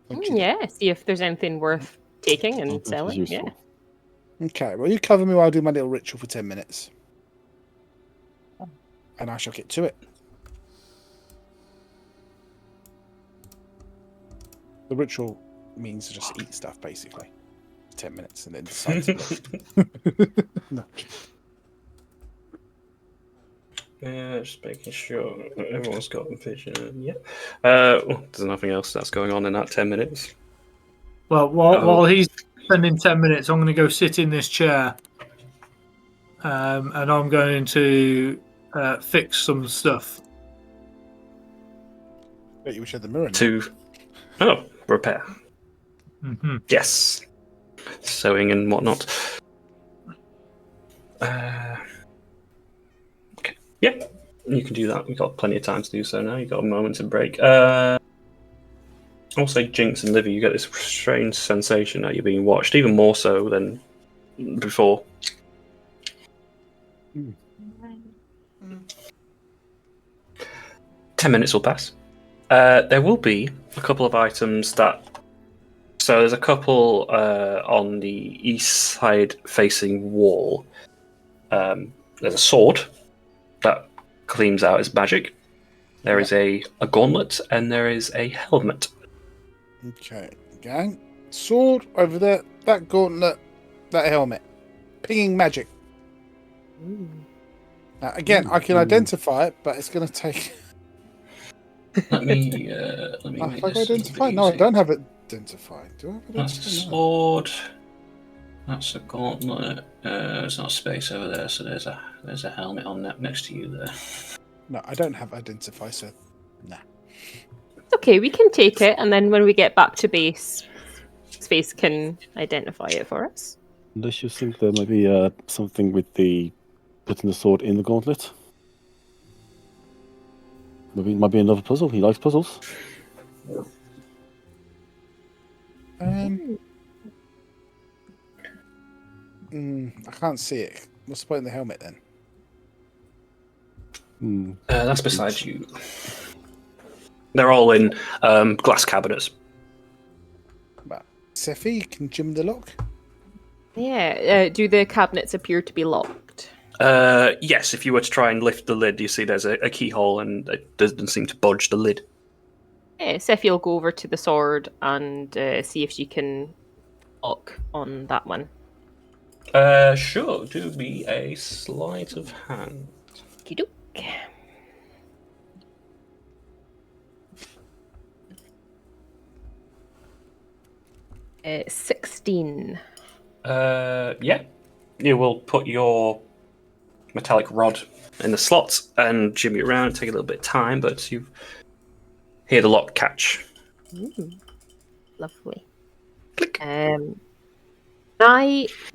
Yeah, see if there's anything worth taking and selling. Yeah. Okay, well, you cover me while I do my little ritual for 10 minutes. And I shall get to it. The ritual means to just eat stuff, basically. 10 minutes and then decide to leave. No. Yeah, just making sure everyone's got vision. Yeah. There's nothing else that's going on in that 10 minutes. Well, while he's spending 10 minutes, I'm going to go sit in this chair. And I'm going to fix some stuff. Bet you wish you had the mirror. Repair. Mm-hmm. Yes. Sewing and whatnot. Okay. Yeah, you can do that. We've got plenty of time to do so now. You've got a moment to break. Also, Jinx and Livy, you get this strange sensation that you're being watched, even more so than before. 10 minutes will pass. There will be a couple of items that... So there's a couple on the east side facing wall. There's a sword that gleams out as magic. There is a gauntlet, and there is a helmet. Okay, gang. Sword over there, that gauntlet, that helmet. Pinging magic. Now, again, I can identify it, but it's going to take... Let me have make I this identified? easy. No, I don't have it identified. Do I have it That's a identified? No. sword. That's a gauntlet. There's not space over there, so there's a helmet on that next to you there. No, I don't have identify, so nah. It's okay, we can take it, and then when we get back to base, Space can identify it for us. Unless you think there might be something with the putting the sword in the gauntlet. Maybe it might be another puzzle. He likes puzzles. I can't see it. What's the point in the helmet then? That's beside you. They're all in glass cabinets. But Sephi, can Jim the lock? Yeah, do the cabinets appear to be locked? Yes, if you were to try and lift the lid, you see there's a keyhole and it doesn't seem to budge the lid. Yeah, Sephi will go over to the sword and see if she can lock on that one. Sure, do me a sleight of hand. Okey-doke. 16. Yeah. You will put your metallic rod in the slot and jimmy around. Take a little bit of time, but you hear the lock catch. Ooh, lovely. Click.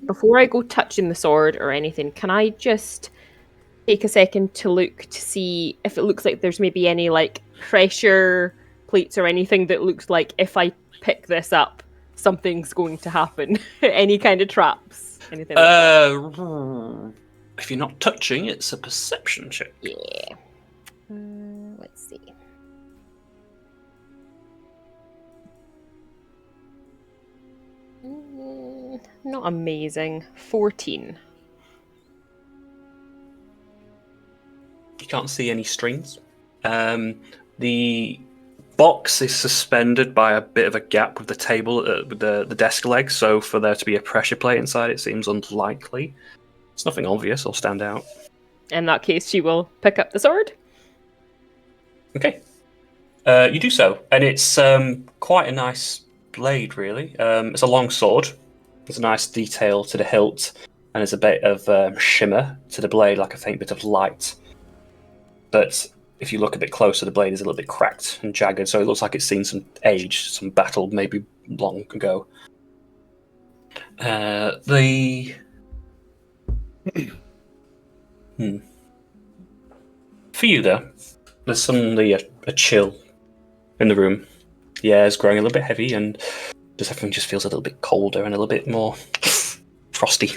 Before I go touching the sword or anything, can I just take a second to look to see if it looks like there's maybe any like pressure plates or anything that looks like if I pick this up, something's going to happen? Any kind of traps? Anything like that? If you're not touching, it's a perception check. Yeah. Let's see. Not amazing. 14. You can't see any strings. The box is suspended by a bit of a gap with the table, with the desk leg, so for there to be a pressure plate inside it seems unlikely. It's nothing obvious or stand out. In that case, she will pick up the sword. Okay. You do so, and it's quite a nice blade, really. It's a long sword. There's a nice detail to the hilt, and there's a bit of shimmer to the blade, like a faint bit of light. But if you look a bit closer, the blade is a little bit cracked and jagged, so it looks like it's seen some age, some battle, maybe long ago. For you, though, there's suddenly a chill in the room. The air's growing a little bit heavy, and everything just feels a little bit colder and a little bit more frosty.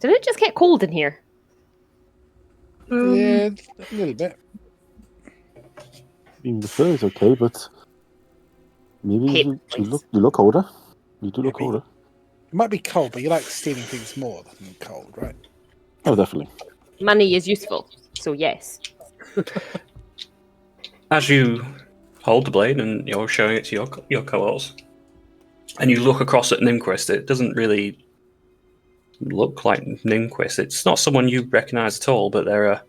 Did it just get cold in here? Yeah, a little bit. I mean, the fur is okay, but maybe you look older. You do look older. It might be cold, but you like stealing things more than cold, right? Oh, definitely. Money is useful, so yes. As you hold the blade and you're showing it to your cohorts, and you look across at Nimquist, it doesn't really look like Nimquist. It's not someone you recognise at all, but they're a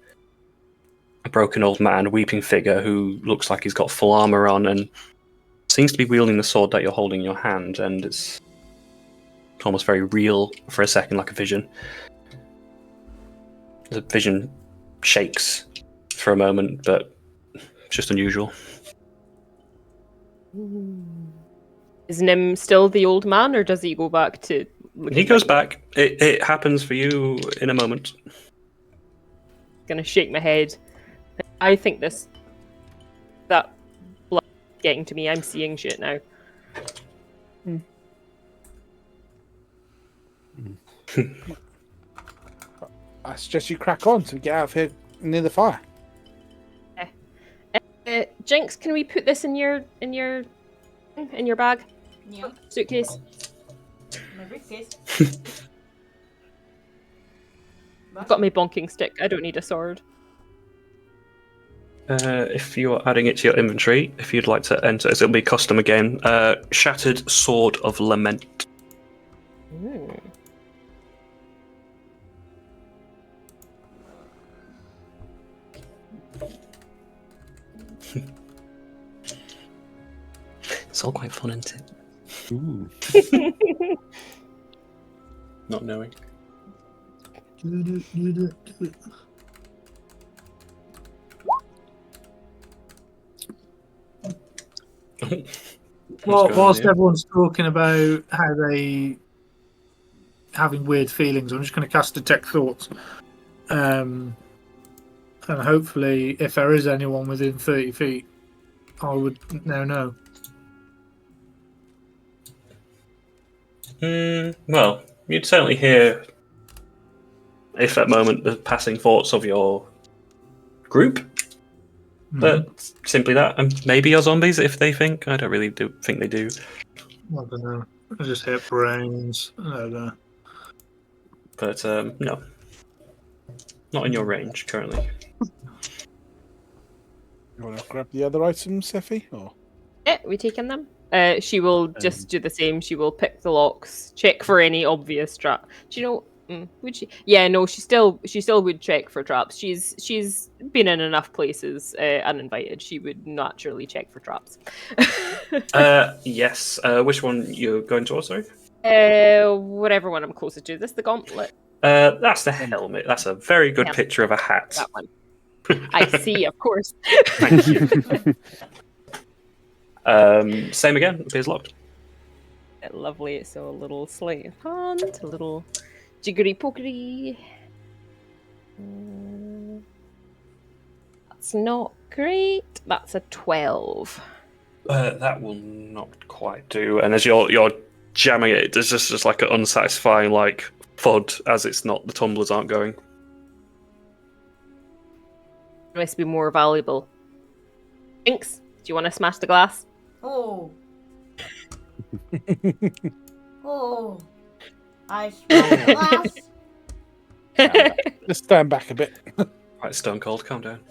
broken old man, a weeping figure who looks like he's got full armour on and seems to be wielding the sword that you're holding in your hand, and it's almost very real for a second, like a vision. The vision shakes for a moment, but it's just unusual. Is Nim still the old man, or does he go back to... He goes back. It happens for you in a moment. Gonna shake my head. I think this that blood getting to me. I'm seeing shit now. I suggest you crack on to get out of here near the fire. Jinx, can we put this in your bag? Yeah. Suitcase. My briefcase. I've got my bonking stick. I don't need a sword. If you're adding it to your inventory, if you'd like to enter, it'll be custom again. Shattered Sword of Lament. Ooh. It's all quite fun, isn't it? Ooh. Not knowing. Well, going whilst on, yeah? everyone's talking about how they having weird feelings, I'm just going to cast Detect Thoughts. And hopefully, if there is anyone within 30 feet, I would now know. Well, you'd certainly hear, if at moment, the passing thoughts of your group. But simply that, and maybe you're zombies if they think. I don't really think they do. I don't know. I just hit brains. I don't know. But no, not in your range currently. You want to grab the other items, Seffi? Or Yeah, we taking them? She will just do the same. She will pick the locks, check for any obvious trap. Do you know? Would she? Yeah, no. She still would check for traps. She's been in enough places uninvited. She would naturally check for traps. Yes. Which one you're going towards? Sorry. Whatever one I'm closest to. This the gauntlet. That's the helmet. That's a very good picture of a hat. That one. I see, of course. Thank you. Same again. Appears locked. Lovely. So a little sleight of hand, a little jiggery pokery. That's not great. That's a 12. That will not quite do. And as you're jamming it, there's just like an unsatisfying like thud as it's not. The tumblers aren't going. It must be more valuable. Jinx, do you want to smash the glass? Oh. Oh. I smashed the glass. let's stand back a bit. Right, Stone Cold, calm down.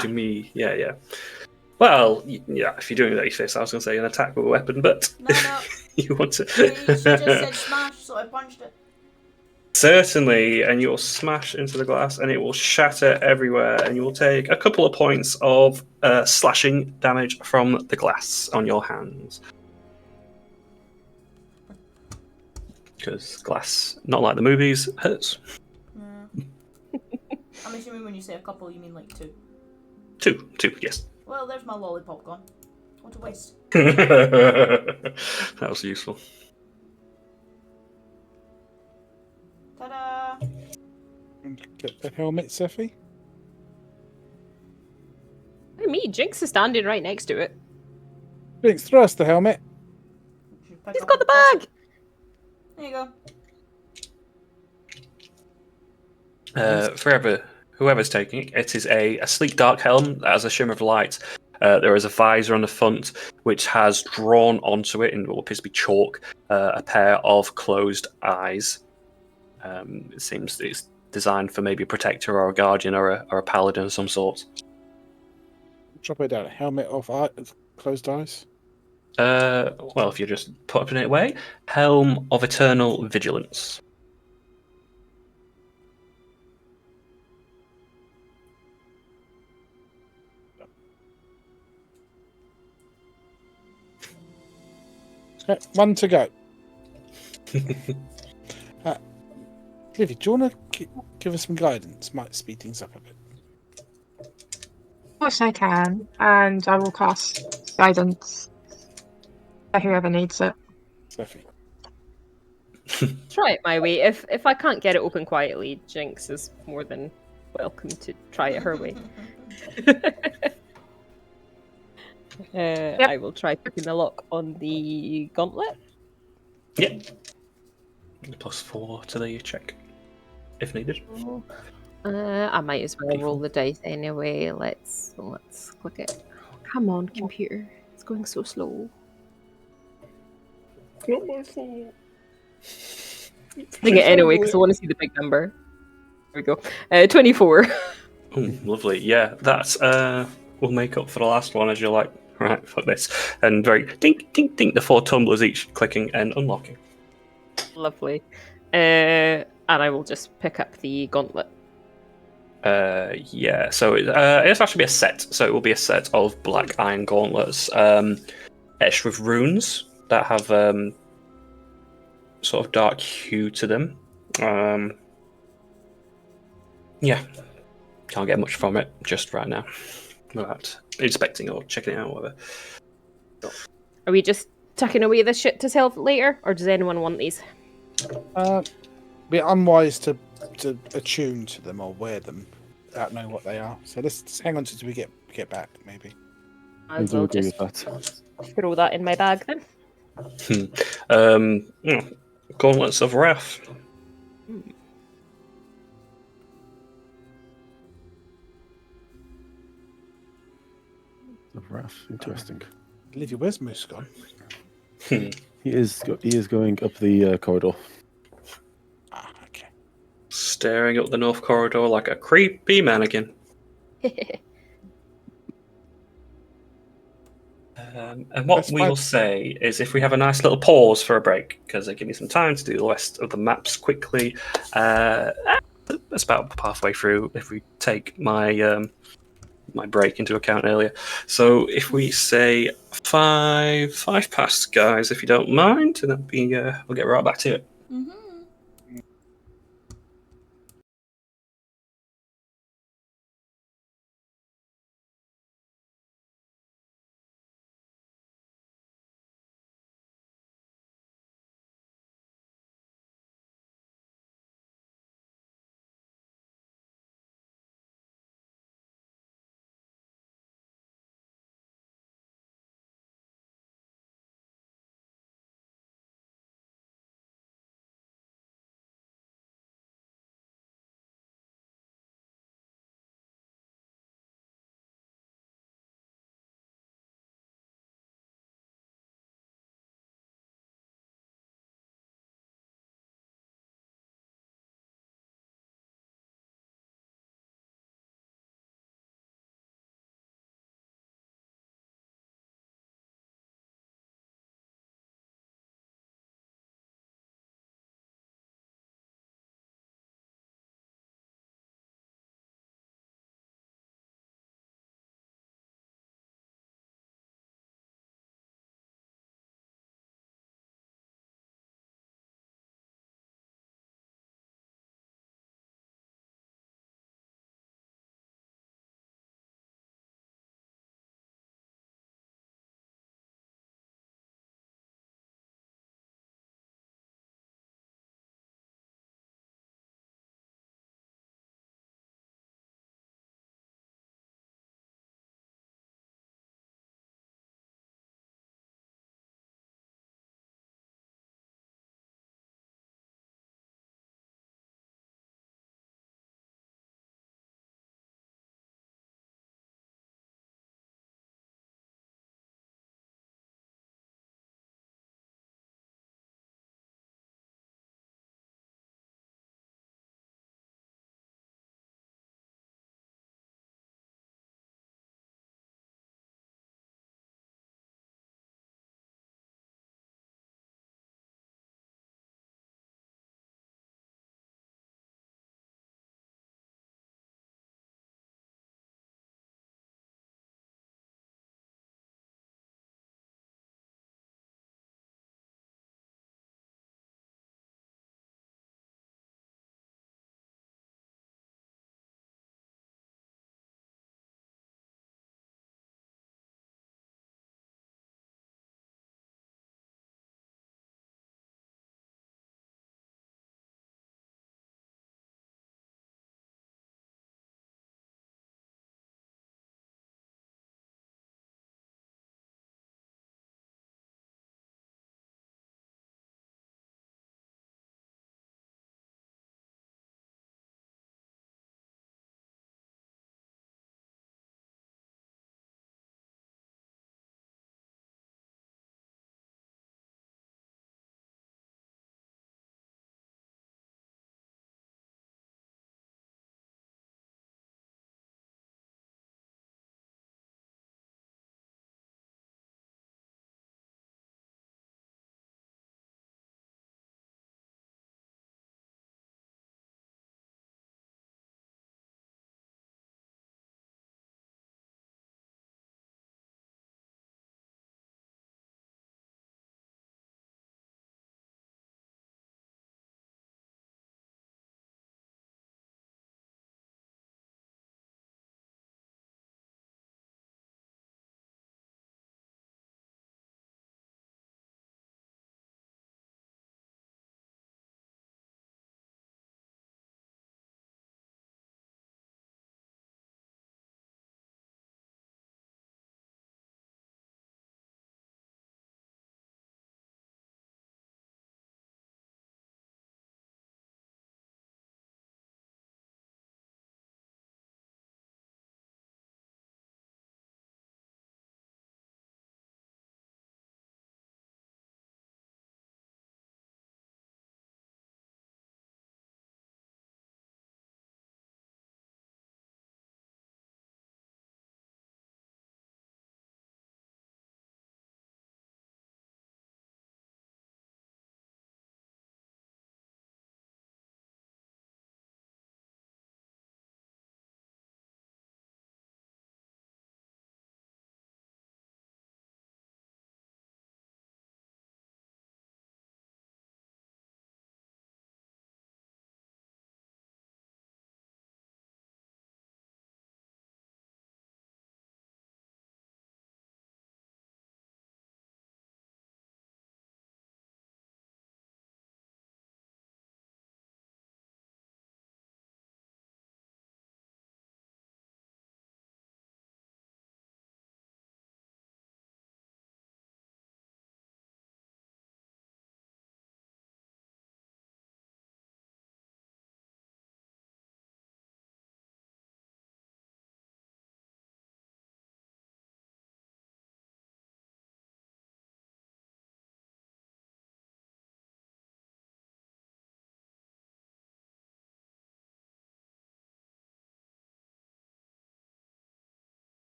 To me, yeah. Well, yeah, if you're doing that, I was going to say an attack with a weapon, but No. you want to. She just said smash, so I punched it. Certainly, and you'll smash into the glass and it will shatter everywhere, and you will take a couple of points of slashing damage from the glass on your hands. Because glass, not like the movies, hurts. I'm assuming when you say a couple, you mean like two. Two, yes. Well, there's my lollipop gone. What a waste. That was useful. Ta-da! Get the helmet, Seffi. What do you mean? Jinx is standing right next to it. Jinx, throw us the helmet. He's got the bag! There you For whoever's taking it, it is a sleek dark helm that has a shimmer of light. There is a visor on the front which has drawn onto it in what appears to be chalk a pair of closed eyes. It seems it's designed for maybe a protector or a guardian or a paladin of some sort. Drop it down. Helmet of closed eyes. Well, if you just putting it away, Helm of Eternal Vigilance. Okay, one to go. Livy, do you want to give us some guidance? Might speed things up a bit. Of course I can, and I will cast guidance for whoever needs it. Seffi. Try it my way. If I can't get it open quietly, Jinx is more than welcome to try it her way. I will try picking the lock on the gauntlet. Yep. +4 to the check, if needed. I might as well roll the dice anyway. Let's click it. Come on, computer. It's going so slow. Not my fault. Doing it anyway because I want to see the big number. There we go. 24. Ooh, lovely. Yeah, that's will make up for the last one as you're like, right, fuck this. And very dink, dink, dink, the 4 tumblers each clicking and unlocking. Lovely. And I will just pick up the gauntlet. Yeah, so it's actually be a set. So it will be a set of black iron gauntlets, etched with runes that have sort of dark hue to them. Yeah, can't get much from it just right now. Without inspecting or checking it out, or whatever. Are we just tucking away this shit to sell later, or does anyone want these? Be unwise to attune to them or wear them without knowing what they are. So let's just hang on until we get back, maybe. I will just throw that in my bag then. Gauntlets of Wrath. Of Wrath, interesting. Olivia, where's Moose gone? He is going up the corridor. Ah, okay. Staring up the north corridor like a creepy mannequin. And what we will say is if we have a nice little pause for a break, because they give me some time to do the rest of the maps quickly, that's about halfway through if we take my my break into account earlier. So if we say 5 past, guys, if you don't mind, and then we'll get right back to it. Mm-hmm.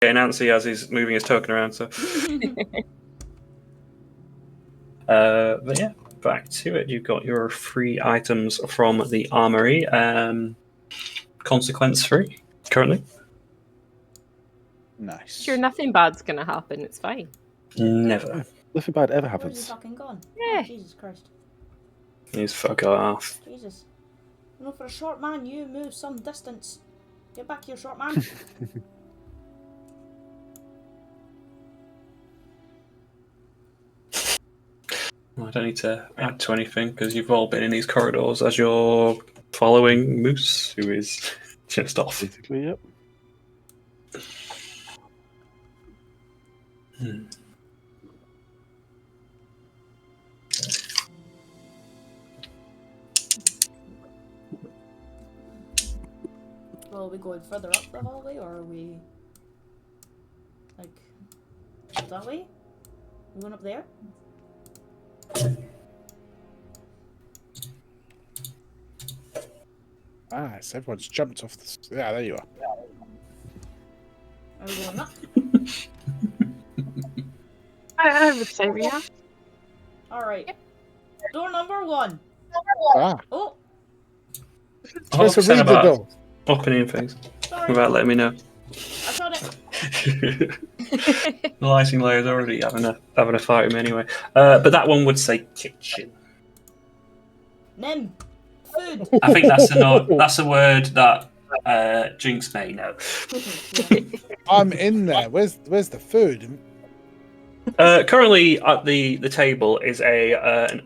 Nancy as he's moving his token around. So, but yeah, back to it. You've got your free items from the armory, consequence free currently. Nice. Sure, nothing bad's gonna happen. It's fine. Never. Nothing bad ever Where's he happens. fucking gone? Yeah. Oh, Jesus Christ. He's fuck off. Jesus. You know, for a short man, you move some distance. Get back here, short man. I don't need to add to anything because you've all been in these corridors as you're following Moose, who is just off. Basically, yep. Well, are we going further up the hallway, or are we... like... that way? We going up there? Ah, so everyone's jumped off the... Yeah, there you are. Are we going up? I would say we have. Alright. Door number 1. Ah, Oh, supposed to Saying read the about door. opening things sorry. without letting me know. I shot it. The lighting layer is already having a fight with me anyway. But that one would say kitchen. Nim. Food. I think that's a word that Jinx may know. I'm in there. Where's the food? Currently at the table is a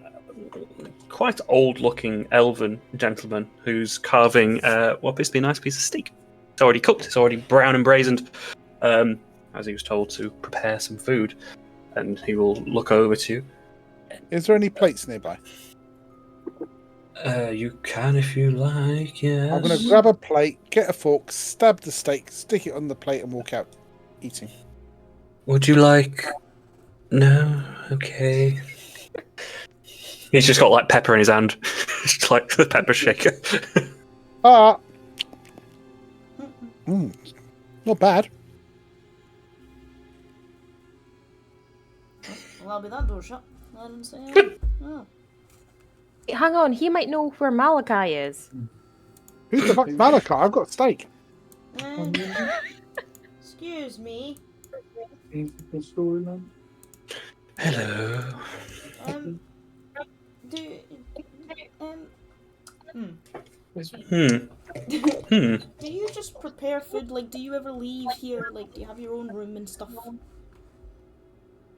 quite old-looking elven gentleman who's carving what appears to be a nice piece of steak. It's already cooked. It's already brown and braised, as he was told to prepare some food. And he will look over to you. Is there any plates nearby? You can if you like, yes. I'm going to grab a plate, get a fork, stab the steak, stick it on the plate, and walk out eating. Would you like... No? Okay. He's just got, like, pepper in his hand. It's like the pepper shaker. Ah! Not bad. Well, I'll be that door shut. Let him say it. Oh. Hang on, he might know where Malachi is. Who's the fuck's Malachi? I've got steak. Excuse me. Hello. Do you just prepare food? Like, do you ever leave here? Like, do you have your own room and stuff?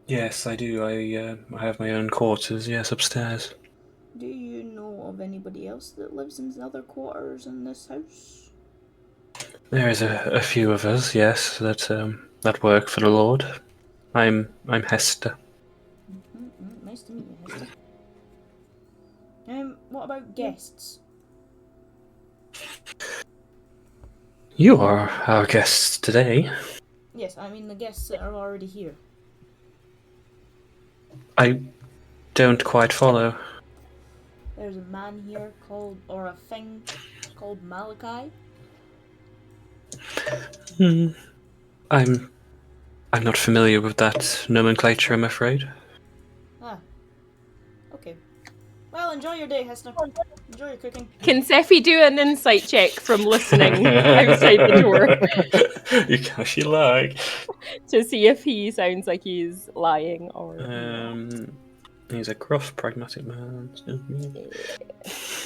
Yes, I do. I have my own quarters, yes, upstairs. Do you know of anybody else that lives in the other quarters in this house? There is a few of us, yes, that work for the Lord. I'm Hester. Nice to meet you, Hester. What about guests? You are our guests today. Yes, I mean the guests that are already here. I don't quite follow. There's a man here called, or a thing called Malachi. I'm not familiar with that nomenclature, I'm afraid. Ah. Okay. Well, enjoy your day, Hester. Enjoy your cooking. Can Sephi do an insight check from listening outside the door You can if you like. to see if he sounds like he's lying or... He's a gruff, pragmatic man.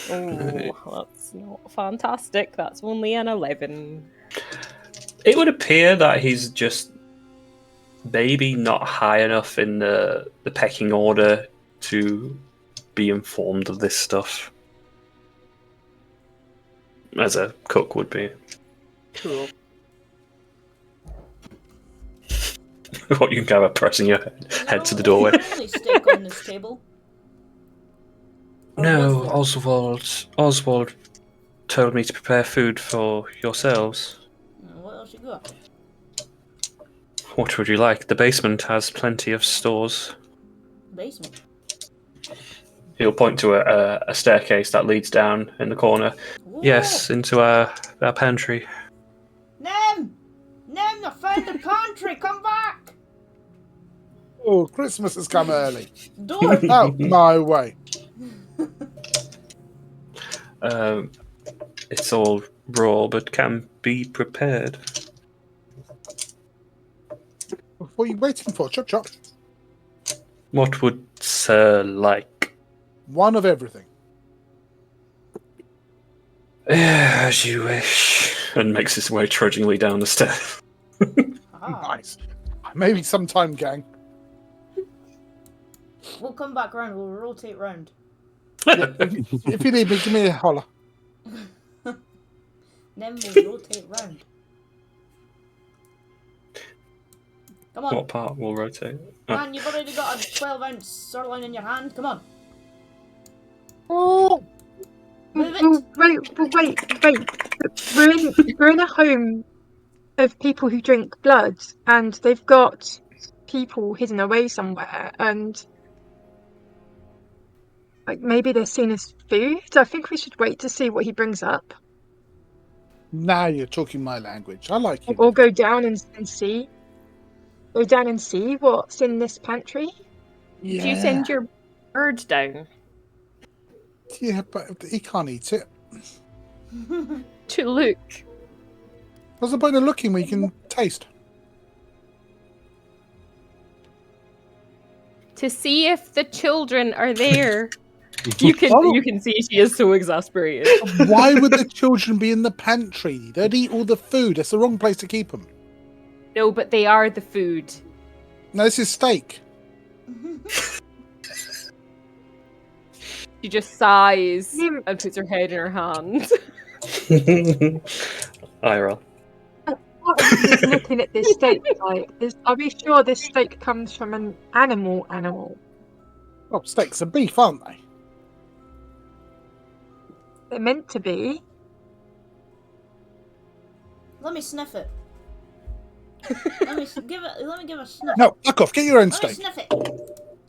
Oh, that's not fantastic. That's only an 11. It would appear that he's just maybe not high enough in the pecking order to be informed of this stuff. As a cook would be. Cool. What, you can have a pressing your head to the doorway. Is there only steak on this table? Or No, was Oswald told me to prepare food for yourselves. there- What else you got? What would you like? The basement has plenty of stores. Basement. He'll point to a staircase that leads down in the corner. Whoa. Yes, into our pantry. Nem! Nem, I found the pantry! pantry, come back! Oh, Christmas has come early. Door! Out my way. It's all raw, but can be prepared. What are you waiting for? Chop chop. What would Sir like? One of everything. As you wish. And makes his way trudgingly down the stairs. Nice. Maybe sometime, gang. We'll come back round, we'll rotate round. If you need me, give me a holler. Then we'll rotate round. Come on. What part will rotate? Man, you've already got a 12-ounce sirloin in your hand. Come on. Oh, Move it. wait. We're in a home of people who drink blood, and they've got people hidden away somewhere, and like maybe they're seen as food. I think we should wait to see what he brings up, Now you're talking my language. I like you. or go down and see. Go down and see what's in this pantry. Yeah. Do you send your bird down Yeah, but he can't eat it. to look? What's the point of looking when you can taste? To see if the children are there. You can see she is so exasperated. Why would the children be in the pantry? They'd eat all the food. That's the wrong place to keep them. No, but they are the food. No, this is steak. She just sighs Hmm. and puts her head in her hands. Ira. Looking at this steak, are we sure this steak comes from an animal? Oh, steaks are beef, aren't they? They're meant to be. Let me sniff it. Let me give it a sniff. No, fuck off. Get your own Let me steak. sniff it.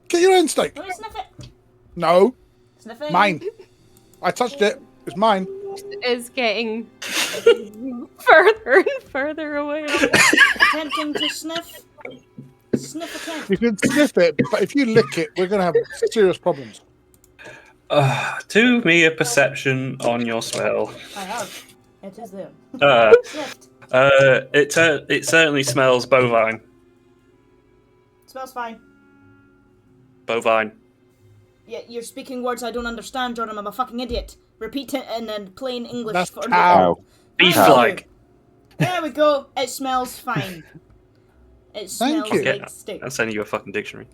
Get your own steak. Let me sniff it. No, Sniff it. mine. I touched it. It's mine. Is getting further and further away. Attempting to sniff. Sniff attempt. You can sniff it, but if you lick it, we're going to have serious problems. Do me a perception on your smell. I have. It is there. Sniffed. It certainly smells bovine. Smells fine. Bovine. Yeah, you're speaking words I don't understand, Jordan. I'm a fucking idiot. Repeat it in then plain English. That's for cow. Beef Thank like. you. There we go. It smells fine. It Thank smells you. like steak. I'm sending you a fucking dictionary.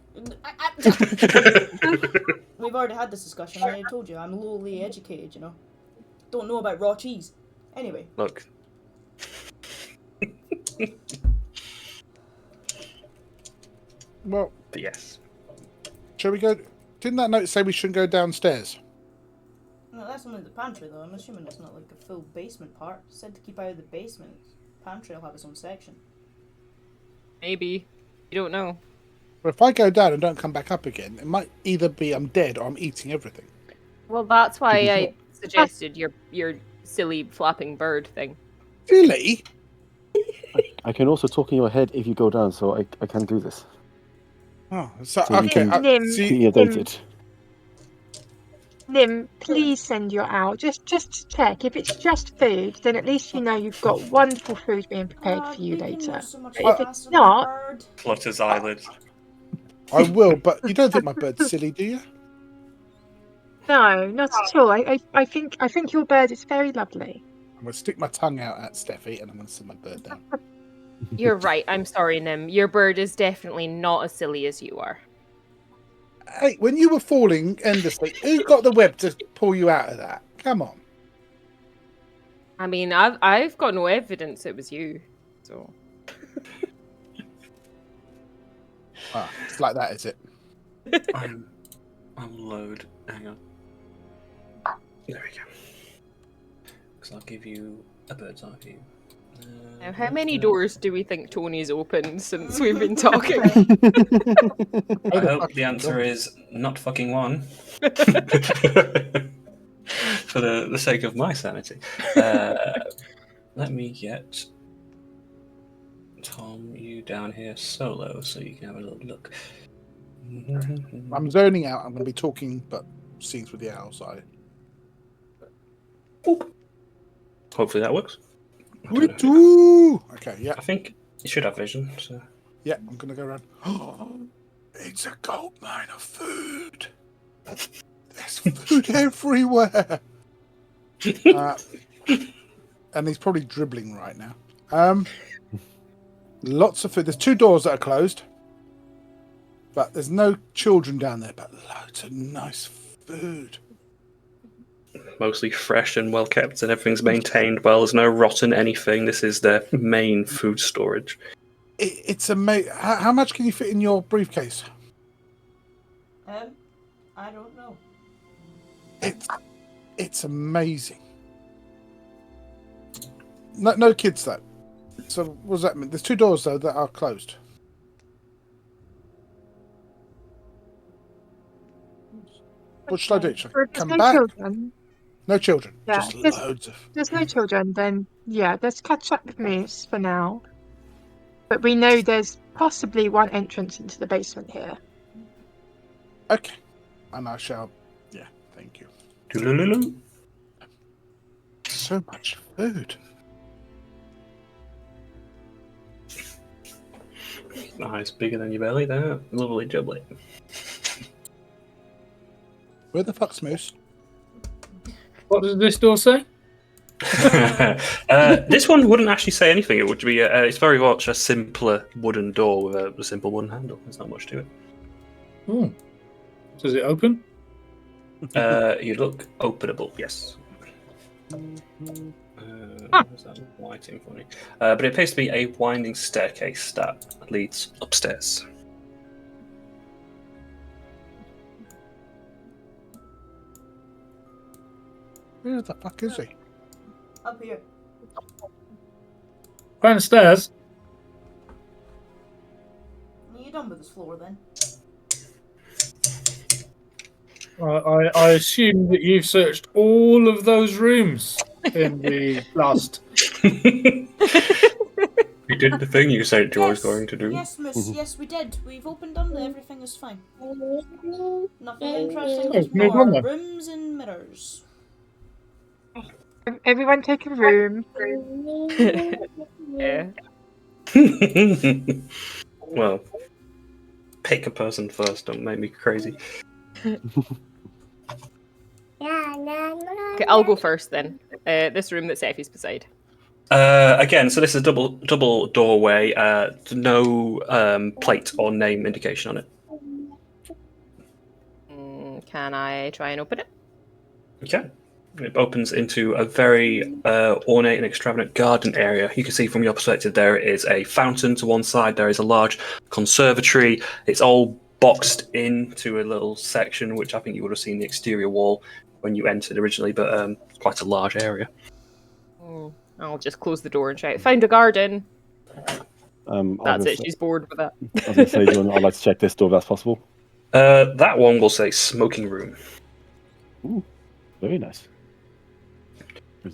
We've already had this discussion. I told you I'm lowly educated. You know, don't know about raw cheese. Anyway, Look. Well, But yes. shall we go? Didn't that note say we shouldn't go downstairs? no, that's only the pantry though. I'm assuming it's not like a full basement part. It said to keep out of the basement. Pantry will have its own section. Maybe. You don't know. But if I go down and don't come back up again, it might either be I'm dead or I'm eating everything. Well, that's why I suggested your silly flapping bird thing. Really? I can also talk in your head if you go down, so I can do this. Oh, so So you okay. can See, Keep me updated. Nim, please send your owl. Just to check. If it's just food, then at least you know you've got wonderful food being prepared for you You can later. move so much If it's faster than a not- bird. Flutters eyelids. I will, but you don't think my bird's silly, do you? No, not at all. I think your bird is very lovely. I'm going to stick my tongue out at Steffi and I'm going to sit my bird down. You're right. I'm sorry, Nim. Your bird is definitely not as silly as you are. Hey, when you were falling endlessly, who got the web to pull you out of that? Come on. I mean, I've got no evidence it was you. So Ah, it's like that, is it? I'll load. Hang on. There we go. Because I'll give you a bird's eye view. now, how many doors do we think Tony's opened since we've been talking? I hope the answer is not fucking one. For the sake of my sanity. Let me get Tom, you down here solo, so you can have a little look. I'm zoning out. I'm going to be talking, but seeing through the outside. Hopefully that works. Okay, yeah. I think you should have vision. So. Yeah, I'm going to go around. Oh, it's a gold mine of food. There's food everywhere. And he's probably dribbling right now. Lots of food. There's 2 doors that are closed. But there's no children down there, but loads of nice food. Mostly fresh and well kept, and everything's maintained well. There's no rotten anything. This is their main food storage. It's amazing. How much can you fit in your briefcase? I don't know. It's amazing. No kids though. So what does that mean? There's 2 doors though that are closed. What should I do? Should I come back? Children. No children. Yeah, Just loads of. There's no children. Then yeah, let's catch up with Moose for now. But we know there's possibly one entrance into the basement here. Okay, and I shall. Yeah, thank you. Doodle-loo-loo. So much food. Nice, bigger than your belly there. Lovely jubbly. Where the fuck's Moose? What does this door say? This one wouldn't actually say anything. It would be. It's very much a simpler wooden door with a simple wooden handle. There's not much to it. Oh. Does it open? You look openable, yes. Is that lighting funny? But it appears to be a winding staircase that leads upstairs. Where the fuck is he? Up here. Downstairs. Are you done with this floor then? I assume that you've searched all of those rooms in the last. You did the thing you said you was going to do. Yes, miss. Yes, we did. We've opened them. Everything is fine. Nothing interesting. Just no more wonder. rooms and mirrors. Everyone take a room. Yeah. Well, pick a person first. Don't make me crazy. Okay, I'll go first then. This room that Seffi's beside. Again, so this is a double doorway. No plate or name indication on it. Can I try and open it? Okay. It opens into a very ornate and extravagant garden area. You can see from your perspective there is a fountain to one side. There is a large conservatory. It's all boxed into a little section, which I think you would have seen the exterior wall when you entered originally, but it's quite a large area. I'll just close the door and shout, "Found a garden!" That's it, she's bored with that. I was going to say, John, I'd like to check this door if that's possible. That one will say smoking room. Ooh, very nice.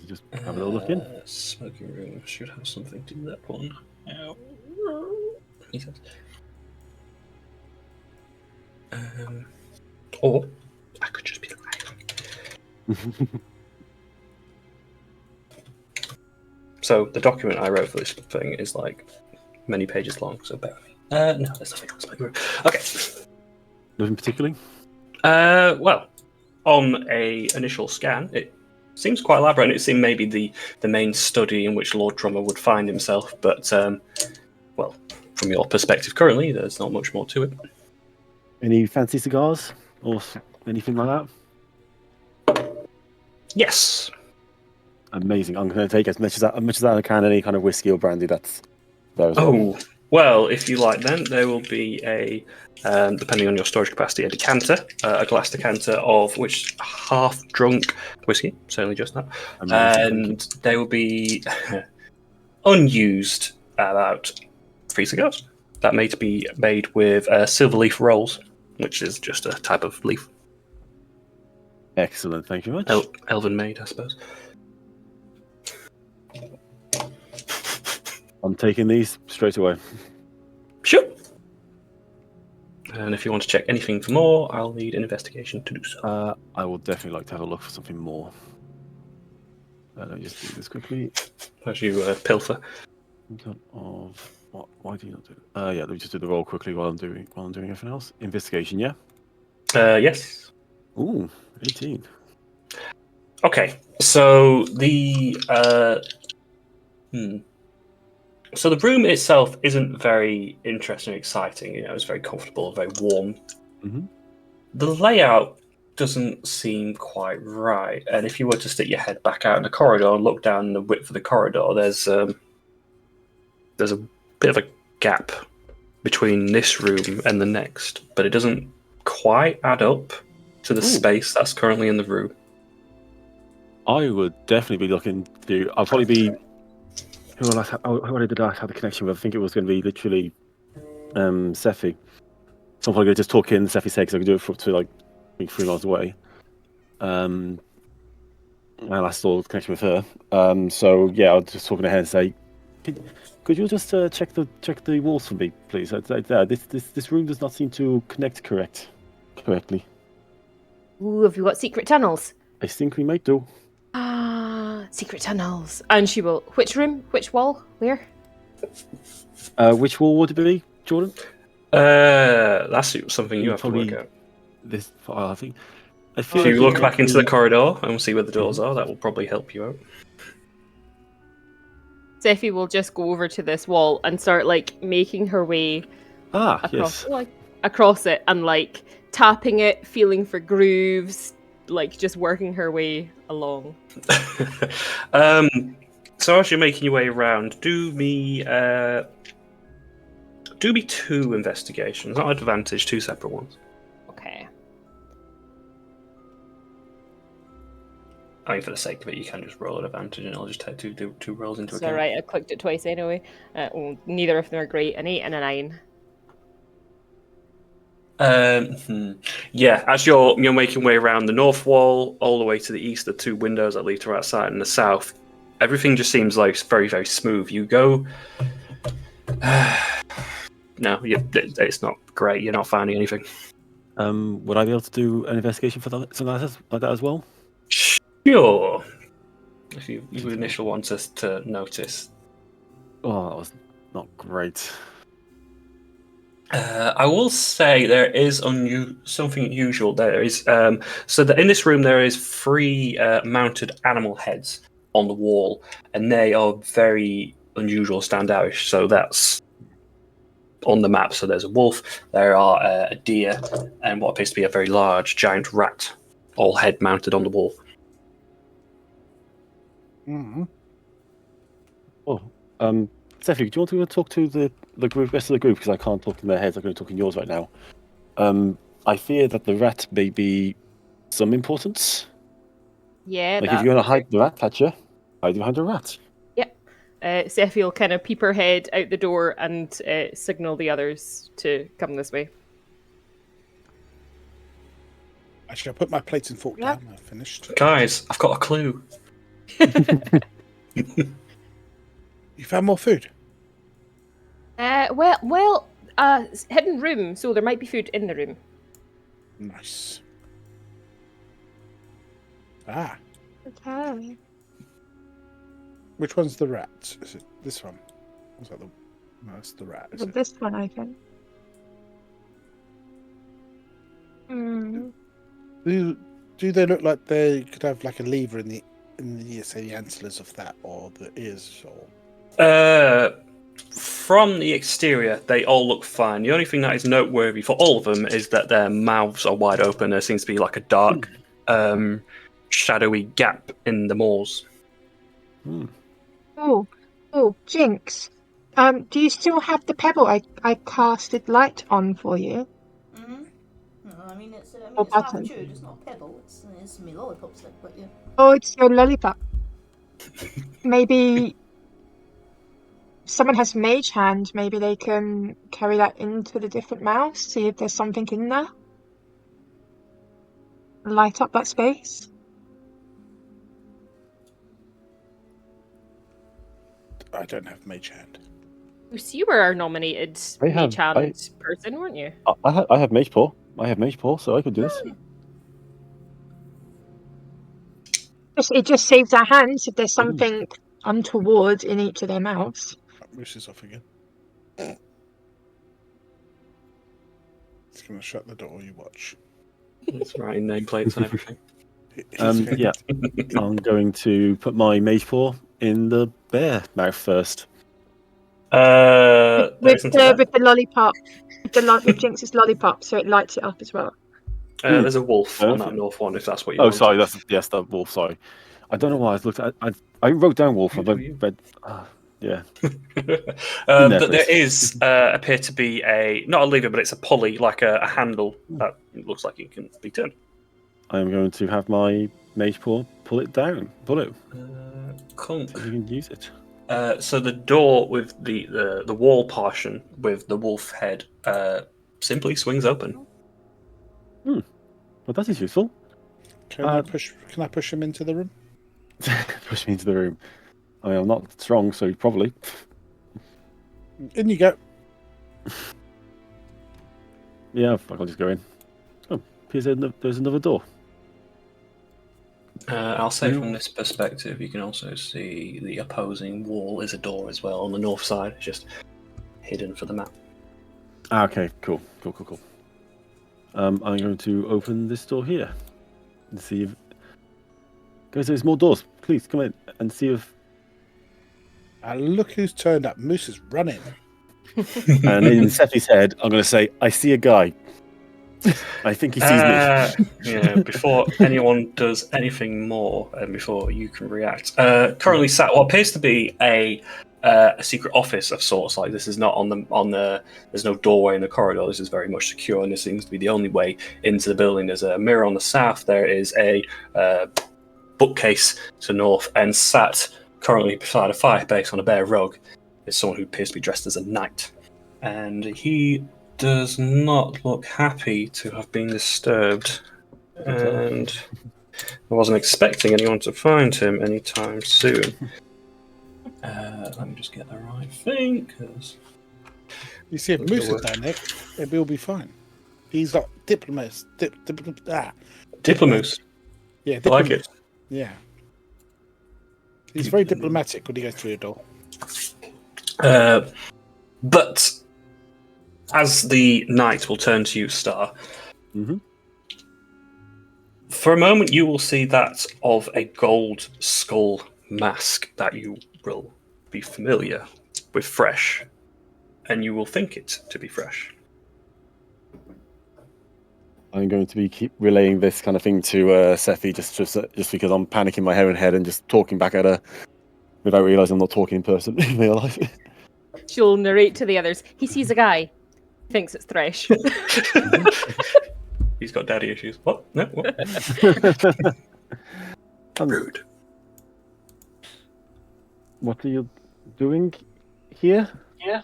Just have a little look in. Smoking room should have something to that one. He says. Or I could just be lying. So the document I wrote for this thing is like many pages long, so bear with me. No, there's nothing else. Okay. Nothing particularly? Well, on a initial scan, it seems quite elaborate, and it seemed maybe the main study in which Lord Drummer would find himself, but, well, from your perspective currently, there's not much more to it. Any fancy cigars? Or anything like that? Yes. Amazing. I'm going to take as much as I can, any kind of whiskey or brandy that's there as well. Oh, well, if you like then, there will be a, depending on your storage capacity, a decanter, a glass decanter of which half-drunk whiskey, certainly just that. Amazing, And they will be unused about 3 cigars. That may be made with silver leaf rolls, which is just a type of leaf. Excellent, thank you very much. Elven made, I suppose. I'm taking these straight away. Sure. And if you want to check anything for more, I'll need an investigation to do so. I will definitely like to have a look for something more. Let me just do this quickly. As you pilfer. Of what? Why do you not do it? Yeah, let me just do the roll quickly while I'm doing everything else. Investigation, yeah. Yes. Ooh, 18. Okay. So the So the room itself isn't very interesting or exciting. You know, it's very comfortable, very warm. Mm-hmm. The layout doesn't seem quite right. And if you were to stick your head back out in the corridor and look down the width of the corridor, there's a bit of a gap between this room and the next, but it doesn't quite add up to the space that's currently in the room. I would definitely be looking to. I'll probably be. Who did I have the connection with? I think it was going to be literally Sephi. So I'm probably going to just talk in Sephi's head because I can do it for up to like 3 miles away. And I saw the connection with her. So yeah, I'll just talk in her head and say, "Could you just check the walls for me, please? This room does not seem to connect correctly. Ooh, have you got secret tunnels? I think we might do." Secret tunnels. And she will. Which room? Which wall? Where? Which wall would it be, Jordan? That's something you have to work out. This, I think. If you look back into the corridor and see where the doors are, that will probably help you out. Sephi will just go over to this wall and start like making her way across it and like tapping it, feeling for grooves, like just working her way along. So as you're making your way around, do me 2 investigations, not advantage, 2 separate ones. Okay. I mean, for the sake of it, you can just roll an advantage, and I'll just take two rolls into account. All right. I clicked it twice anyway. Neither of them are great. An 8 and a 9. Yeah, as you're making way around the north wall, all the way to the east, the 2 windows that lead to outside, and the south, everything just seems like very, very smooth. You go. No, it's not great. You're not finding anything. Would I be able to do an investigation for something like that as well? Sure. If you initial want us to notice. Oh, that was not great. I will say there is something unusual. There is so that in this room there is 3 mounted animal heads on the wall, and they are very unusual, standoutish. So that's on the map. So there's a wolf, there are a deer, and what appears to be a very large giant rat, all head mounted on the wall. Mm-hmm. Oh, Sephi, do you want to talk to the rest of the group? Because I can't talk in their heads. I'm going to talk in yours right now. I fear that the rat may be some importance. Yeah. Like if you're going to hide the rat catcher, hide behind a rat. Yep. Sephi will kind of peep her head out the door and signal the others to come this way. Actually, I put my plates and fork down. I finished. Guys, I've got a clue. You found more food? Hidden room, so there might be food in the room. Nice. Ah. Okay. Which one's the rat? Is it this one? Was that the? No, it's the rat. Well, this one, I think. Do they look like they could have like a lever in the say the antlers of that, or the ears, or? From the exterior, they all look fine. The only thing that is noteworthy for all of them is that their mouths are wide open. There seems to be like a dark, shadowy gap in the maws. Oh, Jinx. Do you still have the pebble I casted light on for you? Mm-hmm. No, I mean it's Or half button. chewed. It's not a pebble. It's my lollipop stick, but yeah. Oh, it's your lollipop. Maybe someone has mage hand. Maybe they can carry that into the different mouths, see if there's something in there. Light up that space. I don't have mage hand. Bruce, you were our nominated mage hand person, weren't you? I have mage paw. So I could do this. It just saves our hands if there's something untoward in each of their mouths. Moose is off again. It's going to shut the door. You watch. It's writing nameplates and everything. Yeah, I'm going to put my mage paw in the bear mouth first. With the lollipop, with Jinx's lollipop, so it lights it up as well. There's a wolf on that north one, if that's what you want. Sorry, that's the wolf. Sorry, I don't know why I looked at. I wrote down wolf, but yeah. There is appear to be not a lever, but it's a pulley, like a handle that looks like it can be turned. I'm going to have my mage paw pull it down. Pull it. Cool. So you can use it. So the door with the wall portion with the wolf head simply swings open. Well, that is useful. Can I push him into the room? Push me into the room. I mean, I'm not strong, so probably. In you go. Yeah, I'll just go in. Oh, there's another door. I'll say from this perspective, you can also see the opposing wall is a door as well on the north side. It's just hidden for the map. Okay, cool. I'm going to open this door here and see if... Guys, there's more doors. Please, come in and see if... Look who's turned up. Moose is running. And in Seti's head, I'm going to say, I see a guy. I think he sees me. Yeah, before anyone does anything more and before you can react. Currently sat what appears to be a secret office of sorts. Like, this is not on the there's no doorway in the corridor. This is very much secure, and this seems to be the only way into the building. There's a mirror on the south. There is a bookcase to the north, and sat currently beside a fireplace on a bare rug is someone who appears to be dressed as a knight, and he does not look happy to have been disturbed, and I wasn't expecting anyone to find him anytime soon. Let me just get the right thing, because... You see, if Moose is down there, it'll all be fine. He's got diplomat. Diplomoose. Yeah, I like it. Yeah. He's very diplomatic when he goes through a door. But as the knight will turn to you, Star, for a moment you will see that of a gold skull mask that you will be familiar with fresh, and you will think it to be fresh. I'm going to keep relaying this kind of thing to Sephi just because I'm panicking my own head and just talking back at her without realising I'm not talking in person in real life. She'll narrate to the others. He sees a guy. Thinks it's Thresh. He's got daddy issues. What? No, what? Rude. What are you doing here? Yeah.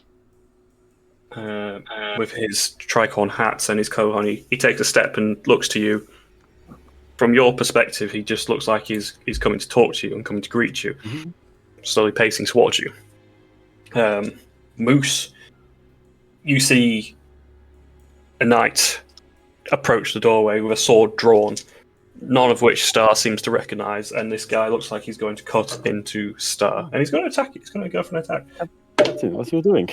With his tricorn hats and his coat on, he takes a step and looks to you. From your perspective, he just looks like he's coming to talk to you and coming to greet you, slowly pacing towards you. Moose, you see a knight approach the doorway with a sword drawn, none of which Star seems to recognise, and this guy looks like he's going to cut into Star, and he's going to attack you. He's going to go for an attack. Captain, what's you doing?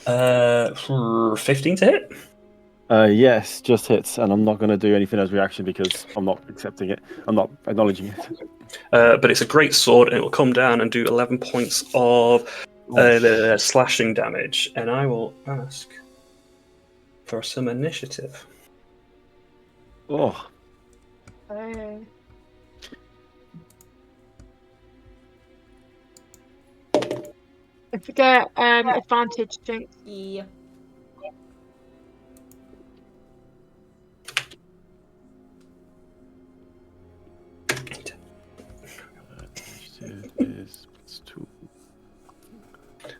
15 to hit? Yes, just hits, and I'm not going to do anything as reaction because I'm not accepting it. I'm not acknowledging it. But it's a great sword, and it will come down and do 11 points of slashing damage, and I will ask for some initiative. Oh. I forget advantage, Jinx. Yeah.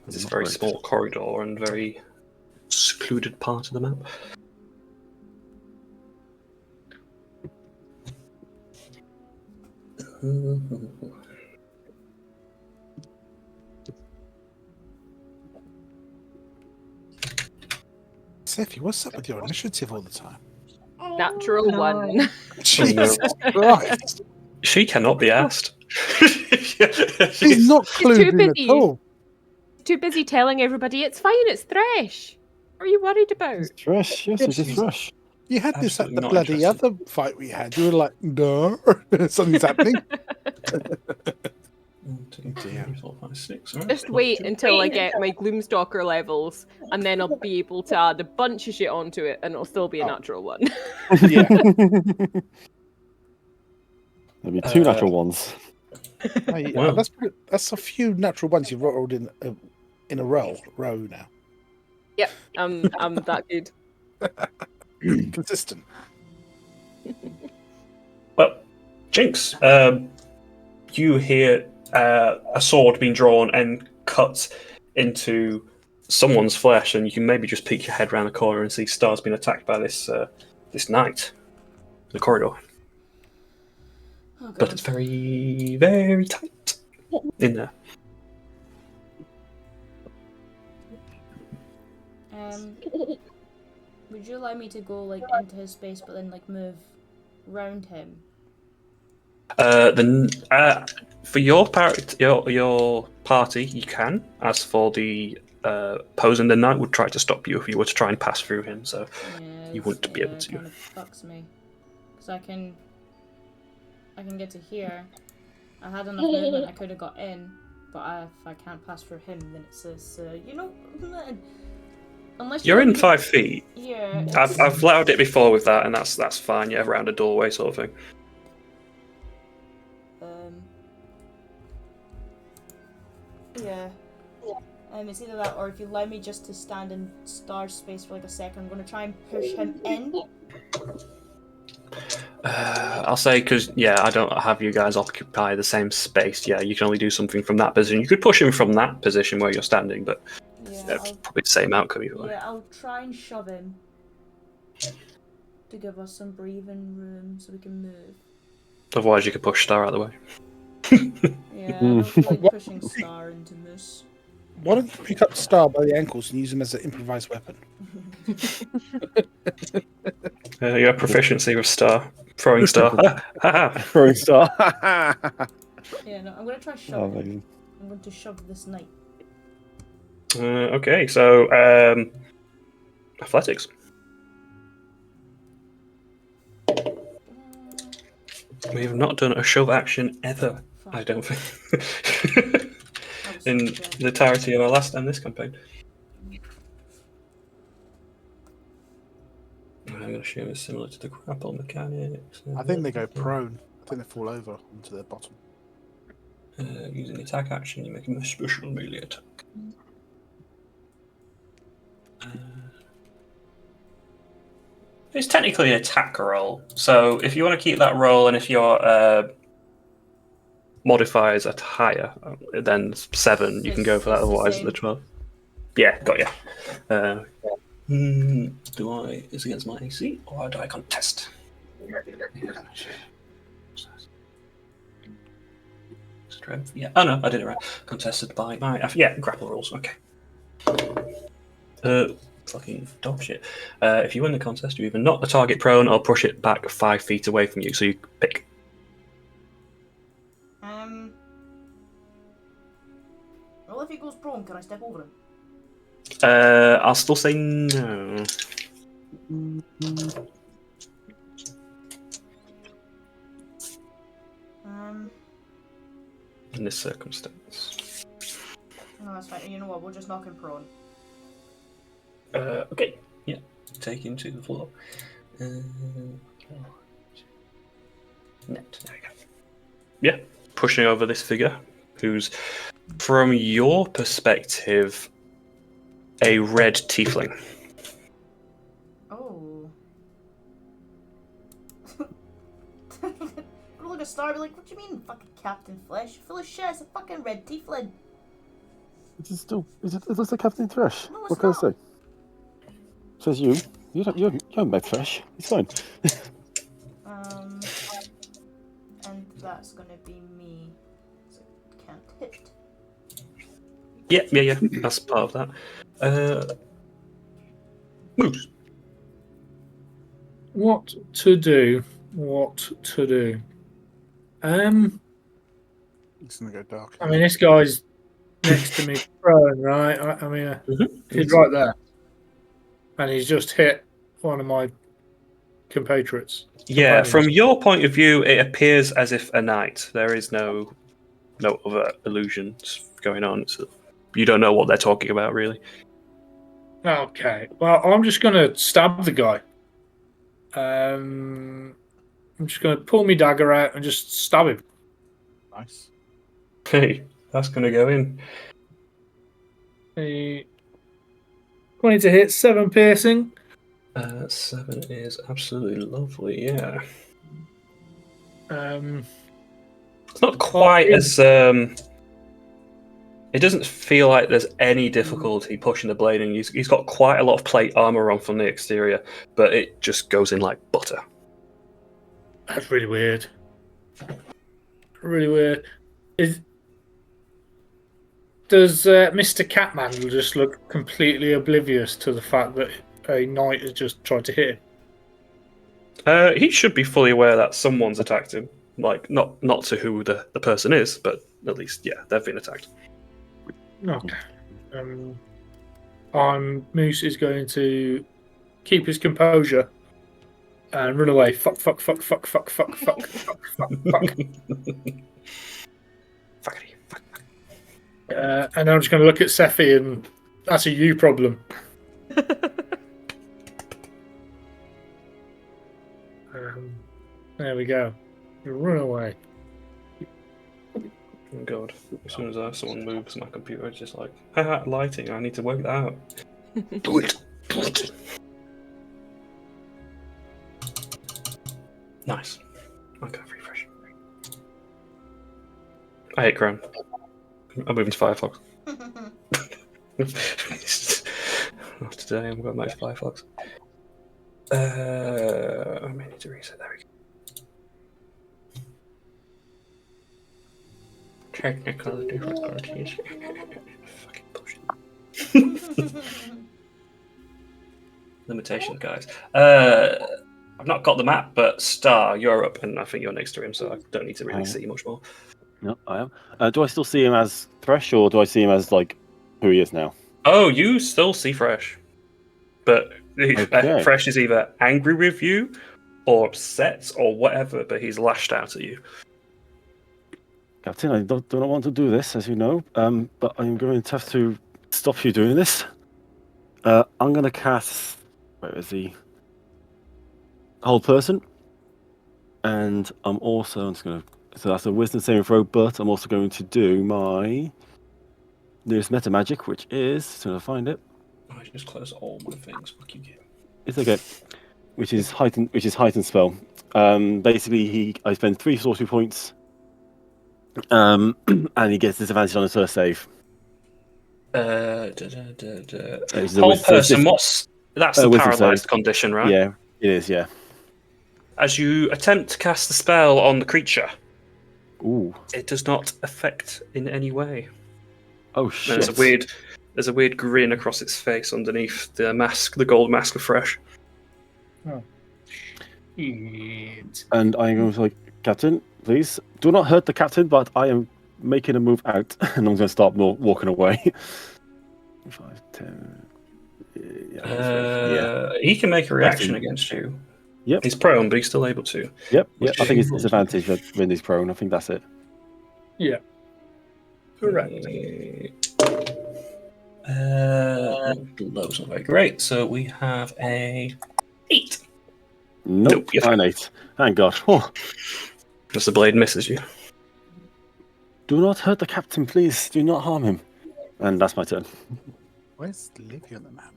This is a very small corridor and very secluded part of the map. Seffi, what's up with your initiative all the time? Natural No. one. Jesus Christ. She cannot be asked. She's not She's too clued in at busy. all. Too busy telling everybody it's fine, it's Thresh. What are you worried about? It's Thresh. Yes, it is Thresh. You had this at Absolutely the not bloody interested. other fight we had. You were like, no, something's happening. 1, 2, 3, 4, 5, 6. All right. Just wait until I get my Gloomstalker levels, and then I'll be able to add a bunch of shit onto it, and it'll still be a natural one. Yeah. There'll be two natural ones. Hey, Wow. that's a few natural ones you've rolled in a row now. Yep, I'm that good. Consistent. Well, Jinx, you hear a sword being drawn and cut into someone's flesh, and you can maybe just peek your head around the corner and see Star's been attacked by this knight in the corridor. Oh, But it's very, very tight in there. Would you allow me to go like into his space, but then like move round him? For your party, you can. As for the opposing, the knight would try to stop you if you were to try and pass through him. So you wouldn't be able to. Kind of fucks me, because I can get to here. I had enough movement. I could have got in, but if I can't pass through him, then it says, unless You're in 5 feet. Yeah. I've allowed it before with that, and that's fine. Yeah, around a doorway sort of thing. Yeah. It's either that, or if you allow me just to stand in Star's space for like a second, I'm going to try and push him in. I'll say, because, I don't have you guys occupy the same space. Yeah, you can only do something from that position. You could push him from that position where you're standing, but probably the same outcome either way. Yeah, I'll try and shove him to give us some breathing room so we can move. Otherwise, you could push Star out of the way. Yeah, I don't feel like pushing Star into Moose. Why don't you pick up Star by the ankles and use him as an improvised weapon? You have proficiency with Star. Throwing Star. Throwing Star. Yeah, no, I'm going to try shove him. Man. I'm going to shove this knight. Okay, so athletics. We have not done a shove action ever, I don't think, in the entirety of our last and this campaign. I'm going to assume it's similar to the grapple mechanics. I think they go prone. I think they fall over onto their bottom. Using the attack action, you make a special melee attack. It's technically an attack roll, so if you want to keep that roll, and if your modifiers are higher than 7, you can go for that. Otherwise, the 12. Yeah, got ya. Is against my AC or do I contest? Strength. Yeah. Oh no, I did it right. Contested by my grapple rules. Okay. Fucking dog shit. If you win the contest, you either knock the target prone or push it back 5 feet away from you. So you pick. Well, if he goes prone, can I step over him? I'll still say no. In this circumstance. No, that's fine. You know what? We'll just knock him prone. Okay. Yeah. Take him to the floor. Net. There we go. Yeah. Pushing over this figure, who's, from your perspective, a red tiefling. Oh. Look at Star, be like, what do you mean, fucking Captain Flesh? Full of shit, it's a fucking red tiefling. It looks like Captain Thresh. No, it's What can I not. say? Says you. You haven't met Thresh. It's fine. And that's gonna be me. So can't hit. Yeah. That's part of that. Moose. What to do? It's gonna go dark. I mean, this guy's next to me prone, right? I mean, he's right there. And he's just hit one of my compatriots. Yeah, from your point of view, it appears as if a knight. There is no other illusions going on. So you don't know what they're talking about, really. Okay. Well, I'm just going to stab the guy. I'm just going to pull my dagger out and just stab him. Nice. Hey, that's going to go in. 20 to hit, 7 piercing. 7 is absolutely lovely, yeah. It's not quite as... It doesn't feel like there's any difficulty pushing the blade in. He's got quite a lot of plate armor on from the exterior, but it just goes in like butter. That's really weird. Really weird. Does Mr. Catman just look completely oblivious to the fact that a knight has just tried to hit him? He should be fully aware that someone's attacked him. Like, not to who the person is, but at least, yeah, they've been attacked. Okay. Moose is going to keep his composure and run away. Fuck. Fuckity, fuck. And I'm just going to look at Sephi and that's a you problem. There we go. You run away. Oh god. As soon as someone moves, my computer is just like, haha, lighting, I need to work that out. Do it. Nice. Okay, refresh. I hate Chrome. I'm moving to Firefox. Today I'm going back to Firefox. I may need to reset. There we go. Technical difficulties. Fucking bullshit. Limitations, guys. I've not got the map, but Star, you're up, and I think you're next to him, so I don't need to really see much more. No, I am. Do I still see him as Thresh, or do I see him as like who he is now? Oh, you still see Fresh, but Okay. Fresh is either angry with you, or upset, or whatever. But he's lashed out at you. Captain, I do not want to do this, as you know, but I'm going to have to stop you doing this. I'm going to cast... Where is he? Hold person. And I'm just going to... So that's a wisdom saving throw, but I'm also going to do my nearest meta magic, which is... As soon as I find it. I just close all my things. Fuck you, get. It's okay. Which is heightened spell. Basically, I spend 3 sorcery points... and he gets disadvantage on his first save. Whole person, that's the paralyzed condition, right? Yeah, it is, yeah. As you attempt to cast the spell on the creature, it does not affect in any way. Oh shit. There's a weird grin across its face underneath the mask, the gold mask of Fresh. Oh. Shit. And I'm going to like, Captain, please do not hurt the captain, but I am making a move out, and I'm going to start walking away. 5, 10. Yeah. He can make a reaction against you. Yep. He's prone, but he's still able to. Yep. I think it's disadvantage when he's prone. I think that's it. Yeah. Correct. Low's not very great, so we have a 8. Nope. An 8. Thank God. Oh. Just the blade misses you. Do not hurt the captain, please. Do not harm him. And that's my turn. Where's Livy on the map?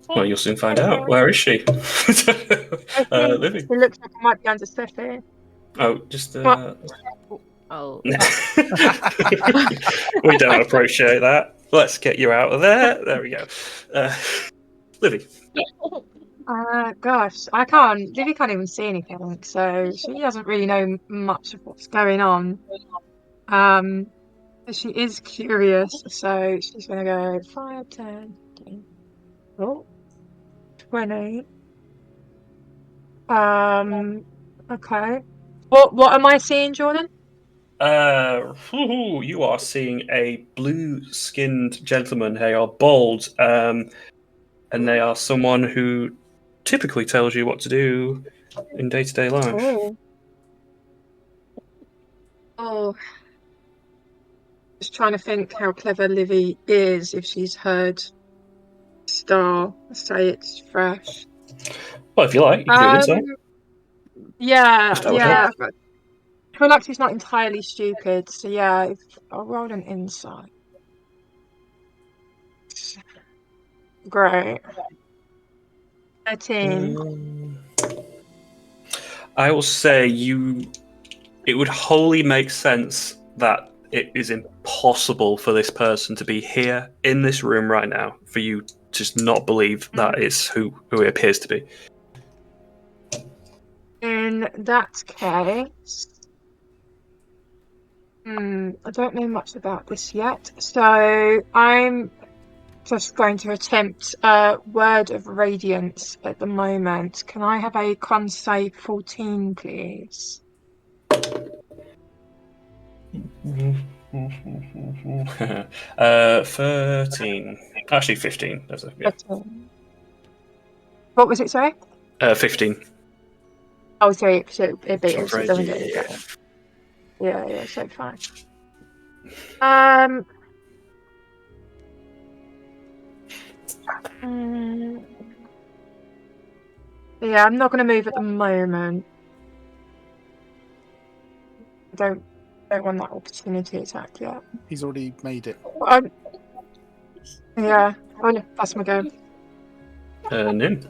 Well, you'll soon find out. Where is she? Livy. It looks like I might be under Stephanie. Oh, just... Oh. We don't appreciate that. Let's get you out of there. There we go. Livy. Gosh, I can't. Livy can't even see anything, so she doesn't really know much of what's going on. But she is curious, so she's going to go 5, 10, 15. Oh, 20. Okay. What am I seeing, Jordan? You are seeing a blue-skinned gentleman. They are bald, and they are someone who typically tells you what to do in day-to-day life. Oh. Just trying to think how clever Livy is if she's heard Star say it's fresh. Well, if you like, you can do an insight. Yeah, That would yeah. help. But I feel like she's not entirely stupid, so yeah, I'll roll an insight. Great. 13. I will say it would wholly make sense that it is impossible for this person to be here in this room right now for you to just not believe that is who it appears to be. In that case, I don't know much about this yet, so I'm just going to attempt Word of Radiance at the moment. Can I have a con save 14, please? 13. Actually, 15. Yeah. What was it, sorry? 15. Oh, sorry, so it beat it, so it doesn't Yeah. get any better. Yeah, so fine. Yeah, I'm not going to move at the moment. I don't want that opportunity attack yet. He's already made it. Yeah, that's my go. Nim.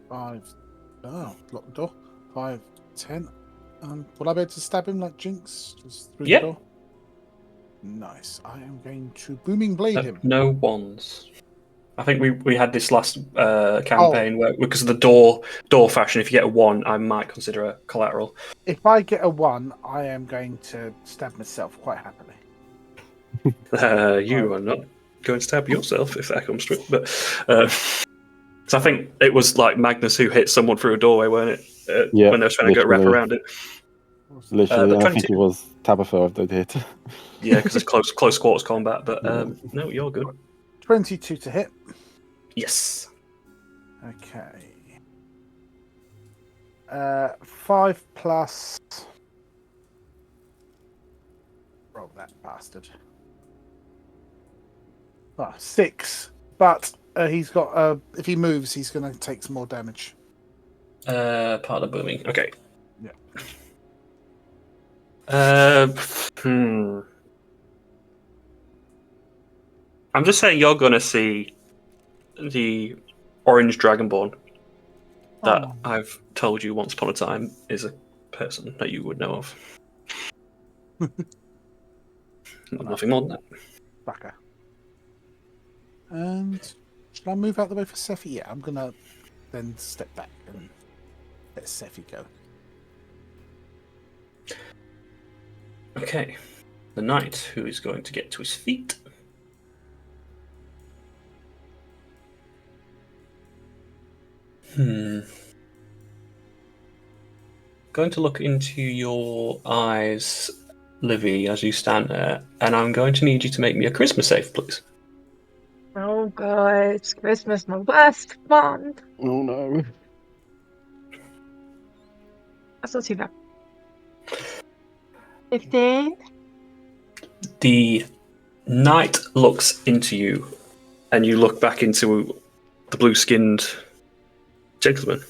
5. Oh, lock the door. 5, 10. Will I be able to stab him like Jinx? Just through the door? Nice. I am going to Booming Blade him. No wands. I think we had this last campaign where, because of the door fashion, if you get a 1, I might consider a collateral. If I get a 1, I am going to stab myself quite happily. You are not going to stab yourself if that comes through. But so I think it was like Magnus who hit someone through a doorway, weren't it? When they were trying to go wrap around it. Literally, I think it was Tabitha that hit. Yeah, because it's close quarters combat. But no, you're good. 22 to hit. Yes. Okay. 5 plus. Roll that bastard. 6. But he's got. If he moves, he's going to take some more damage. Part of the booming. Okay. Yeah. I'm just saying you're going to see the orange dragonborn that I've told you once upon a time is a person that you would know of. Nothing more than that. Backer. And should I move out the way for Sephi? Yeah, I'm going to then step back and let Sephi go. Okay. The knight who is going to get to his feet. Going to look into your eyes, Livy, as you stand there, and I'm going to need you to make me a charisma save, please. Oh god, it's Christmas, my worst month. Oh no. That's not too bad. 15. The knight looks into you, and you look back into the blue-skinned gentleman,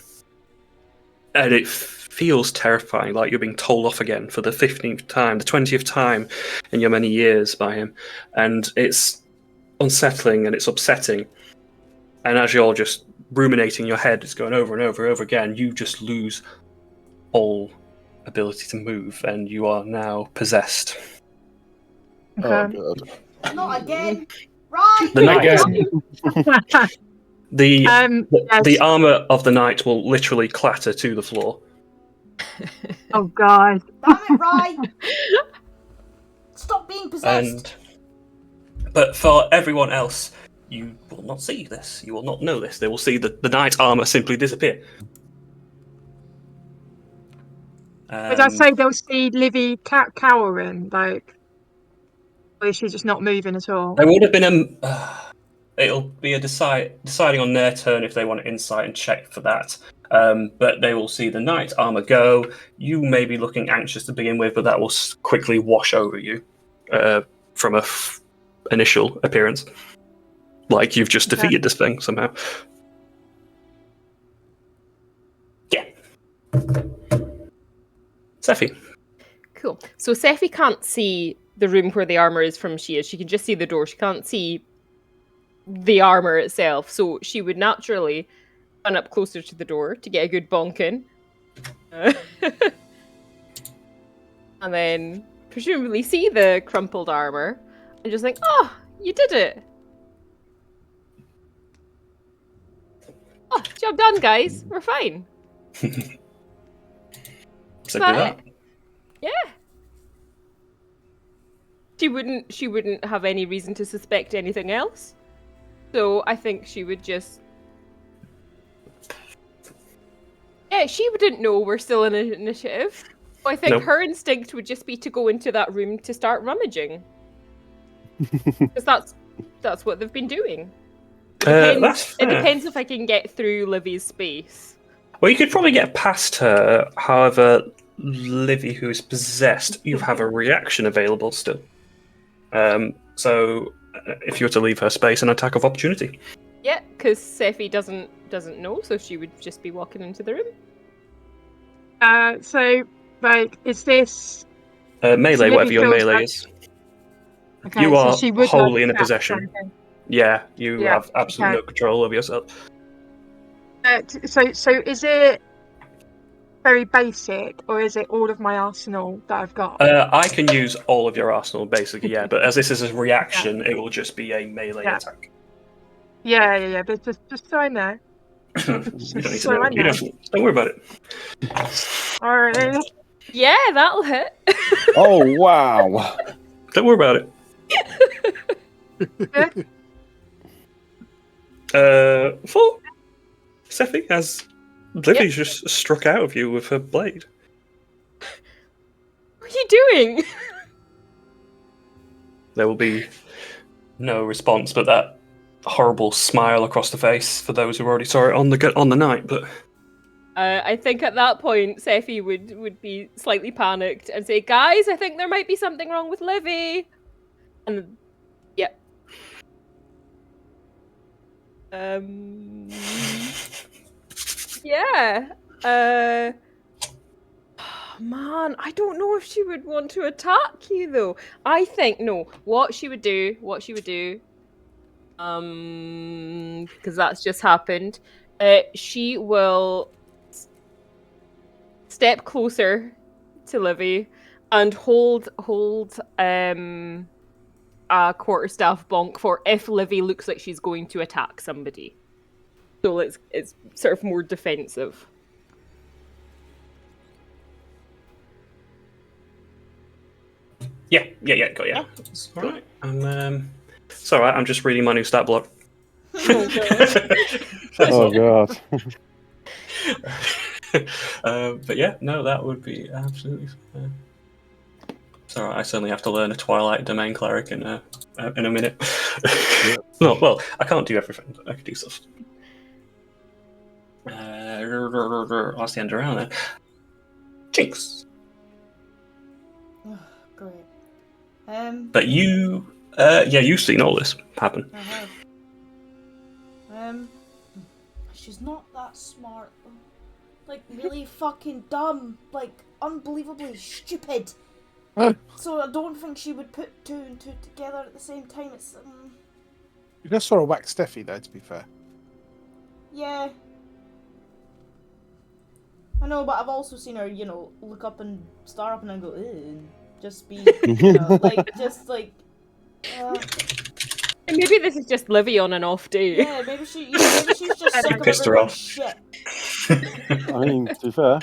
and it feels terrifying, like you're being told off again for the 15th time, the 20th time in your many years by him, and it's unsettling and it's upsetting. And as you're just ruminating, your head is going over and over and over again, you just lose all ability to move, and you are now possessed. Okay. Oh god. Not again. Right. The knight, Yes. the armor of the knight will literally clatter to the floor. Oh god. Damn it, right. Stop being possessed. But for everyone else, you will not see this. You will not know this. They will see the knight armor simply disappear. Would I say they'll see Livy cowering, like, or is she just not moving at all? There would have been it'll be a deciding on their turn if they want to insight and check for that. But they will see the knight armor go. You may be looking anxious to begin with, but that will quickly wash over you from a initial appearance. Like you've just defeated this thing somehow. Yeah. Sephi. Cool. So Sephi can't see the room where the armor is from she is. She can just see the door. She can't see the armor itself. So she would naturally run up closer to the door to get a good bonk in. And then presumably see the crumpled armor and just think, oh, you did it. Oh, job done, guys. We're fine. Simply that. Yeah. She wouldn't have any reason to suspect anything else. So I think she would just... Yeah, she wouldn't know we're still in an initiative. So I think her instinct would just be to go into that room to start rummaging. Because that's what they've been doing. It depends if I can get through Livy's space. Well, you could probably get past her. However, Livy, who is possessed, you have a reaction available still. So, if you were to leave her space, an attack of opportunity. Yeah, because Sephi doesn't know, so she would just be walking into the room. So, like, is this melee? Whatever your melee is. Okay, you are so she would wholly in a possession. Yeah, you have absolutely no control over yourself. So is it very basic, or is it all of my arsenal that I've got? I can use all of your arsenal, basically, yeah. But as this is a reaction, it will just be a melee attack. Yeah. But just so I know. You don't need to know. Don't worry about it. Alright. Yeah, that'll hit. Oh, wow. Don't worry about it. 4. Sephi has Livy's just struck out of you with her blade. What are you doing? There will be no response, but that horrible smile across the face for those who already saw it on the night. But I think at that point, Sephi would be slightly panicked and say, "Guys, I think there might be something wrong with Livy." And man, I don't know if she would want to attack you though. I think what she would do, because that's just happened. She will step closer to Livy and hold a quarterstaff bonk for if Livy looks like she's going to attack somebody. So it's sort of more defensive. Yeah, got you. It's all right. It's all right. I'm just reading my new stat block. Oh god. But yeah, no, that would be absolutely. It's all right. I certainly have to learn a Twilight Domain cleric in a minute. No, well, I can't do everything. But I can do stuff. Last the end around there. Jinx. Oh, great. But you, you've seen all this happen. I have. She's not that smart. Like, really fucking dumb. Like, unbelievably stupid. So I don't think she would put 2 and 2 together at the same time. It's You just saw a whack Steffi, though, to be fair. Yeah. I know, but I've also seen her, look up and start up and then go, ew, and just be, Maybe this is just Livy on an off day. Yeah, maybe she's just sick of pissed her everyone's off. shit. I mean, to be fair.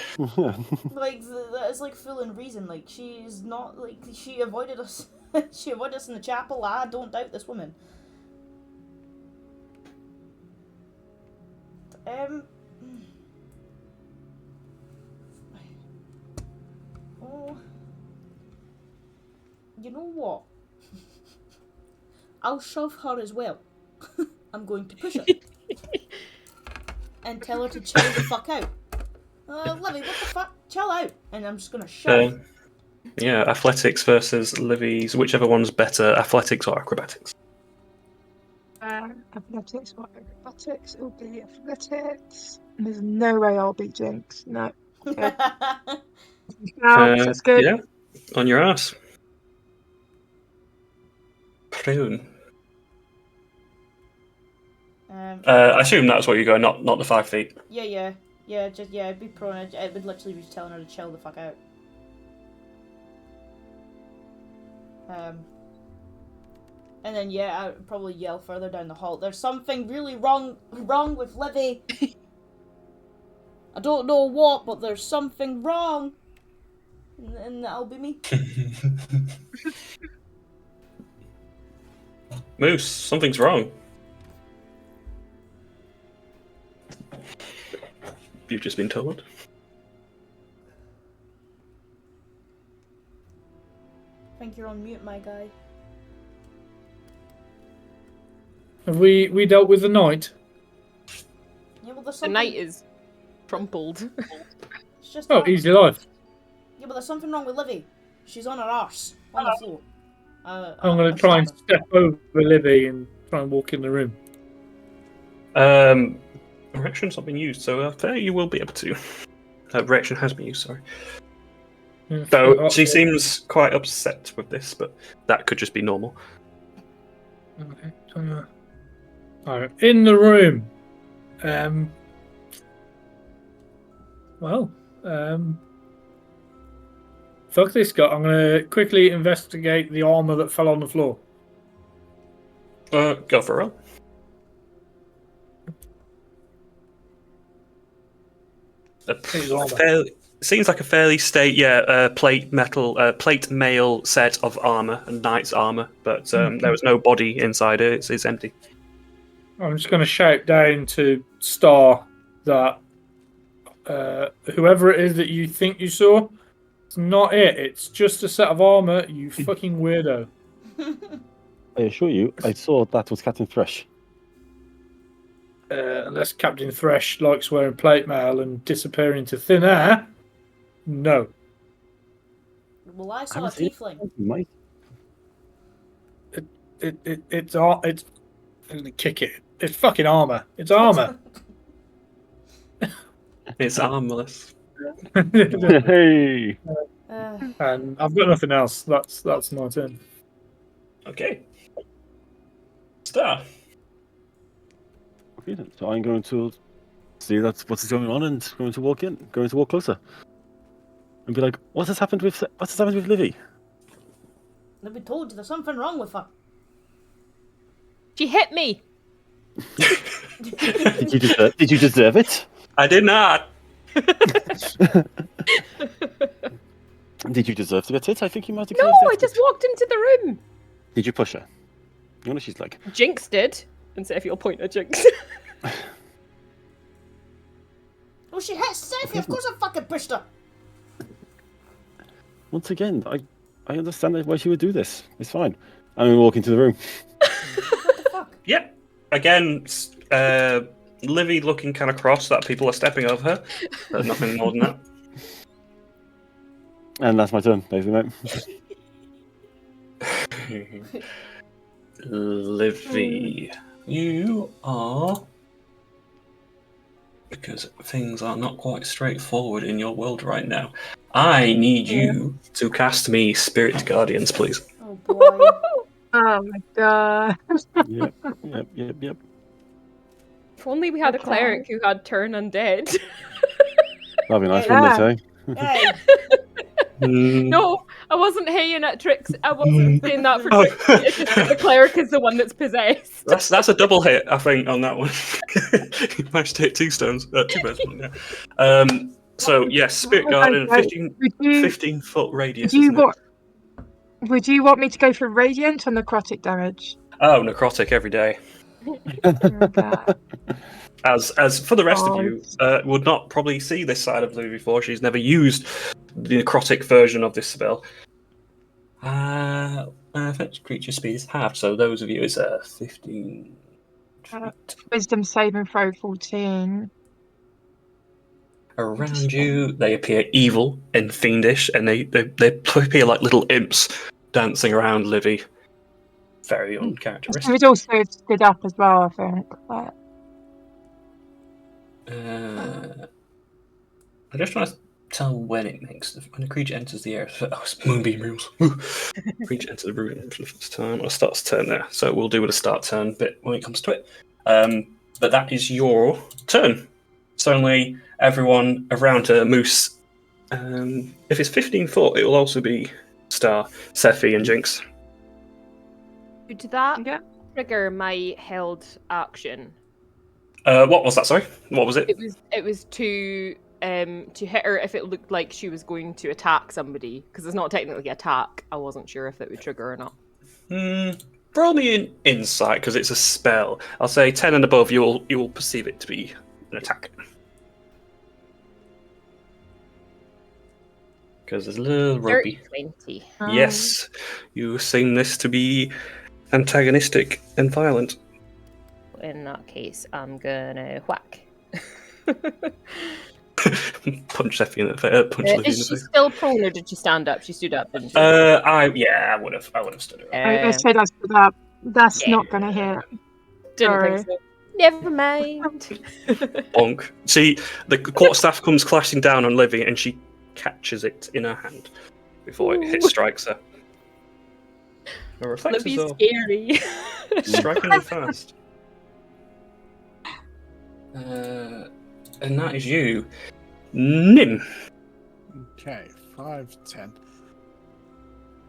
Like, that is, like, full and reason. Like, she's not, like, she avoided us. She avoided us in the chapel. I don't doubt this woman. Oh. You know what? I'll shove her as well. I'm going to push her. And tell her to chill the fuck out. Livy, what the fuck? Chill out. And I'm just gonna shove. Yeah, athletics versus Livy's. Whichever one's better, athletics or acrobatics? Athletics or acrobatics? It'll be athletics. There's no way I'll beat Jinx. No. Okay. No, that's good. Yeah, on your ass. Prune. I assume that's what you're going, not the 5 feet. Yeah, it'd be prone. It would literally be telling her to chill the fuck out. And then I would probably yell further down the hall. There's something really wrong with Livy. I don't know what, but there's something wrong. And that'll be me. Moose, something's wrong. You've just been told. I think you're on mute, my guy. Have we dealt with the knight? Yeah, well, there's The something... knight is crumpled. It's just Oh, easy life. Yeah, but there's something wrong with Livy. She's on her arse on the floor. I'm going to try and step over Livy and try and walk in the room. Reaction's not been used, so there you will be able to. Reaction has been used, sorry. Yeah, So she seems quite upset with this, but that could just be normal. Okay. Alright, in the room. Fuck this guy. I'm going to quickly investigate the armour that fell on the floor. Go for a roll. Seems like a fairly plate mail set of armor and knight's armor, but there was no body inside it. It's empty. I'm just going to shout down to Star that whoever it is that you think you saw, it's not it. It's just a set of armor, you fucking weirdo. I assure you, I saw that was Captain Thresh. Unless Captain Thresh likes wearing plate mail and disappearing into thin air, no. Well, I saw a tiefling. It's kick it. It's fucking armor. It's armor. It's armorless. Hey. And I've got nothing else. That's my turn. Okay. Star. Okay, then. So I'm going to see what's going on and going to walk closer. And be like, what has happened with Livy? Livy told you there's something wrong with her. She hit me. Did you deserve it? I did not. Did you deserve to get hit? I think you might have. No, I just walked into the room. Did you push her? You know what she's like. Jinx did. And say if you'll point at Jinx. Oh, she hit Sophie. Of course I fucking pushed her. Once again, I understand why she would do this. It's fine. I'm going to walk into the room. What the fuck? Yeah. Again, Livy looking kind of cross that people are stepping over her. There's nothing more than that. And that's my turn, basically, mate. Livy, you are... Because things are not quite straightforward in your world right now. I need you to cast me Spirit Guardians, please. Oh boy. Oh my god. Yep. If only we had a cleric who had turn undead. That'd be nice, wouldn't it, Hey. No, I wasn't haying at Trix. I wasn't saying that for Trix. It's just that the cleric is the one that's possessed. That's a double hit, I think, on that one. You managed to hit 2 stones. 2 birds. Yeah. So, yes, Spirit Guardian, 15-foot radius. Would you want me to go for radiant or necrotic damage? Oh, necrotic every day. As for the rest of you, would not probably see this side of Lou before. She's never used the necrotic version of this spell. Fetch creature speed is halved, so those of you is 15 feet. Wisdom saving throw 14. Around you, they appear evil and fiendish, and they appear like little imps dancing around Livy. Very uncharacteristic. She was also stood up as well, I think. But... I'm just trying to tell when it makes when a creature enters the area. Oh, it's moonbeam rules. Creature enters the room for the first time. Or starts turn there, so we'll do with a start turn bit when it comes to it. But that is your turn. Suddenly, everyone around her, Moose. If it's 15 foot, it will also be Star, Sephi, and Jinx. Did that trigger my held action? What was that? Sorry, what was it? It was to hit her if it looked like she was going to attack somebody, because it's not technically attack. I wasn't sure if it would trigger or not. Roll me an insight, because it's a spell. I'll say 10 and above. You will perceive it to be an attack. Because there's a little rugby. 20. Yes, you seem this to be antagonistic and violent. In that case, I'm gonna whack. Punch Sephi in the face. Punch Livy in the Is she face. still prone, or did she stand up? She stood up, didn't she? I would have stood her. I said I stood up. That's not going to hit. Didn't think so. Never mind. Bonk. See, the quarterstaff comes clashing down on Livy, and she catches it in her hand before it strikes her. Her reflexes Livy's are scary. strikingly fast. And that is you, Nim. Okay, 5, 10.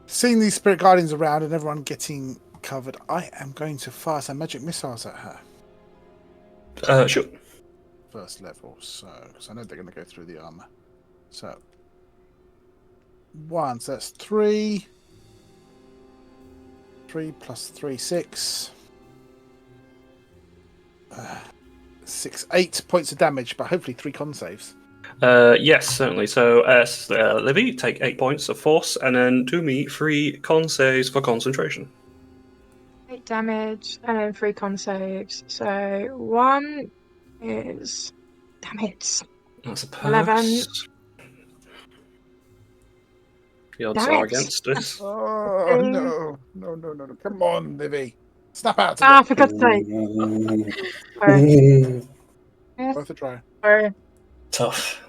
Seeing these spirit guardians around and everyone getting covered, I am going to fire some magic missiles at her. Sure. First level, so because I know they're going to go through the armor. So 1, so that's 3. 3 plus 3, 6. 6, 8 points of damage, but hopefully 3 con saves. Yes, certainly. So, Livy, take 8 points of force, and then to me, 3 con saves for concentration. 8 damage and then 3 con saves. So 1 is damage. That's a pass. 11. The odds are against this. Oh, no. Come on, Livy. Snap out. Ah, for God's sake. Sorry. Worth a try. Sorry. Tough.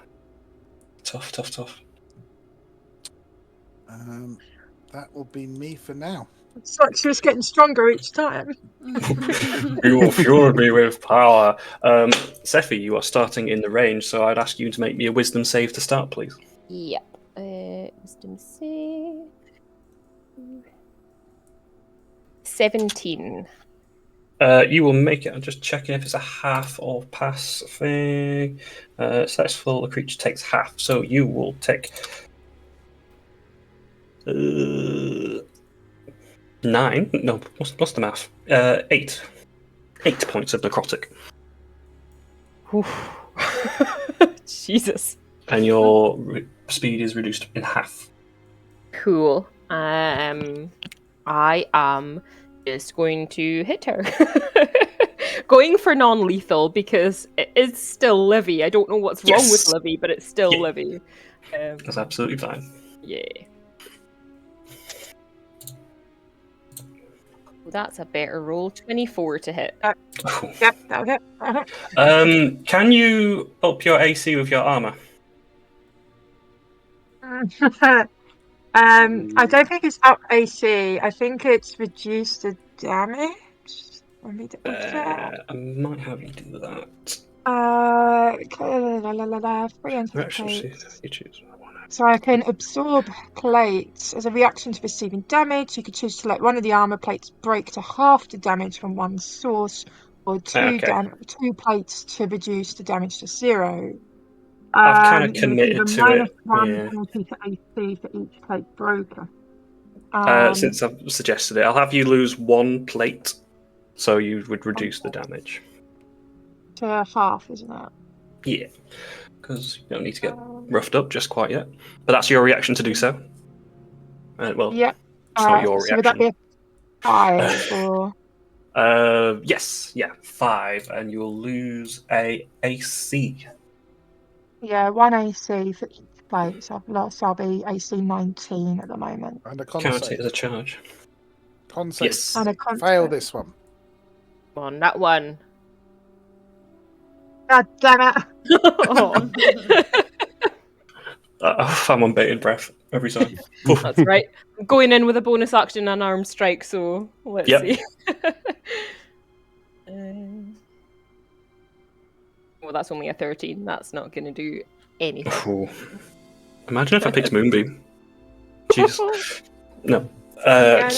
That will be me for now. It's like she was getting stronger each time. You will fuel me with power. Sephi, you are starting in the range, so I'd ask you to make me a wisdom save to start, please. Yep. Wisdom save. 17. You will make it. I'm just checking if it's a half or pass thing. Successful, the creature takes half, so you will take 9. No, what's the math? 8. 8 points of necrotic. Jesus. And your speed is reduced in half. Cool. I am just going to hit her. Going for non-lethal because it is still Livy. I don't know what's wrong with Livy, but it's still Livy. That's absolutely fine. Yeah. That's a better roll. 24 to hit. Yep, that'll hit. Can you up your AC with your armor? I don't think it's up AC. I think it's reduced the damage. Let me double check. I might have you do that. 300 So I can absorb plates. As a reaction to receiving damage, you could choose to let one of the armor plates break to half the damage from one source, or two plates to reduce the damage to 0. I've kind of committed to it. -1 penalty to AC for each plate broken. Since I've suggested it, I'll have you lose 1 plate. so you would reduce the damage. To half, isn't it? Yeah, because you don't need to get roughed up just quite yet. But that's your reaction to do so. Well, Yeah. it's not your So would that be reaction. a 5 or? Yes, yeah, 5, and you'll lose a AC. Yeah, 1 AC for each plate. So I'll be AC 19 at the moment. And a con Count save. it as a charge. Con save. Yes. And a con Fail save. this one. Come on, that one. God damn it! Oh, I'm on bated breath every time. that's right. I'm going in with a bonus action and arm strike, so let's Yep. see. Well, that's only a 13. That's not going to do anything. Ooh. Imagine if I picked Moonbeam. Jeez. No. Yeah.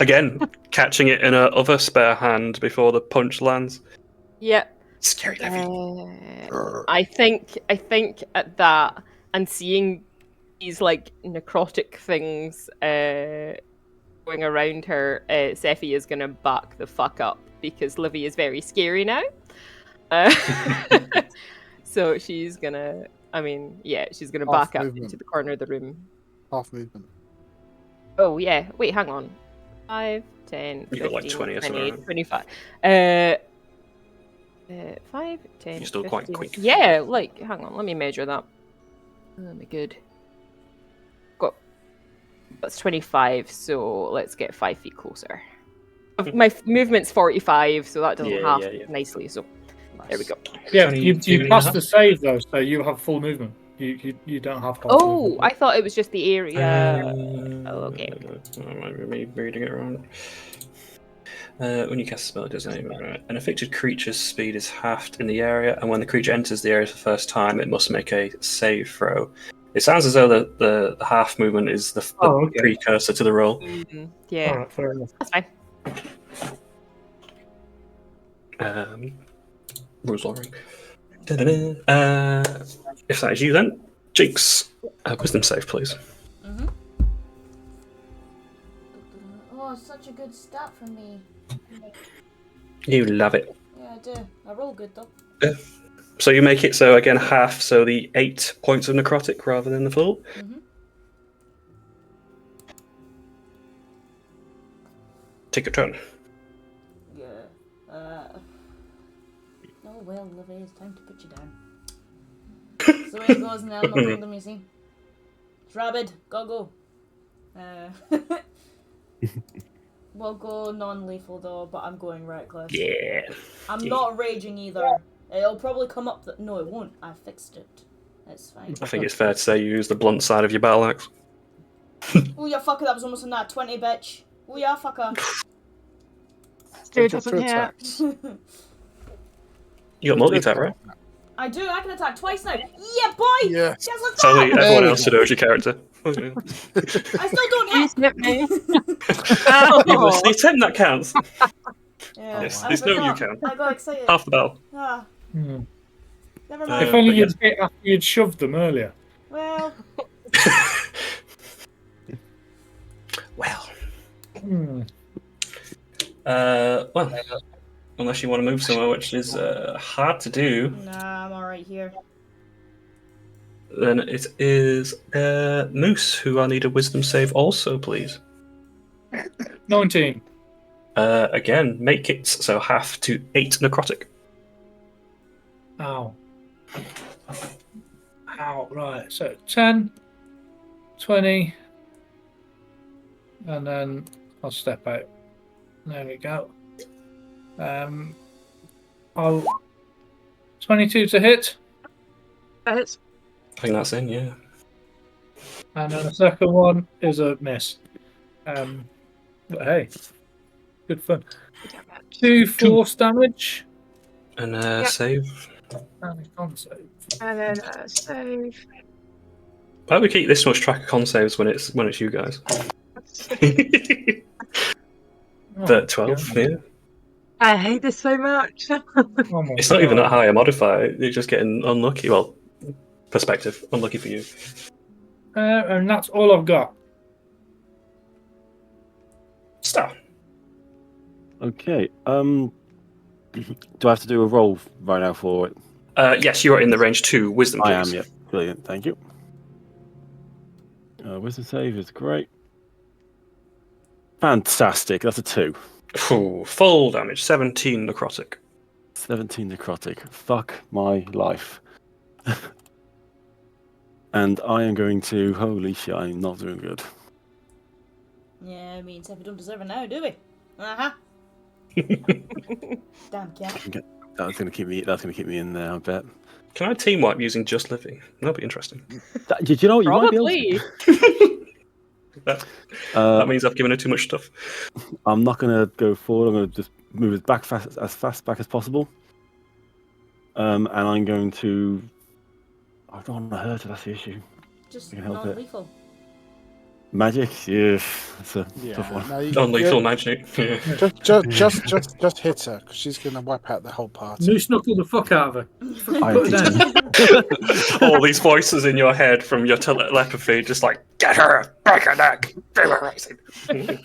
Again, catching it in a other spare hand before the punch lands. Yep. Scary Levy. I think at that and seeing these like necrotic things going around her, Sephi is gonna back the fuck up because Livy is very scary now. So she's gonna. She's gonna Half back up movement. into the corner of the room. Half movement. Oh yeah. Wait, hang on. 5, 10, You got like 15, 20 or something, 20, right? 25. 5, 10. You're still quite 15. quick. Yeah, like, hang on, let me measure that. Oh my good. That's 25, so let's get 5 feet closer. My movement's 45, so that doesn't half nicely, so there we go. Yeah, you passed the save though, so you have full movement. You don't have half movement. I thought it was just the area. Okay. I might be reading it wrong. When you cast a spell, it does anything. Right. An affected creature's speed is halved in the area, and when the creature enters the area for the first time, it must make a save throw. It sounds as though the half movement is the precursor to the roll. Yeah. Alright, fair enough. That's fine. Rules lawyering. If that is you, then Jinx, wisdom save, please. Mm-hmm. Oh, such a good stat for me. You love it. Yeah, I do. I roll good though. So you make it so again half, so the 8 points of necrotic rather than the full. Mm-hmm. Take your turn. Yeah. Oh well, Livy, it's time to put you down. So it goes now. I'm not going to me see. It's rabid. Go. We'll go non-lethal though, but I'm going reckless. Yeah. I'm not raging either. It'll probably come up that no, it won't. I fixed it. It's fine. I think it's fair to say you use the blunt side of your battle axe. Oh yeah, fucker! That was almost a nat 20, bitch. Oh yeah, fucker. Still doesn't hit. You got multi-attack, right? I do. I can attack twice now. Yeah, boy. Yeah. Yes, let's So go. everyone else should know your character. I still don't hit. Hit me. You must attempt that counts. Yeah, Yes, I there's no you forgot. can. I got excited. Half the battle. Ah, Hmm. never mind. If only but you'd hit after you'd shoved them earlier. Well, Well. Hmm. Well, unless you want to move somewhere, which is hard to do, nah, I'm alright here. then it is Moose, who I need a wisdom save also, please. 19. Again, make it so half to 8 necrotic. Ow. Ow, right. So 10, 20, and then I'll step out. There we go. I'll 22 to hit, Hits. I think that's in, yeah. and then the second one is a miss. But hey, good fun. 2 force damage And Yep. save. and a con save. And then save. Why do we keep this much track of con saves when it's you guys? Oh, But 12, yeah. I hate this so much. oh my It's not even God. that high a modifier. You're just getting unlucky. Well, perspective. Unlucky for you. And that's all I've got. Star. Okay. Do I have to do a roll right now for it? Yes, you are in the range 2. Wisdom, please. I am. Yep. Brilliant. Thank you. Wisdom save is great. Fantastic. That's a 2. Ooh, full damage. 17 necrotic. 17 necrotic. Fuck my life. And I am going to. Holy shit! I'm not doing good. Yeah, I mean, we don't deserve it now, do we? Uh-huh. Damn cat. That's gonna keep me. That's gonna keep me in there. I bet. Can I team wipe using just Livy? That'd be interesting. Did you know? You might be able Probably. to. That means I've given her too much stuff. I'm not gonna go forward. I'm gonna just move it back as fast back as possible. And I'm going to. I don't want to hurt her. That's the issue. Just can help it. non-lethal. Magic, yeah, it's a tough one. No, Non-lethal magic. Yeah. Just hit her, because she's going to wipe out the whole party. Noose knuckle the fuck out of her. I Put her down. All these voices in your head from your telepathy, just like, get her, break her neck. Okay.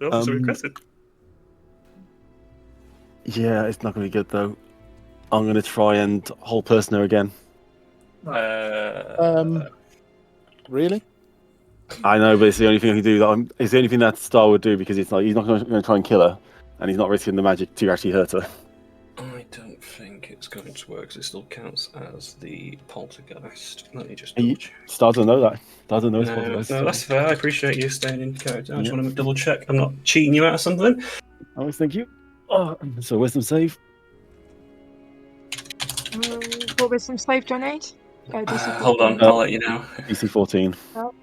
Oh, so aggressive. Yeah, it's not going to be good though. I'm going to try and hold person her again. Really? I know, but it's the only thing I can do. It's the only thing that Star would do, because it's like he's not going to try and kill her, and he's not risking the magic to actually hurt her. I don't think it's going to work, because it still counts as the poltergeist. Let me just Star doesn't know that. Doesn't know it's No, poltergeist. that's fair. I appreciate you staying in character. I just want to double check I'm not cheating you out of something. Oh, thank you. So wisdom save. What wisdom save do I need? Hold on, I'll let you know. DC 14. Oh.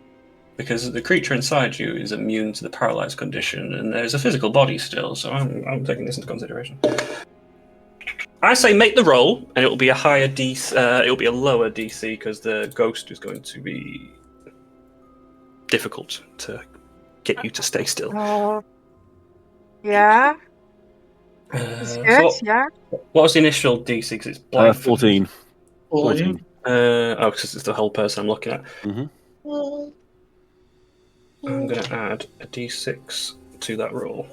Because the creature inside you is immune to the paralyzed condition, and there's a physical body still, so I'm taking this into consideration. I say make the roll, and it will be a higher DC. It will be a lower DC because the ghost is going to be difficult to get you to stay still. Yeah. That's good, yeah. What was the initial DC? Because it's blind. 14. 14. Because it's the whole person I'm looking at. Mm-hmm. I'm going to add a d6 to that roll.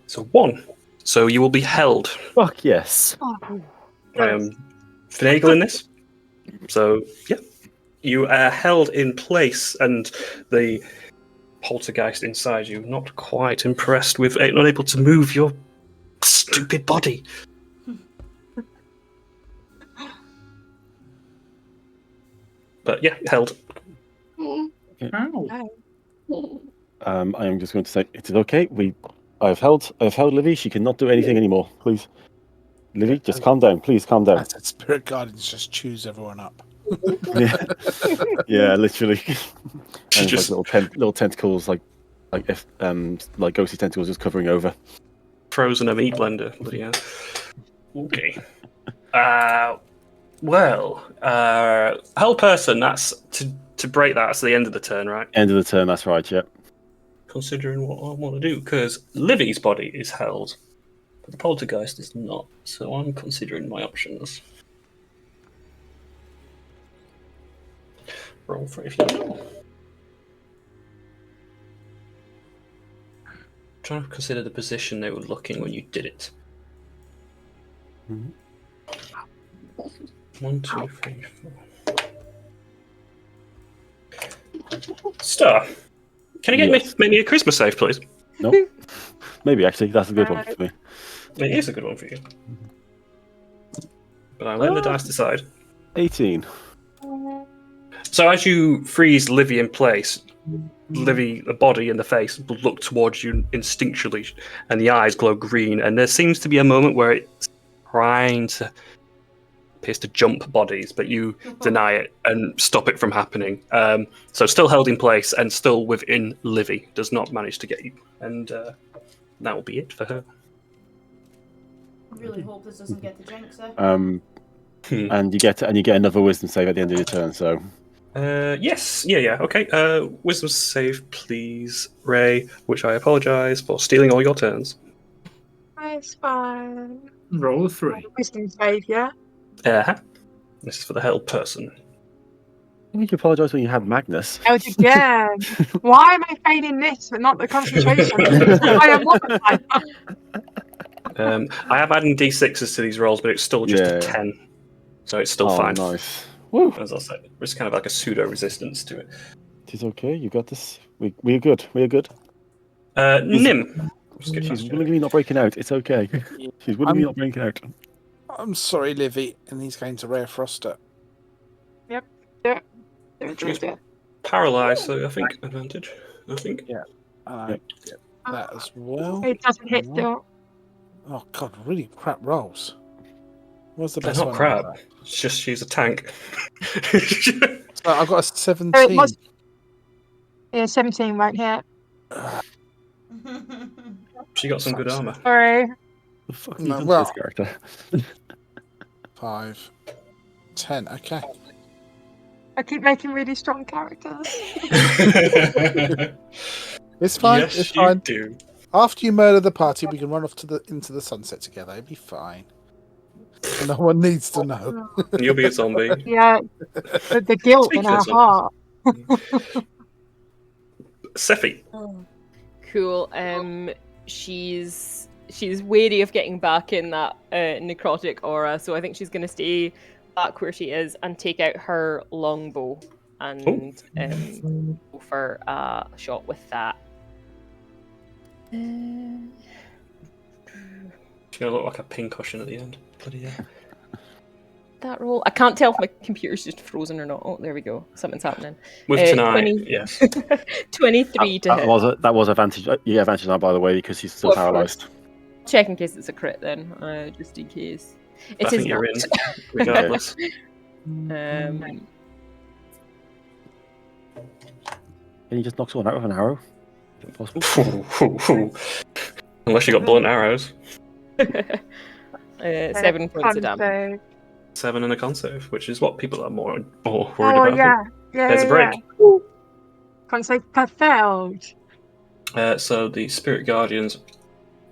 So 1. So you will be held. Fuck yes. I am finagling this. So, yeah. You are held in place, and the poltergeist inside you not quite impressed with not able to move your stupid body. But yeah, held. Okay. Ow. I am just going to say it is okay. I've held Livy. She cannot do anything anymore. Please, Livy, just calm down. Please calm down. That's it. Spirit Guardians just chews everyone up. Yeah, literally. And Just like little tentacles, like ghostly tentacles, just covering over. frozen a meat blender. Bloody hell. Okay. Whole person. That's to break that. That's the end of the turn, right? End of the turn. That's right. Yep. Considering what I want to do, because Livy's body is held, but the poltergeist is not. So I'm considering my options. Roll for it if you know. Trying to consider the position they were looking when you did it. Mhm. 1, 2, 3, 4. Star, can you make me a Christmas save, please? Nope. Maybe actually, that's a good one for me. It is a good one for you. But I let the dice decide. 18. So as you freeze Livy in place, Livy, the body and the face, will look towards you instinctually, and the eyes glow green. And there seems to be a moment where it's trying to appears to jump bodies, but you deny it and stop it from happening. So still held in place and still within Livy, does not manage to get you. And that will be it for her. I really hope this doesn't get the jinx there. And you get another wisdom save at the end of your turn. So. Yes, yeah, okay. Wisdom save, please, Ray. Which I apologise for stealing all your turns. It's fine. Roll a 3. Wisdom save, yeah? This is for the held person. You need to apologise when you had Magnus. Failed again. Why am I failing this but not the concentration? I am mortified. I am adding d6s to these rolls, but it's still just a Yeah. 10. So it's still Oh, fine. nice. Woo. As I said, there's kind of like a pseudo resistance to it. It is okay. You got this. We're good. We're good. Nim. She's willingly not breaking out. It's okay. She's willingly not breaking out. I'm sorry, Livy, and he's going to Rare Froster. She's paralysed, so I think advantage. I think. Yeah. And I get that as well. It doesn't hit still. Oh god, really crap rolls. What's the They're best not one? crap. It's just she's a tank. So I've got a 17. So it was. Yeah, 17 won't hit. She got some good armor. Sorry. The fuck No, you done to well- this character? 5, 10. Okay. I keep making really strong characters. It's fine. Yes, it's you fine. do. After you murder the party, we can run off into the sunset together. It'll be fine. No one needs to know. You'll be a zombie. Yeah, the guilt in Speaking our of heart. Sephi. Cool. She's wary of getting back in that necrotic aura, so I think she's going to stay back where she is and take out her longbow and go for a shot with that. She's gonna look like a pincushion at the end. Bloody hell. That roll. I can't tell if my computer's just frozen or not. Oh, there we go. Something's happening. With tonight, 20 yes. 23 to hit. That was advantage. You get advantage now, by the way, because she's still Of course. paralysed. Check in case it's a crit then, just in case. It I is think you're not. in, regardless. Can you just knock someone out with an arrow? Is it possible? Unless you got blunt arrows. 7 points of damage. 7 and a con save, which is what people are more worried Oh about. yeah, yeah. There's a break. Yeah. Can't say failed. So the Spirit Guardians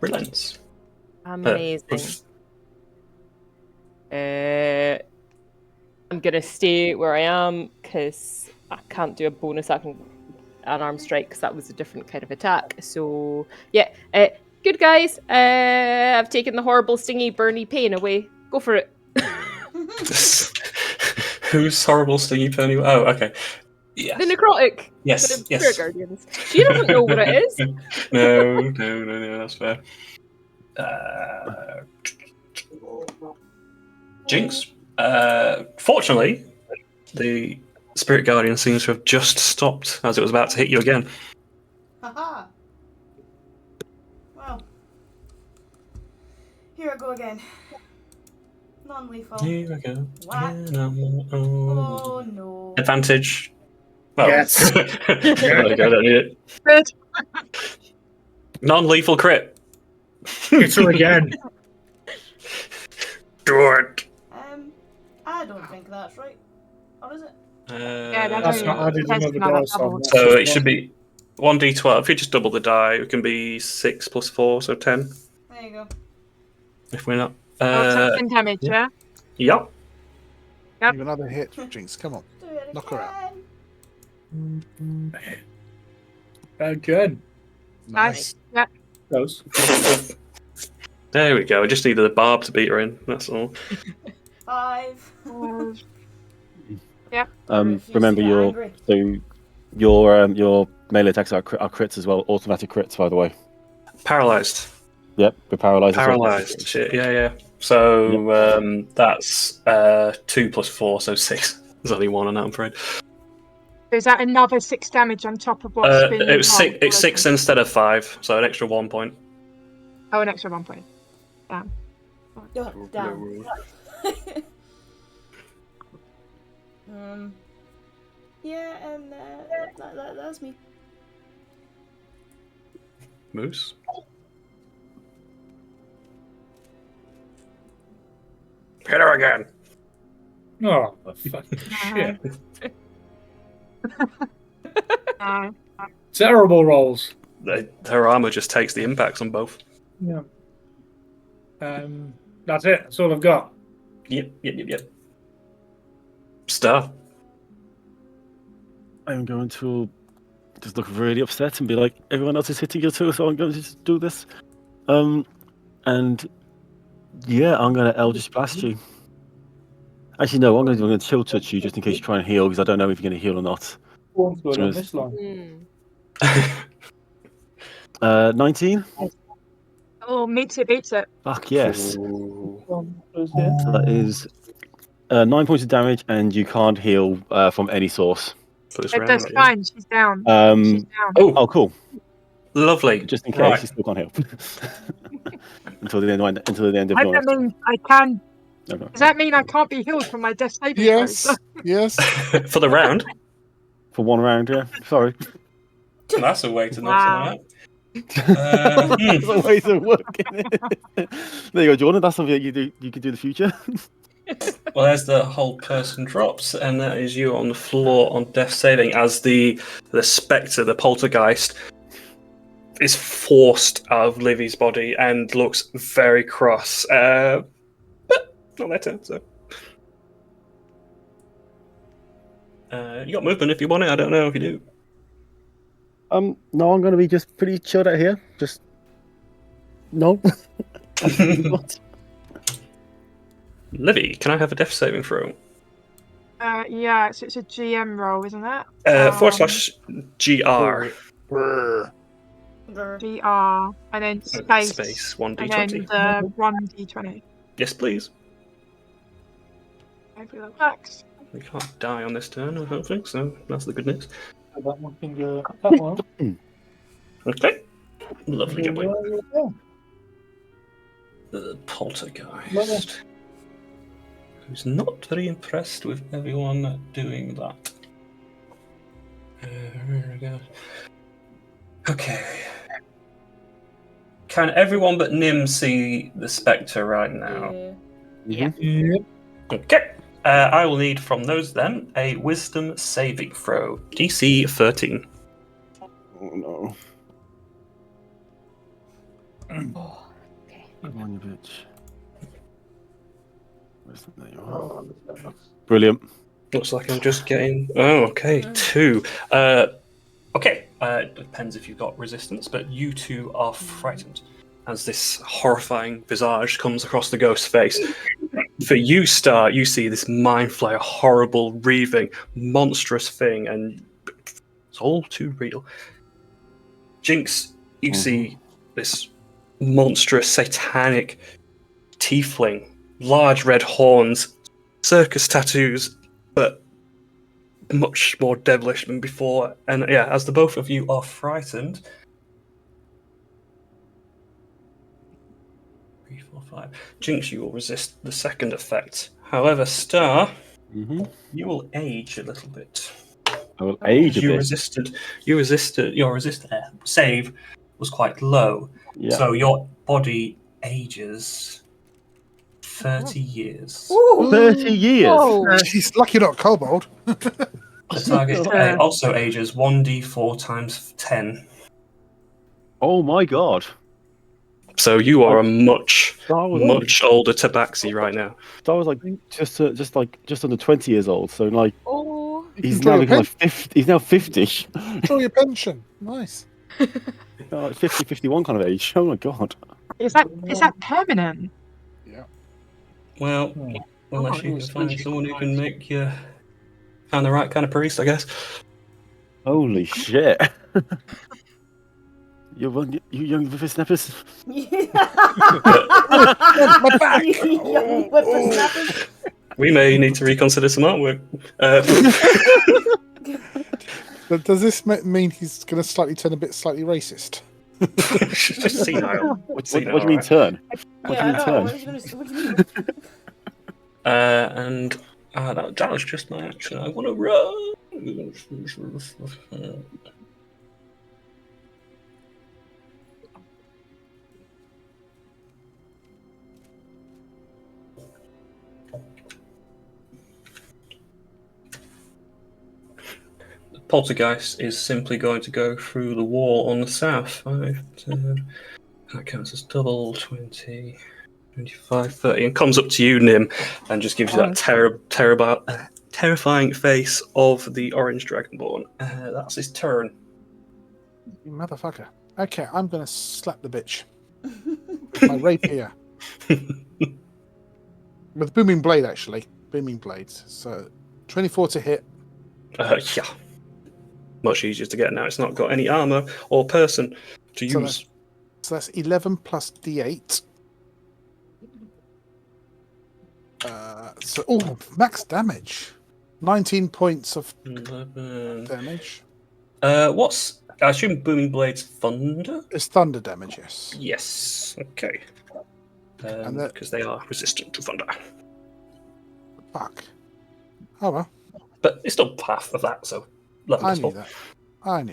relents. Amazing. I'm gonna stay where I am because I can't do a bonus action, an arm strike, because that was a different kind of attack. So yeah, good guys. I've taken the horrible, stingy, burny pain away. Go for it. Who's horrible stingy penny? Oh, okay. Yes. The necrotic. Yes. The Yes. Spirit Guardians. She doesn't know what it is. No, that's fair. Jinx. Fortunately, the Spirit Guardian seems to have just stopped as it was about to hit you again. Haha. Well. Here I go again. Non-lethal. Here we go. Whack. Oh. Oh no. Advantage. Well, Yes. there you go, don't need it. Good. Non-lethal crit. Hit her again. Do it. I don't think that's right. Or is it? Yeah, That's not added That's another not dice double. on. So it should be 1d12. If you just double the die, it can be 6 plus 4, so 10. There you go. If we're not. Oh, 10 damage, yeah? Yep. Yep. Give another hit, Jinx. Come on. Do it Knock her out. again. Again. Nice. Yep. Close. There we go. I just needed a barb to beat her in. That's all. 5. Remember your melee attacks are crits as well. Automatic crits, by the way. Paralyzed. Yep, we're paralysed. as well. Paralyzed. Shit. Yeah. So that's 2 plus 4, so 6. There's only 1 on that, I'm afraid. Is that another 6 damage on top of what's been It was rolled? it's 6 instead of 5, so an extra 1 point. Oh, an extra 1 point. Damn. Oh, damn. Yeah, and that's me. Moose. Hit her again. Oh, fucking shit. No. Terrible rolls. Her armor just takes the impacts on both. Yeah. That's it. That's all I've got. Yep. Star. I'm going to just look really upset and be like, everyone else is hitting you too, so I'm going to just do this. And yeah, I'm going to Eldritch Blast you. Actually, no, I'm going to chill touch you just in case you try and heal, because I don't know if you're going to heal or not. On this line. 19? Oh, meets it, beats it. Fuck yes. So So that is 9 points of damage, and you can't heal from any source. For this That's round, fine. She's down. She's down. Oh, cool. lovely. Just in case Right. you still can't heal. until the end of I your don't mean I can. Okay. Does that mean I can't be healed from my death saving Yes, throws? yes. For the round. For one round, yeah. Sorry. That's a way to knock Wow. someone out. There's a way to work it. There you go, Jordan. That's something that you can do in the future. Well, as the whole person drops, and that is you on the floor on death saving, as the spectre, the poltergeist, is forced out of Livy's body and looks very cross. But not their turn, so. You got movement if you want it. I don't know if you do. No, I'm going to be just pretty chilled out here. Just no. Livy, can I have a death saving throw? Yeah, so it's a GM roll, isn't it? /GR. GR, and then space, Space and then 1d20. the 1d20. Yes, please. Hopefully that works. We can't die on this turn, I don't think, so that's the good news. that one finger, that one. Okay. Lovely, good boy. Yeah. The poltergeist. Who's not very impressed with everyone doing that. Here we go. Okay. Can everyone but Nim see the spectre right now? Yeah. Okay. I will need from those then a wisdom saving throw. DC 13. Oh no. Oh, okay. Come on, you bitch. There you are. Brilliant. Looks like I'm just getting. Oh, okay. 2. Okay. It depends if you've got resistance, but you two are frightened as this horrifying visage comes across the ghost's face. For you, Star, you see this mind flayer, horrible, wreathing, monstrous thing, and it's all too real. Jinx, you see this monstrous, satanic tiefling, large red horns, circus tattoos, but much more devilish than before. And yeah, as the both of you are frightened, 3, 4, 5. Jinx, you will resist the second effect. However, Star, you will age a little bit. I will age a You bit. resisted. Your resist save was quite low, Yeah. so your body ages 30 years. 30 years. Whoa. She's lucky not kobold. The target also ages 1d4 times 10. Oh my god. So you are a much Star was older Tabaxi right now. Star was like just under 20 years old. So like Oh. he's enjoy now your become like 50. He's now 50. Enjoy your pension. Nice. Like 50, 51 kind of age. Oh my god. Is that permanent? Well, unless you can find someone who can make you find the right kind of priest, I guess. Holy shit. You young whippersnappers. My back. Young whippersnappers. We may need to reconsider some artwork. But does this mean he's going to slightly racist? Just senile. What do you mean turn? What do you mean turn? What do you mean? And that was just my action. I want to run. The poltergeist is simply going to go through the wall on the south. 5, 10. That counts as double, 20. 25, 30, and comes up to you, Nim, and just gives you that terrifying face of the orange dragonborn. That's his turn. You motherfucker. Okay, I'm gonna slap the bitch. My rapier. With booming blade, actually. Booming blades. So 24 to hit. Yeah. Much easier to get now. It's not got any armor or person to So use. that's 11 plus d8. Max damage. 19 points of 11. damage. What's... I assume Booming Blade's thunder? It's thunder damage, yes. Yes. Okay. Because they are resistant to thunder. Fuck. Oh well. But it's still half of that, so... I knew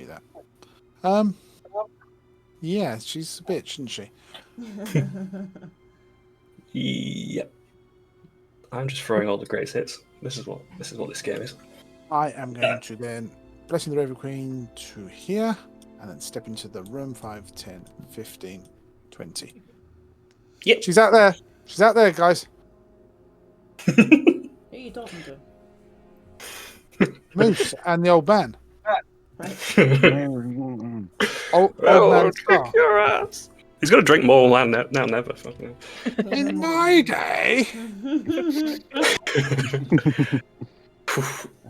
that. Yeah, she's a bitch, isn't she? Yep. I'm just throwing all the greatest hits. This is what this game is. I am going to then Blessing the Raven Queen to here, and then step into the room. 5, 10, 15, 20. Yep. She's out there. She's out there, guys. Who are you talking to? Moose and the old man. Old man Scar. kick your ass. He's gonna drink more wine now, never. In my day.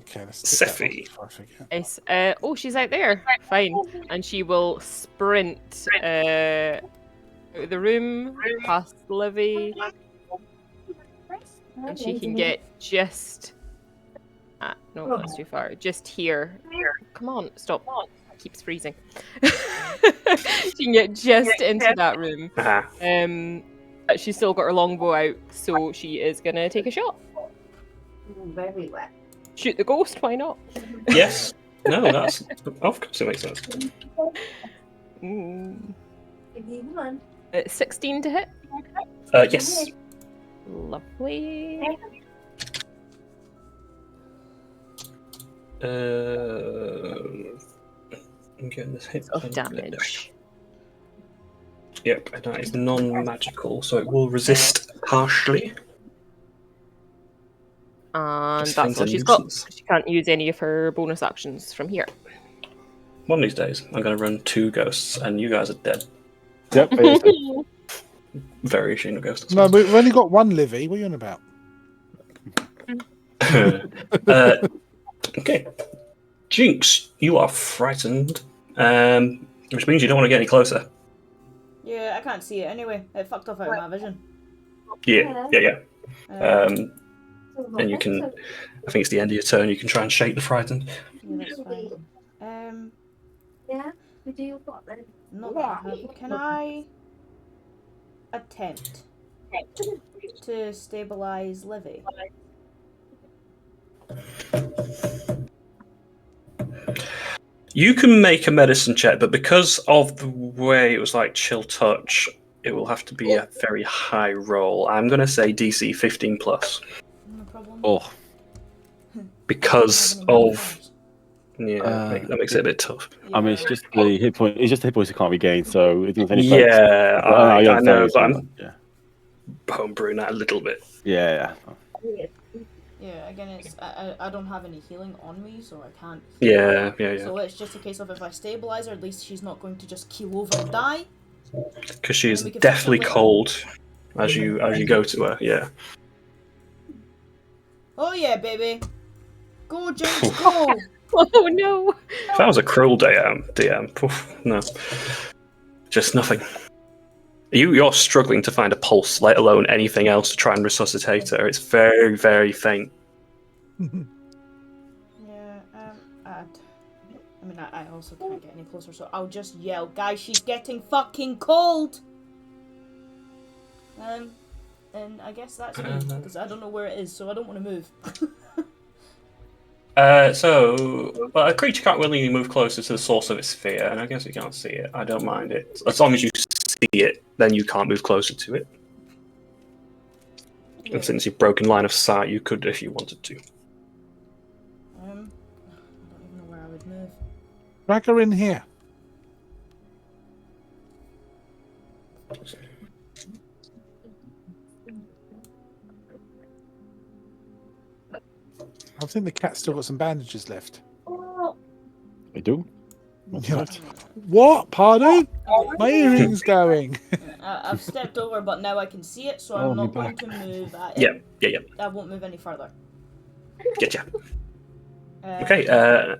Okay, let's take that Seffi. before I forget. Yes. She's out there. Fine. And she will sprint out of the room, past Livy, and she can get just... no, that's too far. Just here. Come on, stop. It keeps freezing. She can get just into that room. Uh-huh. She's still got her longbow out, so she is going to take a shot. Very wet. Shoot the ghost, why not? Yes. No, that's... Of course it makes sense. 16 to hit. Yes. Lovely. I'm getting this hit Of damage. Yep, and that is non-magical, so it will resist partially. And Just that's finds all a she's got. nuisance. She can't use any of her bonus actions from here. One of these days, I'm going to run 2 ghosts, and you guys are dead. Yep. Very ashamed of ghosts. No, we've only got one Livy. What are you on about? Okay. Jinx, you are frightened, which means you don't want to get any closer. Yeah, I can't see it anyway. It fucked off out of my vision. Yeah. And you can, I think it's the end of your turn, you can try and shake the frightened. Yeah, that's fine. Yeah, we do what then? Not that I have. Can I attempt to stabilize Livy? You can make a medicine check, but because of the way it was like chill touch, it will have to be a very high roll. I'm going to say DC 15 plus. No problem. Oh, Because of... Yeah, that makes it a bit tough. I mean, it's just the hit point. It's just the hit points you can't regain, so it doesn't have any effect. Yeah, I know, but I'm Yeah. homebrewing that a little bit. Yeah. Yeah, again, it's I don't have any healing on me, so I can't. Yeah. So it's just a case of if I stabilize her, at least she's not going to just keel over and die. Because she is And we can deathly fix her cold as you go to her. Yeah. Oh yeah, baby. Go, Jinx, go! Oh no! If that was a cruel DM, poof, no. Just nothing. You're struggling to find a pulse, let alone anything else to try and resuscitate her. It's very, very faint. Yeah, I also can't get any closer, so I'll just yell, guys, she's getting fucking cold! And I guess that's me, because I don't know where it is, so I don't want to move. Well, a creature can't willingly move closer to the source of its sphere, and I guess you can't see it. I don't mind it. As long as you see it, then you can't move closer to it. Yeah. And since you've broken line of sight, you could if you wanted to. I don't even know where I would move. Drag her in here. I think the cat's still got some bandages left. I do. You're like, what? Pardon? My earring's going. I've stepped over, but now I can see it, so I'm not going to move. Yeah. I won't move any further. Getcha. Okay,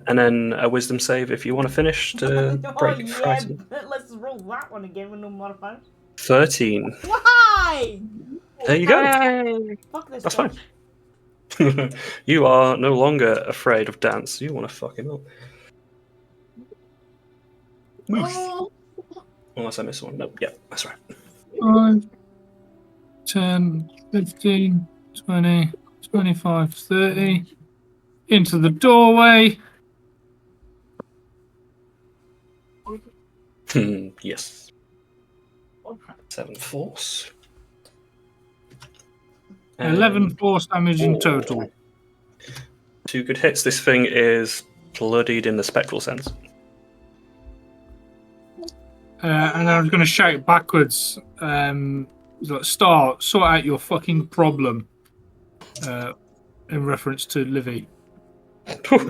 and then a wisdom save if you want to finish to break frightened. Let's roll that one again with no modifiers. 13. Why? There you go. Hey. Fuck this. That's bitch. fine. You are no longer afraid of dance. You want to fuck him up. Unless I miss one. Nope. Yeah, that's right. 5, 10, 15, 20, 25, 30. Into the doorway. Yes. 7 force. 11 force damage in total. 2 good hits. This thing is bloodied in the spectral sense. And I was going to shout backwards. Star, sort out your fucking problem. In reference to Livy. You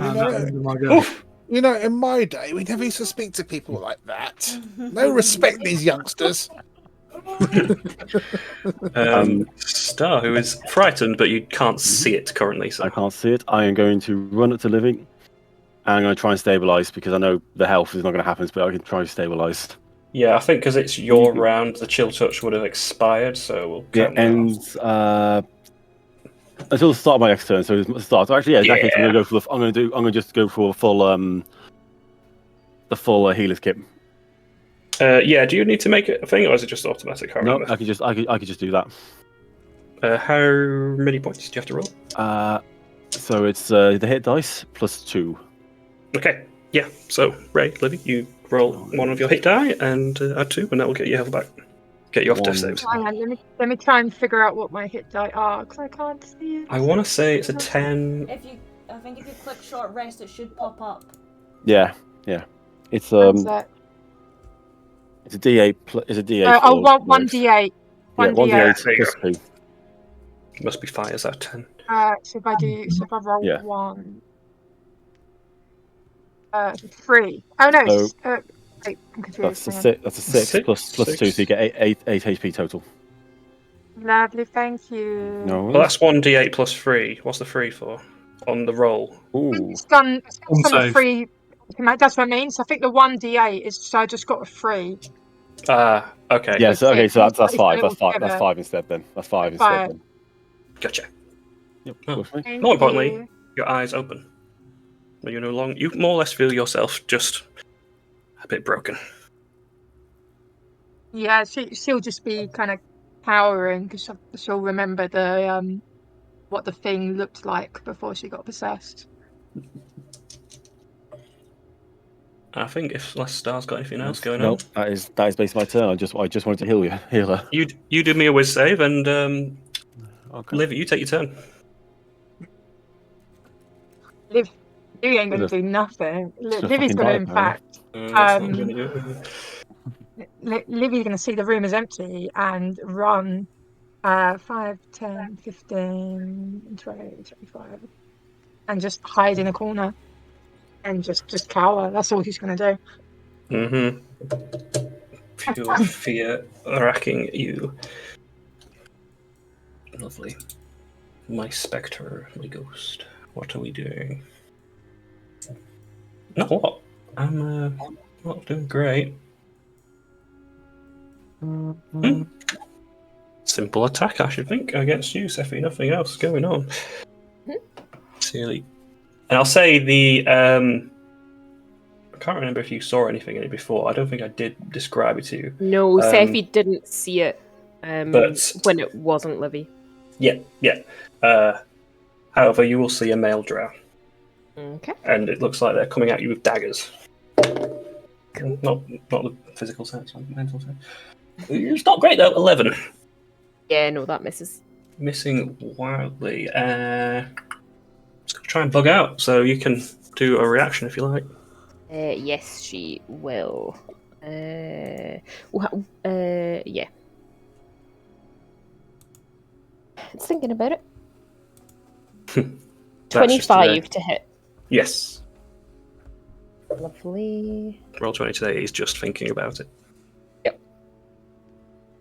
know, in my day, we never used to speak to people like that. No respect, these youngsters. Star, who is frightened, but you can't see it currently. So I can't see it. I am going to run up to Livy. And I'm going to try and stabilise because I know the health is not going to happen, but I can try and stabilise. Yeah, I think because it's your round, the chill touch would have expired, so we'll count that off. Until the start of my next turn, so it starts. Actually, in that case, I'm going to go for I'm going to just go for the full healer's kit. Yeah, do you need to make it a thing, or is it just automatic? No, I could just do that. How many points do you have to roll? So it's the hit dice plus 2. Okay, yeah. So Ray, Livy, you roll one of your hit die and add 2, and that will get your health back. Get you off death saves. Hang on, let me try and figure out what my hit die are because I can't see it. I want to say it's a 10. I think if you click short rest, it should pop up. Yeah. It's One sec. it's a D8. It's a D8. One D8. One D8 plus 2. It must be fires out 10. So if I roll 1, 3. Oh no, wait, I'm confused. That's a 6 plus 2, so you get 8 HP total. Lovely, thank you. No. Well, that's 1d8 plus 3. What's the 3 for? On the roll. Ooh. It's done the 3. That's what I mean. So I think the 1d8 is. So I just got a 3. Okay. Yeah. So that's 5. That's 5 instead. Then that's 5 instead. Then. Gotcha. Yep. More importantly, your eyes open. You more or less feel yourself just a bit broken. Yeah, she'll just be kind of cowering because she'll remember the what the thing looked like before she got possessed. I think if Last Star's got anything else going on. No, that is basically my turn. I just wanted to heal her. You do me a whiz save, and Liv, you take your turn. Liv, you ain't gonna do nothing. Livy's gonna, in fact, Livy's gonna see the room is empty and run 5, 10, 15, 20, 25, and just hide in a corner and just cower. That's all he's gonna do. Pure fear racking you. Lovely. My spectre, my ghost. What are we doing? Not a lot. I'm not doing great. Simple attack, I should think, against you, Sephi. Nothing else going on. Silly. And I'll say the I can't remember if you saw anything in it before. I don't think I did describe it to you. No, Sephi didn't see it but when it wasn't Livy. Yeah. However, you will see a male drow. Okay. And it looks like they're coming at you with daggers. Cool. Not the physical sense, the mental sense. It's not great though. 11. Yeah, no, that misses. Missing wildly. Just gonna try and bug out, so you can do a reaction if you like. Yes, she will. Yeah. It's thinking about it. 25 to hit. Yes. Lovely. Roll 20 today. He's just thinking about it. Yep.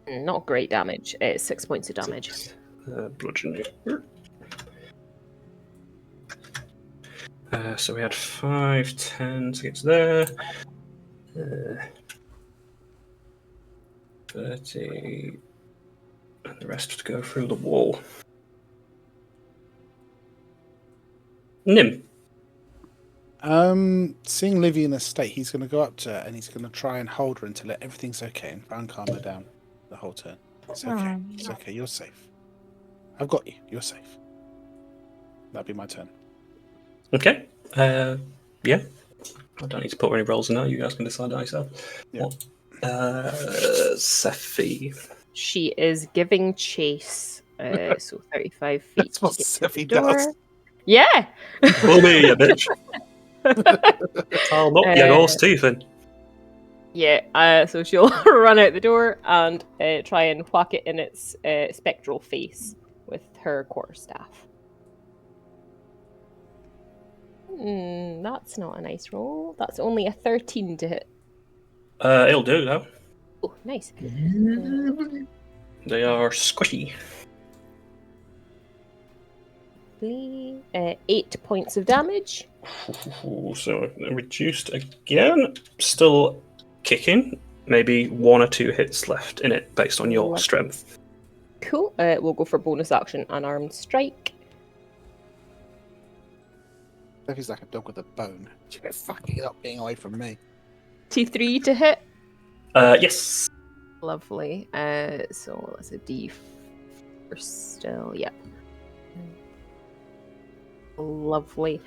Not great damage. It's 6 points of damage. Bludgeoning. So we had 5, 10 to get to there. 30. And the rest to go through the wall. Nim. Seeing Livy in a state, he's going to go up to her and he's going to try and hold her until everything's okay and try and calm her down the whole turn. It's okay. It's okay. You're safe. I've got you. You're safe. That'll be my turn. Okay. Yeah. I don't need to put any rolls in now. You guys can decide that yourself. Yeah. Sephi. She is giving chase. So 35 feet. That's what to get to Sephi the door. does. Yeah. Pull me, you bitch. I'll knock your horse teeth in. Yeah, so she'll run out the door and try and whack it in its spectral face with her quarterstaff. That's not a nice roll. That's only a 13 to hit. It'll do, though. Oh, nice. They are squishy. 8 points of damage. So reduced again. Still kicking. Maybe 1 or 2 hits left in it based on your strength. Cool. We'll go for bonus action, unarmed strike. Sephi's like a dog with a bone. You're fucking it up being away from me. T3 to hit. Yes. Lovely. So that's a D4 still. Yep. Lovely.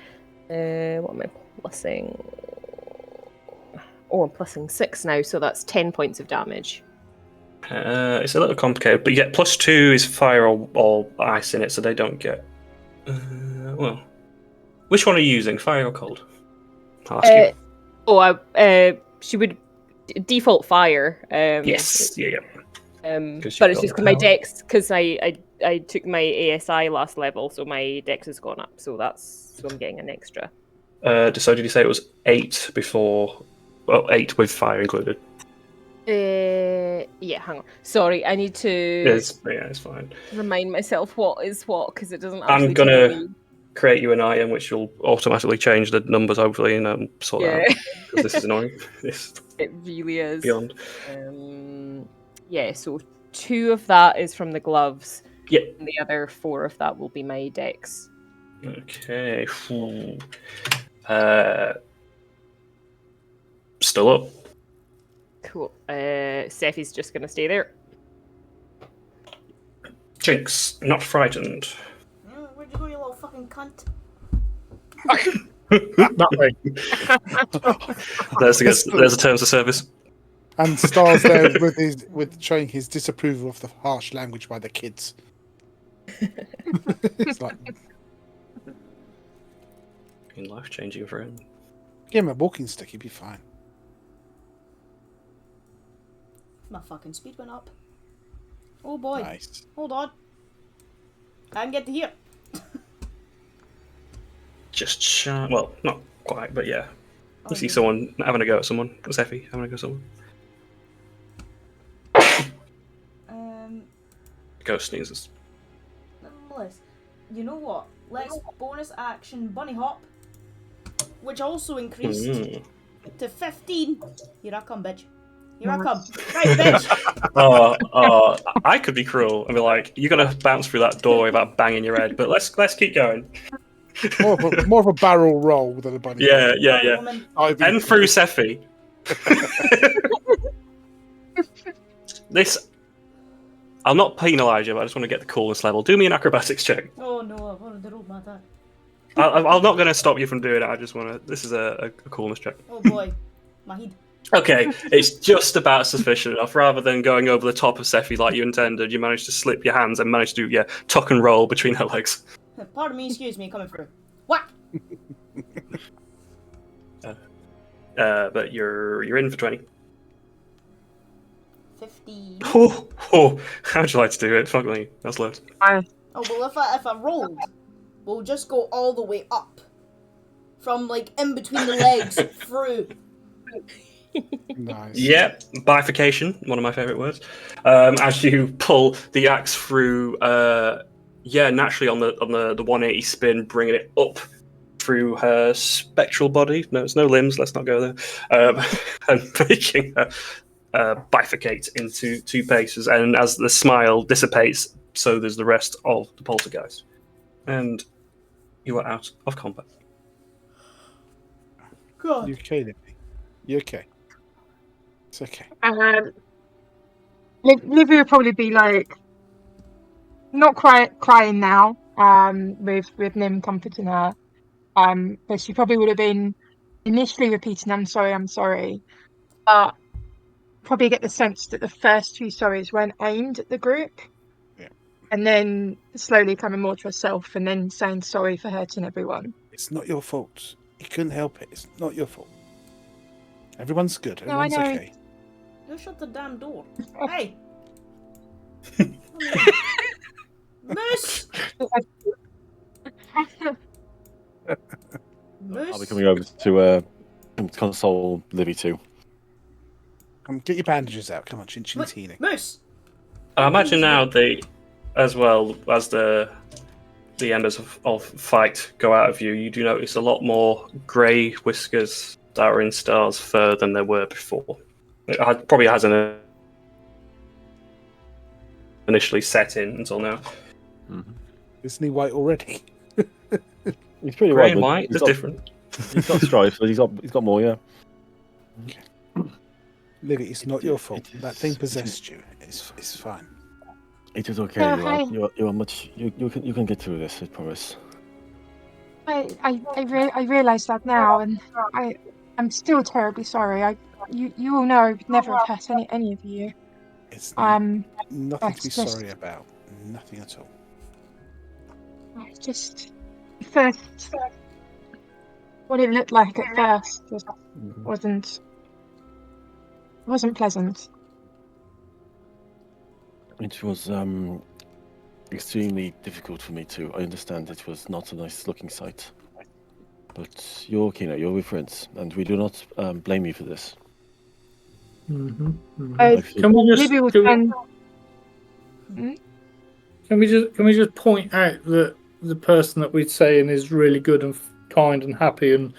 What am I plussing? Oh, I'm plussing 6 now, so that's 10 points of damage. It's a little complicated, but yeah, +2 is fire or ice in it, so they don't get. Well, which one are you using, fire or cold? I'll ask you. She would default fire. Yes, yeah. But it's just because my dex, because I took my ASI last level, so my dex has gone up, so I'm getting an extra. So did you say it was 8 before? Well, 8 with fire included. Yeah, hang on. Sorry, I need to. It's fine. Remind myself what is what, because it doesn't. I'm gonna create you an item which will automatically change the numbers, hopefully, and sort that out. Because this is annoying. It really is. Beyond. Yeah, so 2 of that is from the gloves. Yep. And the other 4 of that will be my dex. Okay. Still up. Cool. Sephi's just gonna stay there. Jinx, not frightened. Where'd you go, you little fucking cunt? That way. There's a terms of service. And Star's there with showing his disapproval of the harsh language by the kids. It's like, Life changing for him. give him a walking stick, he'd be fine. My fucking speed went up. Oh boy. Nice. Hold on. I can get to here. Just shy. Well, not quite, but yeah. You see someone having a go at someone. What's Effie having a go at someone? Ghost sneezes. Nonetheless, you know what? Let's bonus action bunny hop, which also increased to 15. Here I come, bitch. Here I come. Right, bitch. I could be cruel and be like, you're gonna bounce through that door without banging your head, but let's keep going. More of a barrel roll than a bunny. Yeah. And through Sephi. I'll not penalise you, but I just want to get the coolness level. Do me an acrobatics check. Oh no, I've already rolled my attack. I'm not going to stop you from doing it. I just want to. This is a coolness check. Oh boy, my head. Okay, it's just about sufficient enough. Rather than going over the top of Sephi like you intended, you managed to slip your hands and managed to tuck and roll between her legs. Pardon me, excuse me, coming through. Whack! But you're in for 20. 15. Oh, how'd you like to do it? Fuck me, that's loads. Oh well, if I rolled, will just go all the way up. From, like, in between the legs, through. Nice. Yeah, bifurcation, one of my favourite words. As you pull the axe through, naturally on the 180 spin, bringing it up through her spectral body. No, it's no limbs. Let's not go there. And making her bifurcate into 2 paces. And as the smile dissipates, so does the rest of the poltergeist, and you are out of combat. God. You okay, Libby? You okay? It's okay. Livy would probably be like, not crying now, with Nim comforting her, but she probably would have been initially repeating, I'm sorry, but probably get the sense that the first 2 sorries weren't aimed at the group, and then slowly coming more to herself, and then saying sorry for hurting everyone. It's not your fault. You couldn't help it. It's not your fault. Everyone's good. No, I Everyone's know. okay. You shut the damn door. Hey! Moose! Moose? I'll be coming over to console Livy too. Come, get your bandages out. Come on, Chin Chin's healing. Moose! I imagine now as well as the embers of fight go out of you, you do notice a lot more grey whiskers that are in Star's fur than there were before. It probably hasn't initially set in until now. Mm-hmm. Isn't he white already? He's pretty Grey white, and but white, he's there's different. He's got stripes, but he's got more. Yeah. Libby, it's not your fault. It is- That thing possessed you. It's fine. It is okay. Oh, you hi. are much. You can get through this. I promise. I realise that now, and I'm still terribly sorry. You all know I would never have hurt any of you. It's Um, nothing to be that's just- sorry about. Nothing at all. just first, what it looked like at first wasn't pleasant. It was extremely difficult for me to. I understand it was not a nice looking sight, but you're okay now. You're with friends, and we do not blame you for this. Mm-hmm. Uh, Can we just Libby will can turn. we just point out that the person that we're saying is really good and kind and happy, and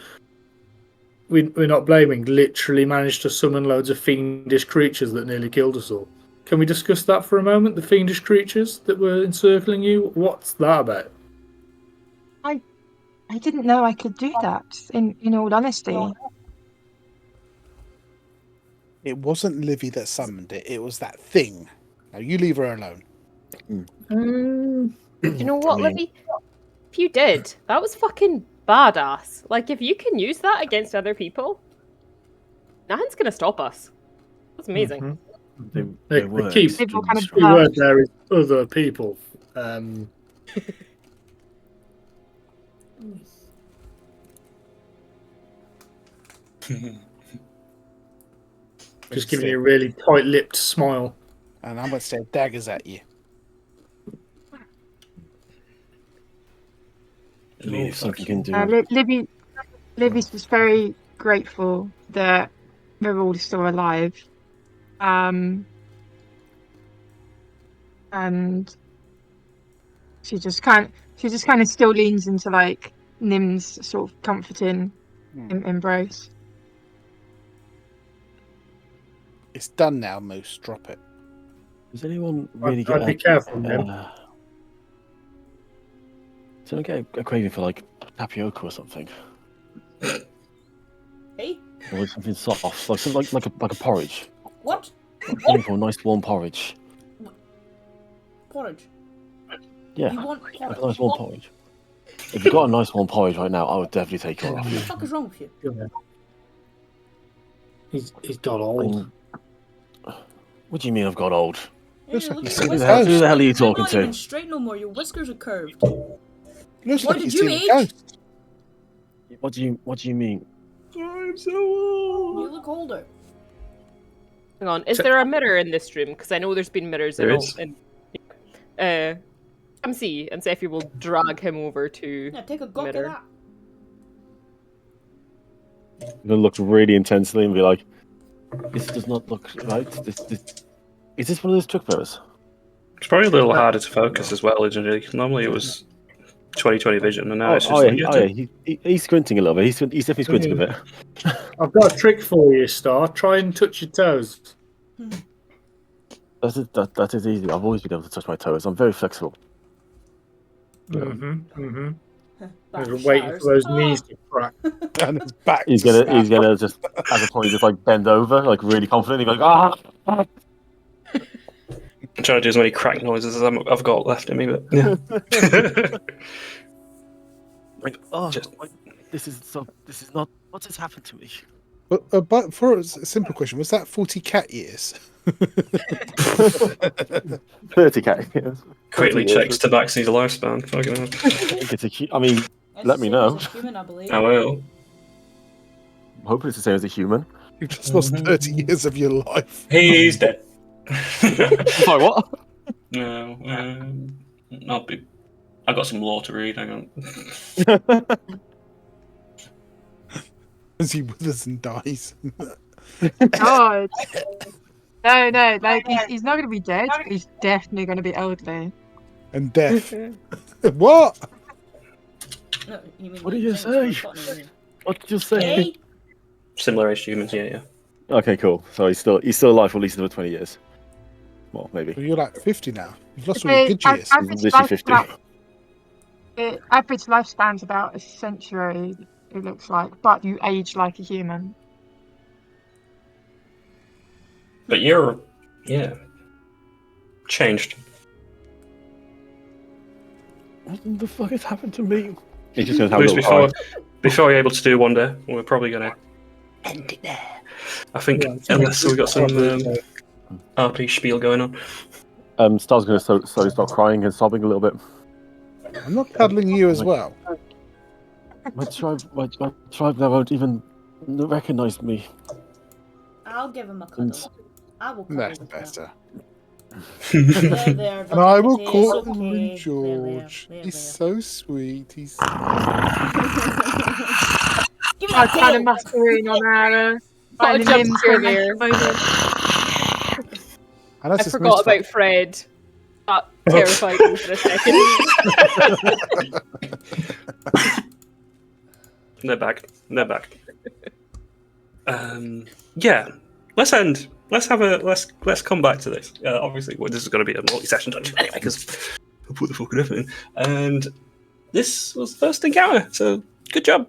we're not blaming, literally managed to summon loads of fiendish creatures that nearly killed us all. Can we discuss that for a moment? The fiendish creatures that were encircling you. What's that about? I didn't know I could do that. In all honesty, It wasn't Livy that summoned it. It was that thing. Now you leave her alone. You know what, I mean- Libby? If you did, that was fucking badass. Like, if you can use that against other people, nothing's gonna stop us. That's amazing. Mhm. They The were key People kind of extremely key word there is other people. Just giving you a really tight-lipped smile. And I'm going to say daggers at you. I mean, if something can do. Libby's was very grateful that we're all still alive. And she just kind of still leans into like Nim's sort of comforting embrace. It's done now, Moose. Drop it. Does anyone really I'd get be careful, Nim. Does anyone get a craving for like tapioca or something, Hey? or something soft, like something like a porridge? What? Going for a nice warm porridge. Porridge. Yeah, You want like a porridge? nice warm porridge. If you've got a nice warm porridge right now, I would definitely take it What off. the fuck is wrong with you? He's got old. What do you mean I've got old? Looks like look he's at seen your a whiskers. ghost. Who the hell are you They're talking not to? even straight no more. Your whiskers are curved. Looks What like did he's you seen a eat? ghost. What do you mean? I'm so old. You look older. Hang on, is there a mirror in this room? Because I know there's been mirrors There in is. all. Come see, and Seffi will drag him over to Yeah, take a gawk at Mirror. that. I'm gonna look really intensely and be like, "This does not look right. Is this one of those trick bearers?" It's probably a little harder to focus as well, isn't it? Normally it was 20/20 vision, and now it's just he's squinting a little bit. He's definitely squinting a bit. I've got a trick for you, Star. Try and touch your toes. That is easy. I've always been able to touch my toes. I'm very flexible. I was waiting for those knees to crack. And his back. He's gonna just at a point just like bend over, like really confident. He's like, ah. I'm trying to do as many crack noises as I've got left in me, but yeah. Like, this is not. What has happened to me? But for a simple question, was that 40 cat years? 30k. Yes. Quickly checks Tabaxi's lifespan. Fucking hell. I mean, let me know. Human, I believe. I will. I'm hoping it's the same as a human. You've just lost 30 years of your life. He's dead. Sorry, what? No, I got some law to read. Hang on. As he withers and dies. God. No, like he's not going to be dead. But he's definitely going to be elderly. And death. What? No, you mean What did like you James say? Bond, What did you say? Hey? Similar age to humans, yeah. Okay, cool. So he's still alive for at least another 20 years. Well, maybe. Well, you're like 50 now. You've lost all your good years. Average Literally 50. Average lifespan's about a century, it looks like, but you age like a human. But you're, changed. What the fuck has happened to me? He's just gonna have a At least little before you're able to do one day, we're probably gonna end it there. I think, unless we got some RP spiel going on. Star's gonna slowly start crying and sobbing a little bit. I'm not cuddling you as well. My tribe now won't even recognize me. I'll give him a cuddle. I will cuddle That's with him. better. There, And I will it's call okay. him George. There. He's so sweet. He's. Give me I that kind of tail. mustering on our Got a jump scare there. And I that's forgot about Fred. That terrified me for a second. They're back. Yeah. Let's end. Let's come back to this. Obviously, this is going to be a multi-session dungeon anyway, because we'll put the fucking effort in. And this was the first encounter, so good job.